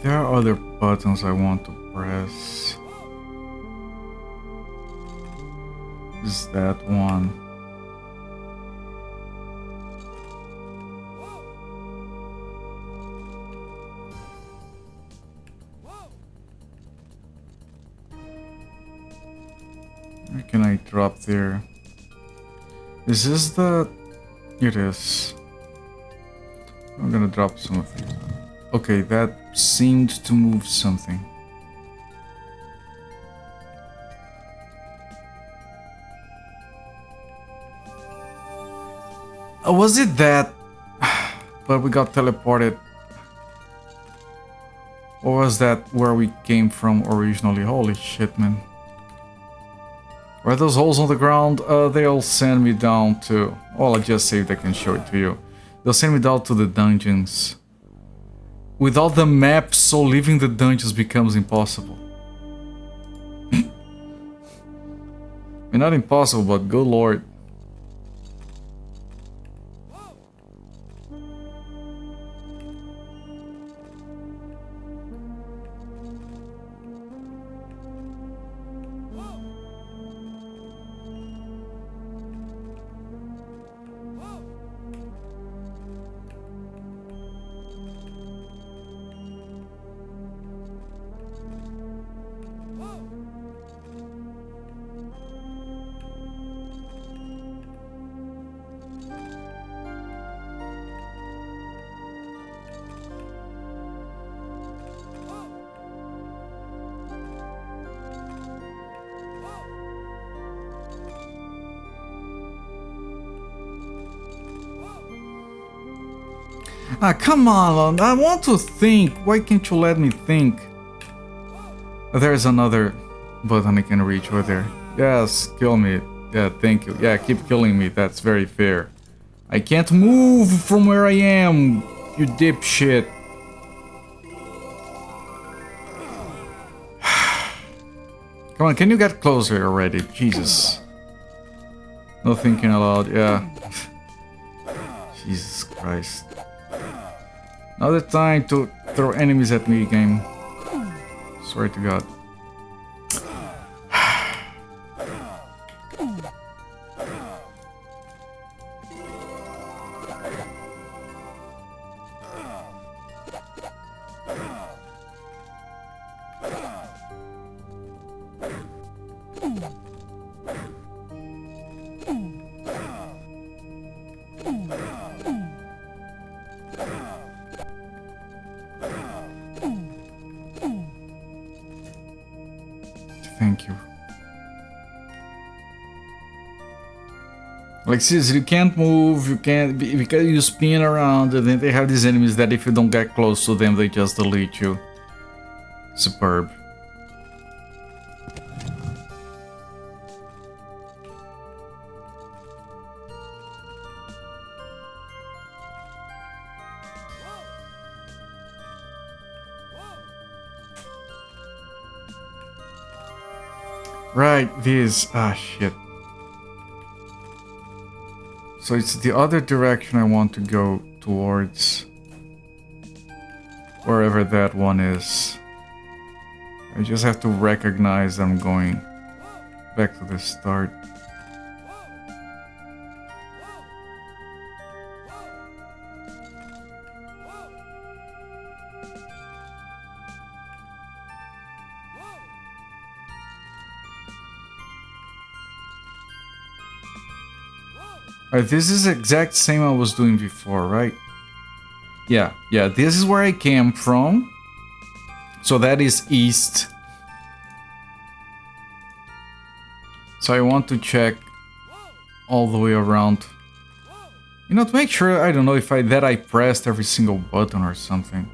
There are other buttons I want to press. Is that one? Where can I drop there? Is this the... It is. I'm gonna drop some of these. Okay, that seemed to move something. Oh, was it that? But we got teleported. Or was that where we came from originally? Holy shit, man. Were those holes on the ground? They'll send me down to... Well, I just saved, I can show it to you. They'll send me down to the dungeons. Without the map, so leaving the dungeons becomes impossible. I mean, not impossible, but good lord. Ah, come on, I want to think. Why can't you let me think? There's another button I can reach over there. Yes, kill me. Yeah, thank you. Yeah, keep killing me. That's very fair. I can't move from where I am, you dipshit. Come on, can you get closer already? Jesus. No thinking aloud, yeah. Jesus Christ. Not the time to throw enemies at me, game. Swear to God. Thank you. Like seriously, you can't move, you can't, because you spin around, and then they have these enemies that if you don't get close to them, they just delete you. Superb. Right, this. Ah, shit. So it's the other direction I want to go towards. Wherever that one is. I just have to recognize I'm going back to the start. This is the exact same I was doing before, right? Yeah, this is where I came from. So that is east. So I want to check all the way around. You know, to make sure, I don't know if I pressed every single button or something.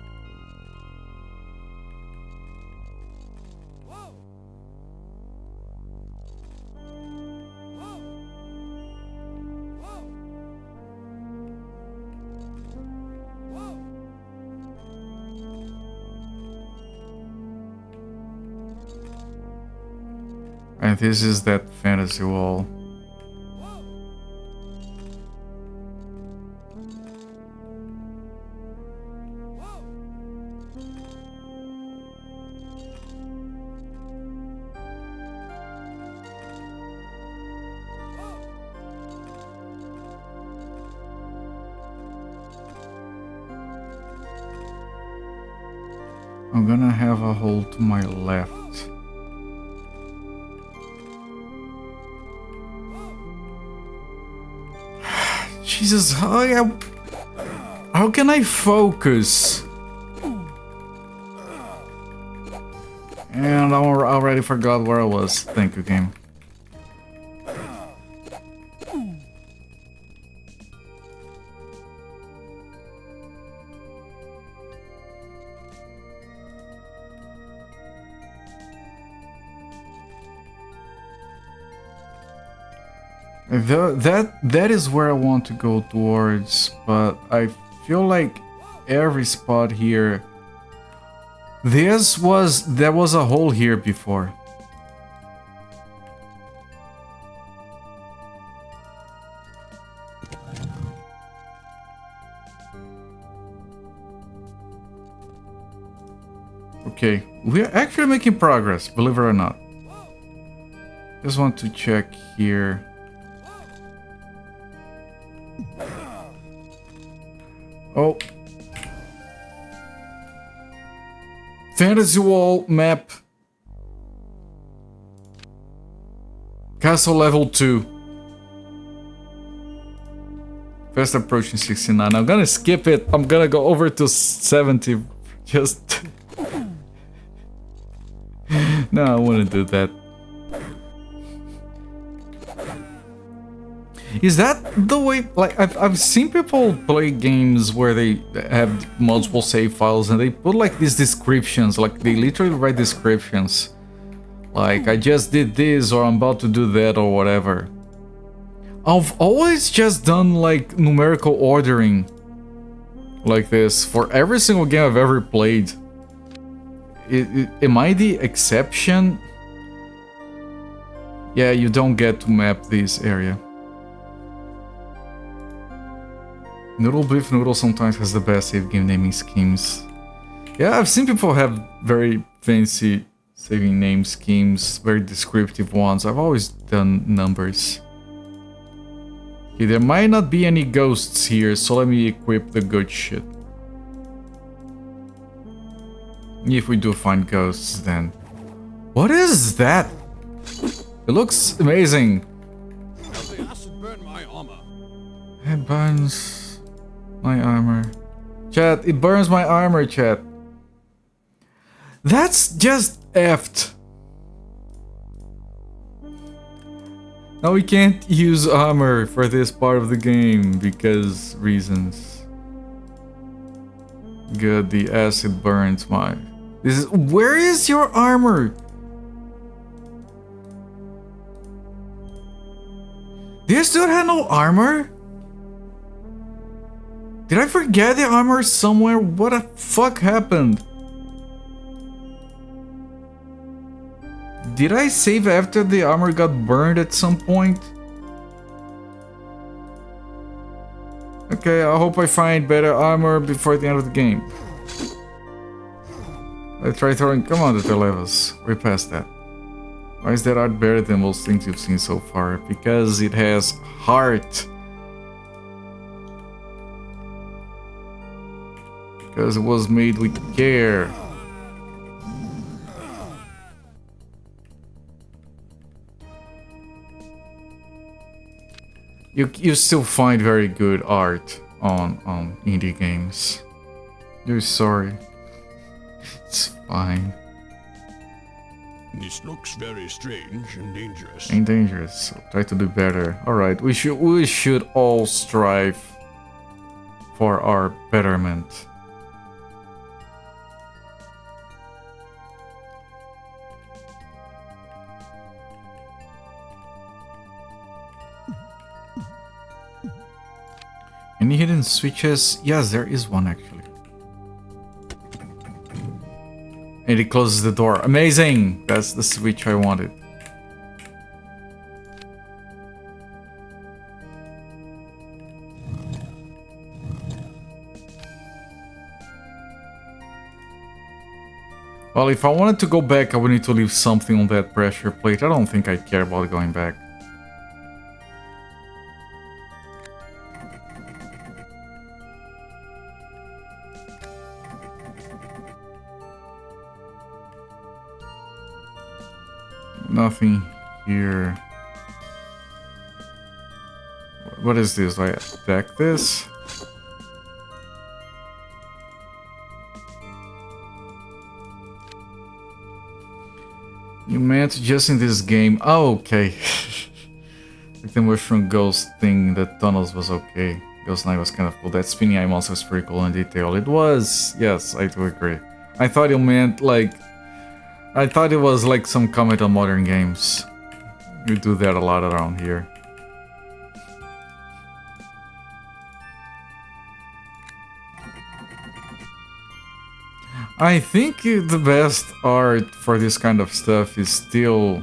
And this is that fantasy wall. I'm gonna have a hole to my left. Jesus, how can I focus? And I already forgot where I was. Thank you, game. That is where I want to go towards, but I feel like every spot here. There was a hole here before. Okay, we're actually making progress, believe it or not. Just want to check here. Oh. Fantasy wall map. Castle level 2. Fast approaching 69. I'm gonna skip it. I'm gonna go over to 70. Just... No, I wouldn't do that. Is that the way, like, I've seen people play games where they have multiple save files and they put like these descriptions, like they literally write descriptions. Like, I just did this or I'm about to do that or whatever. I've always just done like numerical ordering like this for every single game I've ever played. Am I the exception? Yeah, you don't get to map this area. Noodle Beef Noodle sometimes has the best save game naming schemes. Yeah, I've seen people have very fancy saving name schemes, very descriptive ones. I've always done numbers. Okay, there might not be any ghosts here, so let me equip the good shit. If we do find ghosts, then... What is that? It looks amazing. The acid burned my armor. It burns my armor. Chat, it burns my armor, chat. That's just effed. Now we can't use armor for this part of the game because reasons. Good, the acid burns my... Where is your armor? This dude had no armor? Did I forget the armor somewhere? What the fuck happened? Did I save after the armor got burned at some point? Okay, I hope I find better armor before the end of the game. I try throwing... Come on, the levels. We're past that. Why is that art better than most things you've seen so far? Because it has heart. Because it was made with care. You still find very good art on indie games. You're sorry. It's fine. This looks very strange and dangerous. Ain't dangerous. So try to do better. Alright, we should all strive for our betterment. Any hidden switches? Yes, there is one actually. And it closes the door. Amazing! That's the switch I wanted. Well, if I wanted to go back, I would need to leave something on that pressure plate. I don't think I care about going back. Nothing here. What is this? Do I attack this? You meant just in this game? Oh, okay. Like the mushroom ghost thing, the tunnels was okay. Ghost Knight was kind of cool. That spinning eye monster was pretty cool in detail. It was, yes, I do agree. I thought you meant like... I thought it was like some comment on modern games. You do that a lot around here. I think the best art for this kind of stuff is still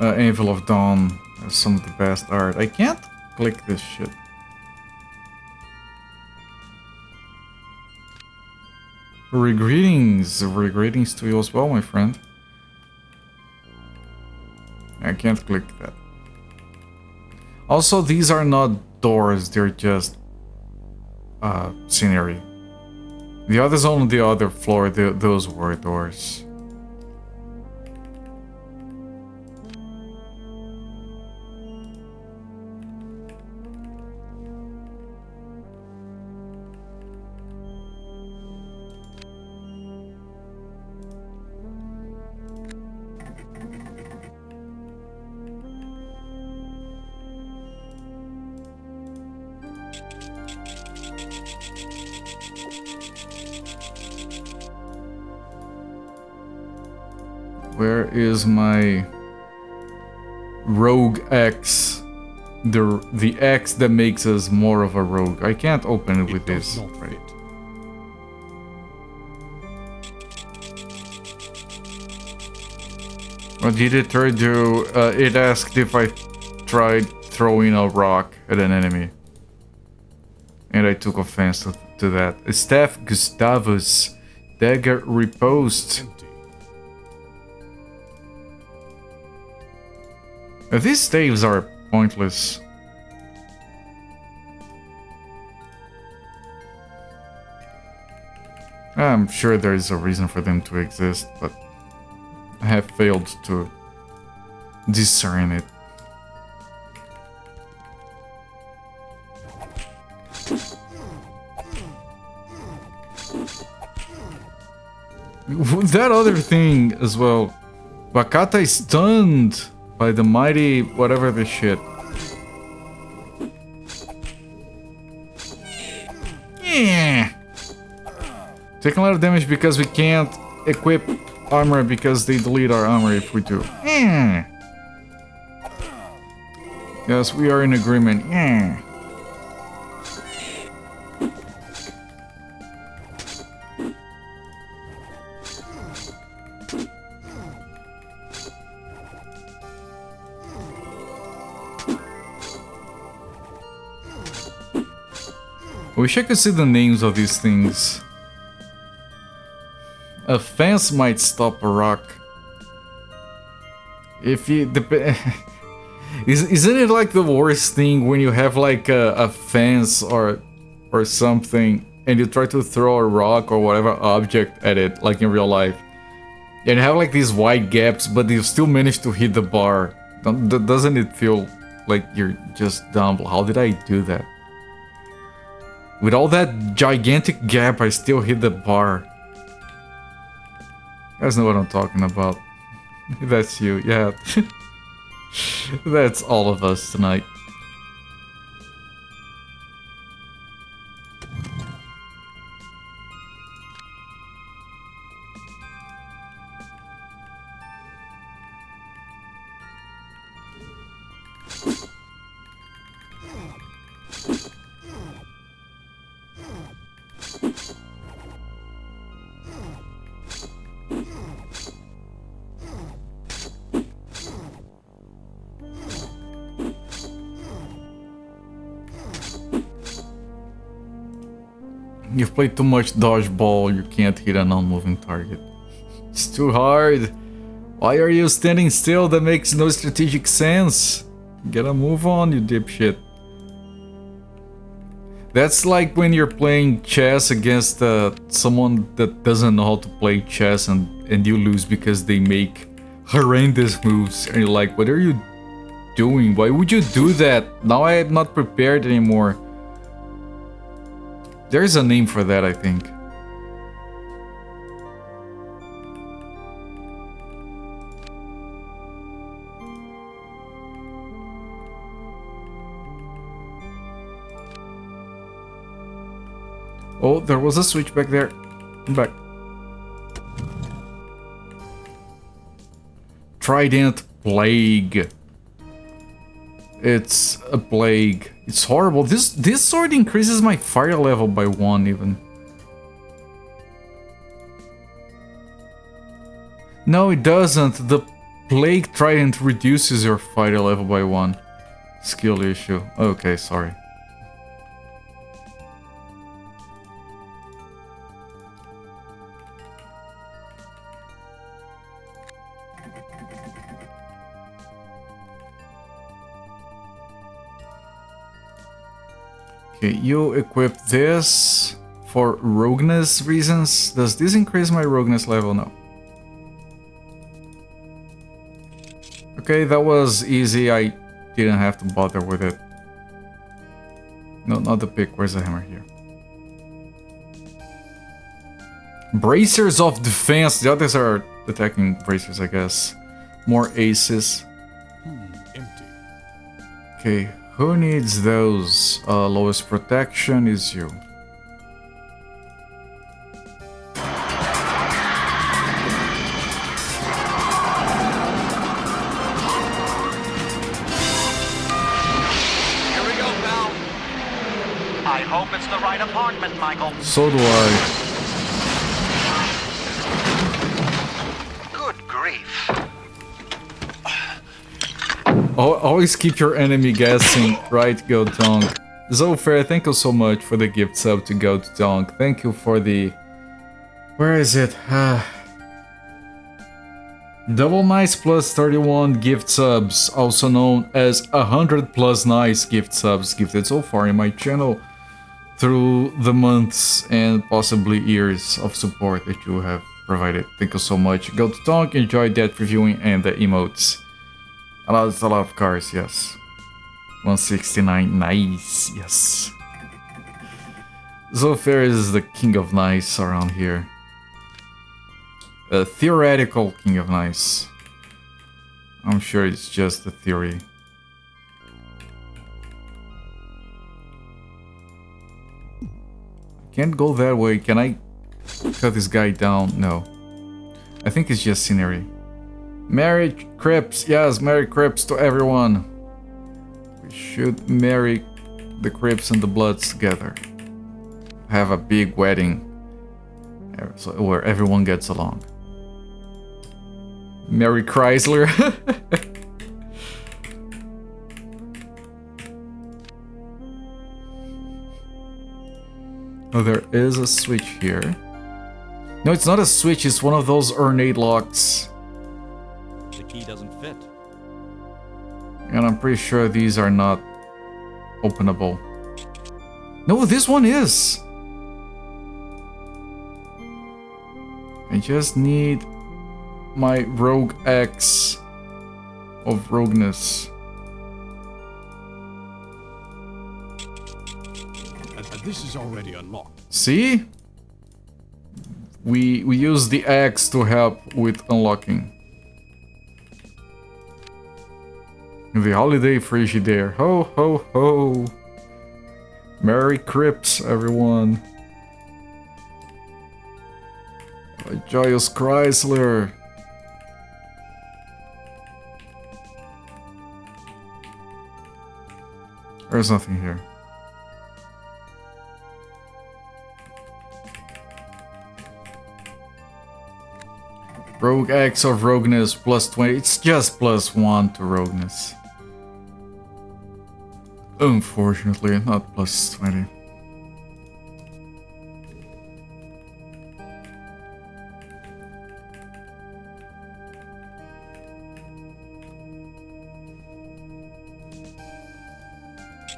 Anvil of Dawn. Has some of the best art. I can't click this shit. Greetings to you as well, my friend. I can't click that. Also, these are not doors, they're just scenery. The others on the other floor, those were doors. Where is my... rogue X. The X that makes us more of a rogue. I can't open it with this. Not Right. fit. What did it do? It asked if I tried throwing a rock at an enemy. And I took offense to that. Staff Gustavus. Dagger reposed. Empty. These staves are pointless. I'm sure there is a reason for them to exist, but I have failed to discern it. That other thing as well. Bakata is stunned by the mighty whatever the shit. Yeah. Taking a lot of damage because we can't equip armor because they delete our armor if we do. Yeah. Yes, we are in agreement. Yeah. I wish I could see the names of these things. A fence might stop a rock. If you... Isn't it like the worst thing when you have like a fence or something and you try to throw a rock or whatever object at it, like in real life, and you have like these wide gaps but you still manage to hit the bar? Doesn't it feel like you're just dumb? How did I do that? With all that gigantic gap, I still hit the bar. You guys know what I'm talking about. That's you, yeah. That's all of us tonight. You've played too much dodgeball, you can't hit a non-moving target. It's too hard. Why are you standing still? That makes no strategic sense. Get a move on, you dipshit. That's like when you're playing chess against someone that doesn't know how to play chess and you lose because they make horrendous moves. And you're like, what are you doing? Why would you do that? Now I am not prepared anymore. There's a name for that, I think. Oh, there was a switch back there. I'm back. Trident Plague. It's a plague. It's horrible. This sword increases my fire level by 1 even. No, it doesn't. The Plague Trident reduces your fire level by 1. Skill issue. Okay, sorry. Okay, you equip this for rogueness reasons. Does this increase my rogueness level? No. Okay, that was easy. I didn't have to bother with it. No, not the pick. Where's the hammer here? Bracers of defense. The others are attacking bracers, I guess. More aces. Empty. Okay. Who needs those? Lowest protection is you. hope it's the right apartment, Michael. So do I. Good grief. Always keep your enemy guessing, right, Goldong? Zofair, thank you so much for the gift sub to Goldong. Thank you for the... Where is it? Double Nice plus 31 gift subs, also known as 100 plus nice gift subs gifted so far in my channel through the months and possibly years of support that you have provided. Thank you so much. Go to Tonk, enjoy that reviewing and the emotes. A lot of cars, yes. 169, nice, yes. Zofair is the king of nice around here. A theoretical king of nice. I'm sure it's just a theory. I can't go that way. Can I cut this guy down? No. I think it's just scenery. Merry Crips. Yes, Merry Crips to everyone. We should marry the Crips and the Bloods together. Have a big wedding where everyone gets along. Mary Chrysler. Oh, there is a switch here. No, it's not a switch, it's one of those ornate locks. The key doesn't fit. And I'm pretty sure these are not openable. No, this one is. I just need my Rogue X of Rogueness. And this is already unlocked. See? We use the X to help with unlocking. The holiday Frigidaire. Ho ho ho. Merry Crips, everyone. A joyous Chrysler. There's nothing here. Rogue X of Rogueness plus 20. It's just plus 1 to Rogueness. Unfortunately, not plus 20.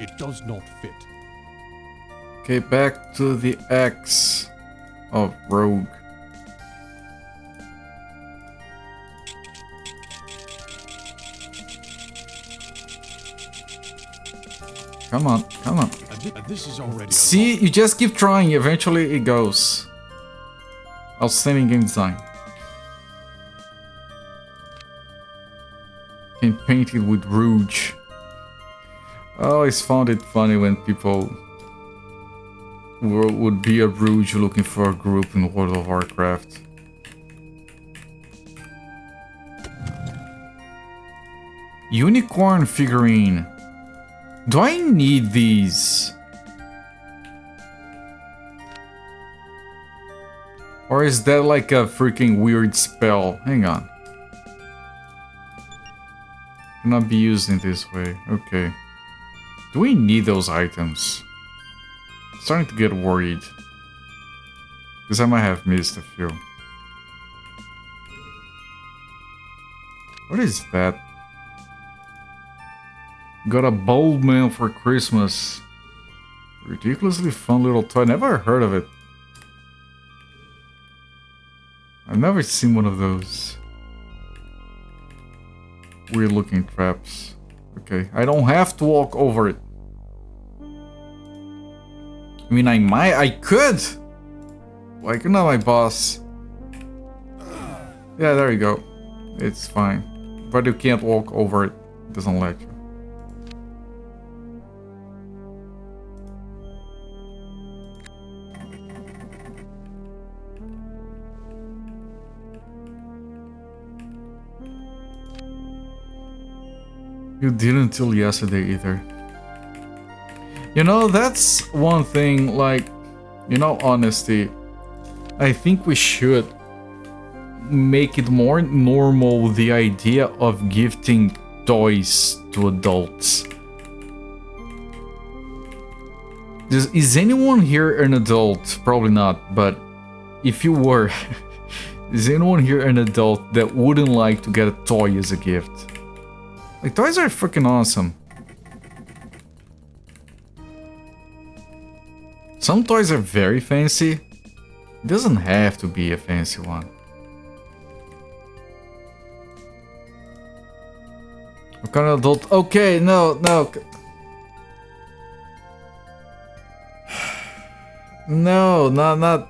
It does not fit. Okay, back to the X of Rogue. Come on, come on. And this is already See, unlocked. you just keep trying, eventually it goes. Outstanding game design. Can paint it with rouge. I always found it funny when people would be a rouge looking for a group in World of Warcraft. Unicorn figurine. Do I need these? Or is that like a freaking weird spell? Hang on. Cannot be used in this way. Okay. Do we need those items? I'm starting to get worried. Because I might have missed a few. What is that? Got a bold man for Christmas. Ridiculously fun little toy. Never heard of it. I've never seen one of those. Weird looking traps. Okay, I don't have to walk over it. I mean, I could! Why couldn't my boss? Yeah, there you go. It's fine. But you can't walk over it. It doesn't let you. You didn't until yesterday either. You know, that's one thing, like, you know, honesty. I think we should make it more normal, the idea of gifting toys to adults. Is anyone here an adult? Probably not, but if you were, is anyone here an adult that wouldn't like to get a toy as a gift? Like, toys are freaking awesome. Some toys are very fancy. It doesn't have to be a fancy one. What kind of adult? Okay, no. No, not...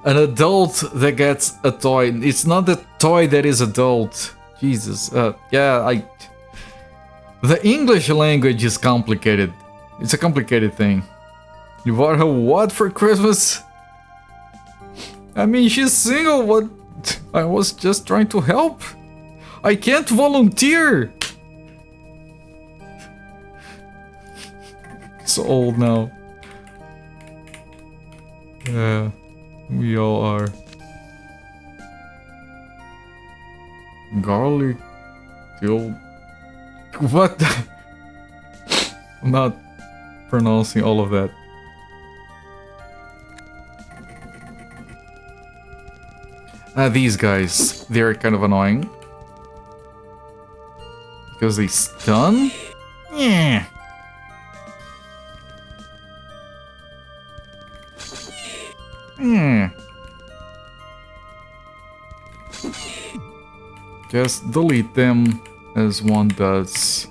An adult that gets a toy. It's not the toy that is adult. Jesus. Yeah, the English language is complicated. It's a complicated thing. You bought her what for Christmas? I mean, she's single, what? I was just trying to help. I can't volunteer! So old now. Yeah, we all are. Garlic... Dill... What? I'm not pronouncing all of that. These guys, they're kind of annoying. Because they stun? Yeah. Just delete them as one does.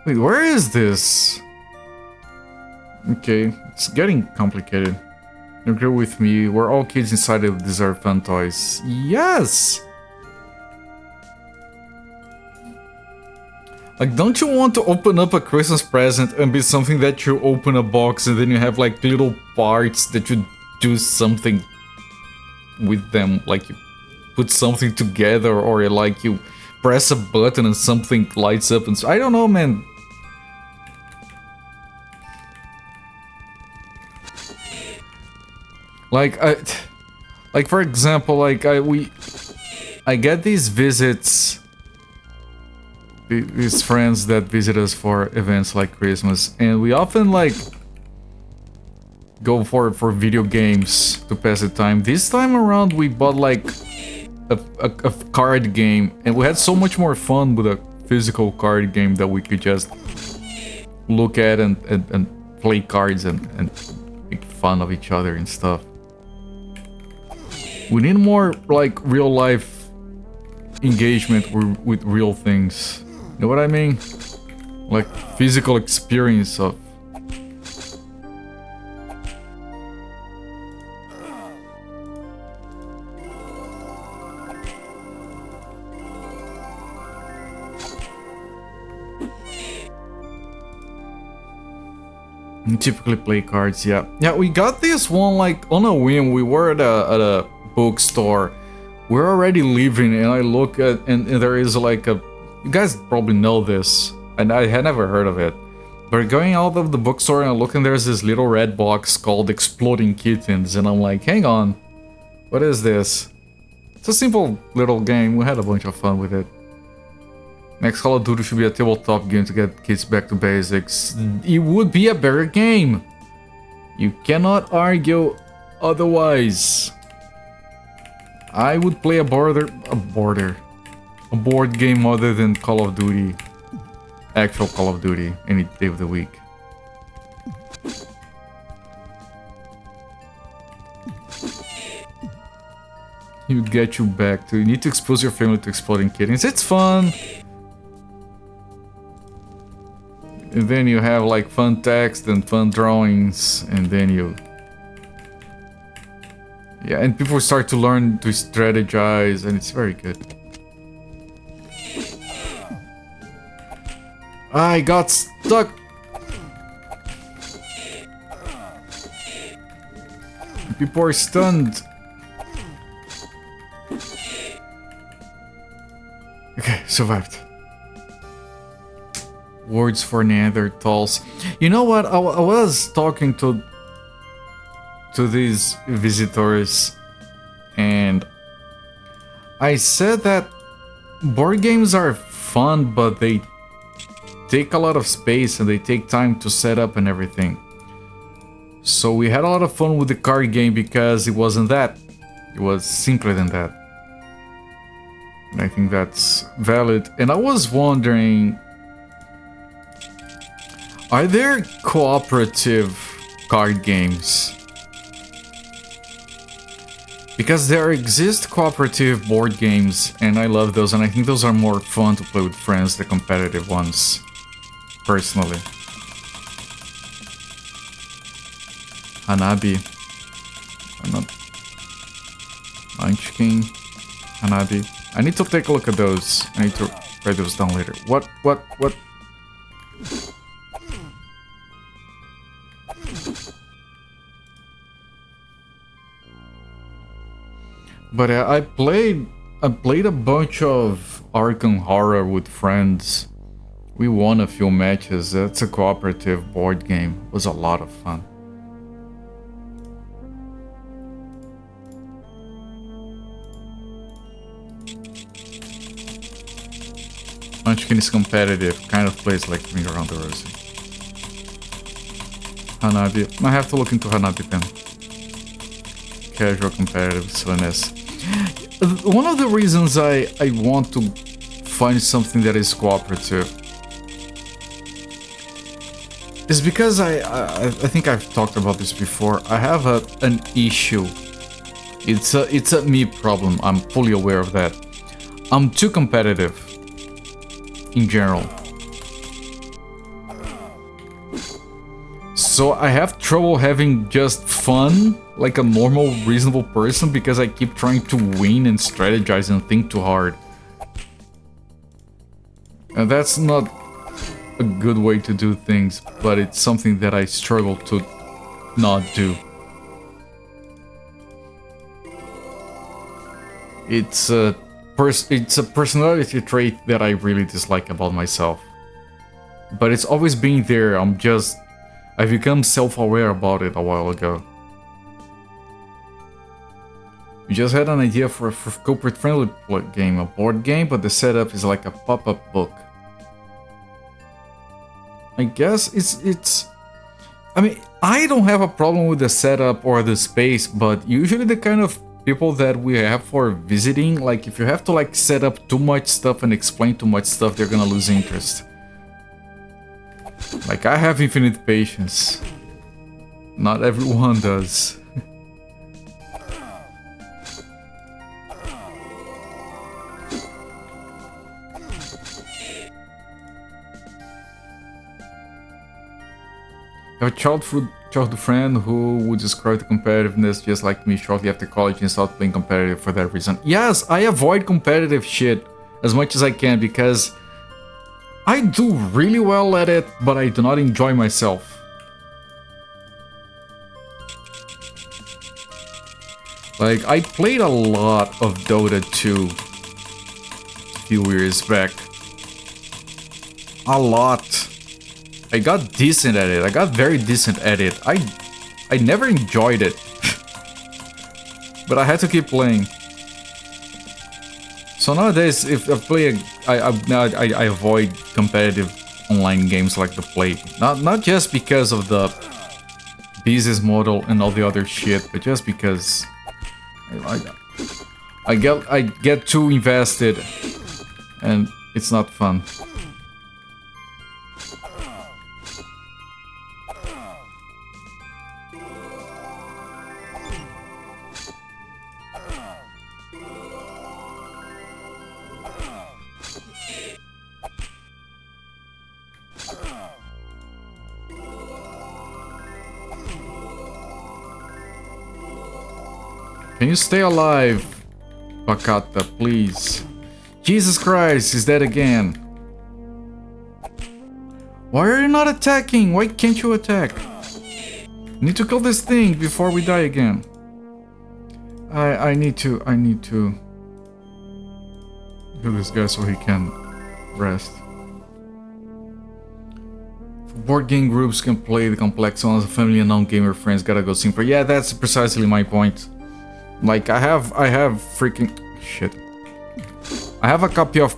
Wait, where is this? Okay, it's getting complicated. You agree with me, we're all kids inside who deserve fun toys. Yes! Like, don't you want to open up a Christmas present and be something that you open a box and then you have like little parts that you do something with them, like you put something together or like you press a button and something lights up and so I don't know, man. Like for example, like I get these visits, these friends that visit us for events like Christmas, and we often like go for video games to pass the time. This time around we bought like a card game, and we had so much more fun with a physical card game that we could just look at and play cards and make fun of each other and stuff. We need more like real life engagement with real things. You know what I mean? Like physical experience of. We typically play cards, yeah. Yeah, we got this one like on a whim. We were at a bookstore. We're already leaving, and I look at and there is like a. You guys probably know this, and I had never heard of it. But going out of the bookstore and I look, and there's this little red box called Exploding Kittens, and I'm like, hang on, what is this? It's a simple little game. We had a bunch of fun with it. Next Call of Duty should be a tabletop game to get kids back to basics. It would be a better game. You cannot argue otherwise. I would play a board game other than Call of Duty. Actual Call of Duty any day of the week. You get you back to. You need to expose your family to Exploding Kittens. It's fun. And then you have like fun text and fun drawings, and then you. Yeah, and people start to learn to strategize, and it's very good. I got stuck. People are stunned. Okay, survived. Words for Neanderthals. You know what? I was talking to these visitors, and I said that board games are fun, but they take a lot of space and they take time to set up and everything. So we had a lot of fun with the card game because it wasn't that. It was simpler than that. And I think that's valid. And I was wondering, are there cooperative card games? Because there exist cooperative board games, and I love those, and I think those are more fun to play with friends than competitive ones, personally. Hanabi. Munchkin. Hanabi. I need to take a look at those. I need to write those down later. What? But I played a bunch of Arkham Horror with friends. We won a few matches. That's a cooperative board game. It was a lot of fun. Munchkin is competitive, kind of plays like Ring Around the Rosie. Hanabi. I have to look into Hanabi then. Casual competitive silliness. One of the reasons I want to find something that is cooperative is because I think I've talked about this before. I have an issue. It's a me problem. I'm fully aware of that. I'm too competitive in general. So I have trouble having just fun like a normal, reasonable person because I keep trying to win and strategize and think too hard. And that's not a good way to do things, but it's something that I struggle to not do. It's a personality trait that I really dislike about myself. But it's always been there. I've become self-aware about it a while ago. We just had an idea for a corporate-friendly game, a board game, but the setup is like a pop-up book. I guess it's... I mean, I don't have a problem with the setup or the space, but usually the kind of people that we have for visiting, like if you have to like set up too much stuff and explain too much stuff, they're gonna lose interest. Like, I have infinite patience. Not everyone does. I have a childhood friend who would describe the competitiveness just like me shortly after college and started playing competitive for that reason. Yes, I avoid competitive shit as much as I can because I do really well at it, but I do not enjoy myself. Like, I played a lot of Dota 2 a few years back. A lot. I got decent at it. I got very decent at it. I never enjoyed it. But I had to keep playing. So nowadays, if I play I avoid competitive online games like the plague. Not just because of the business model and all the other shit, but just because I get too invested and it's not fun. Can you stay alive, Bakata, please? Jesus Christ, he's dead again. Why are you not attacking? Why can't you attack? I need to kill this thing before we die again. I need to Kill this guy so he can rest. Board game groups can play the complex ones. Family and non-gamer friends gotta go simpler. Yeah, that's precisely my point. Like I have freaking shit. I have a copy of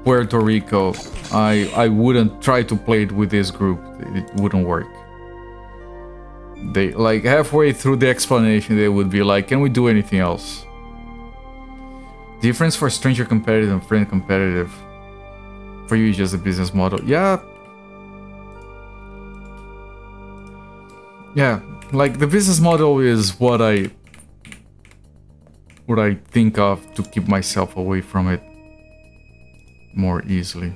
Puerto Rico. I wouldn't try to play it with this group. It wouldn't work. They like halfway through the explanation they would be like, can we do anything else? Difference for stranger competitive and friend competitive. For you it's just a business model. Yeah. Yeah, like the business model is what I think of to keep myself away from it more easily.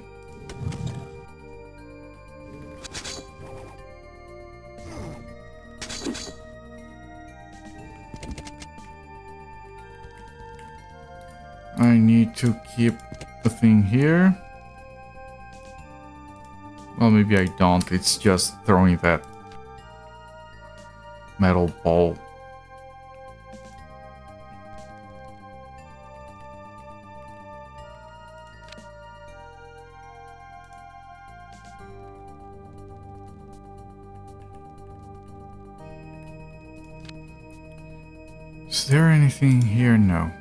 I need to keep the thing here. Well, maybe I don't. It's just throwing that metal ball. Is there anything here? No.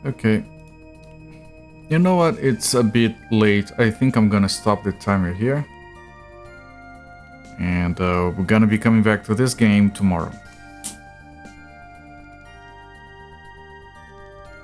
Okay. You know what? It's a bit late. I think I'm gonna stop the timer here. And we're gonna be coming back to this game tomorrow.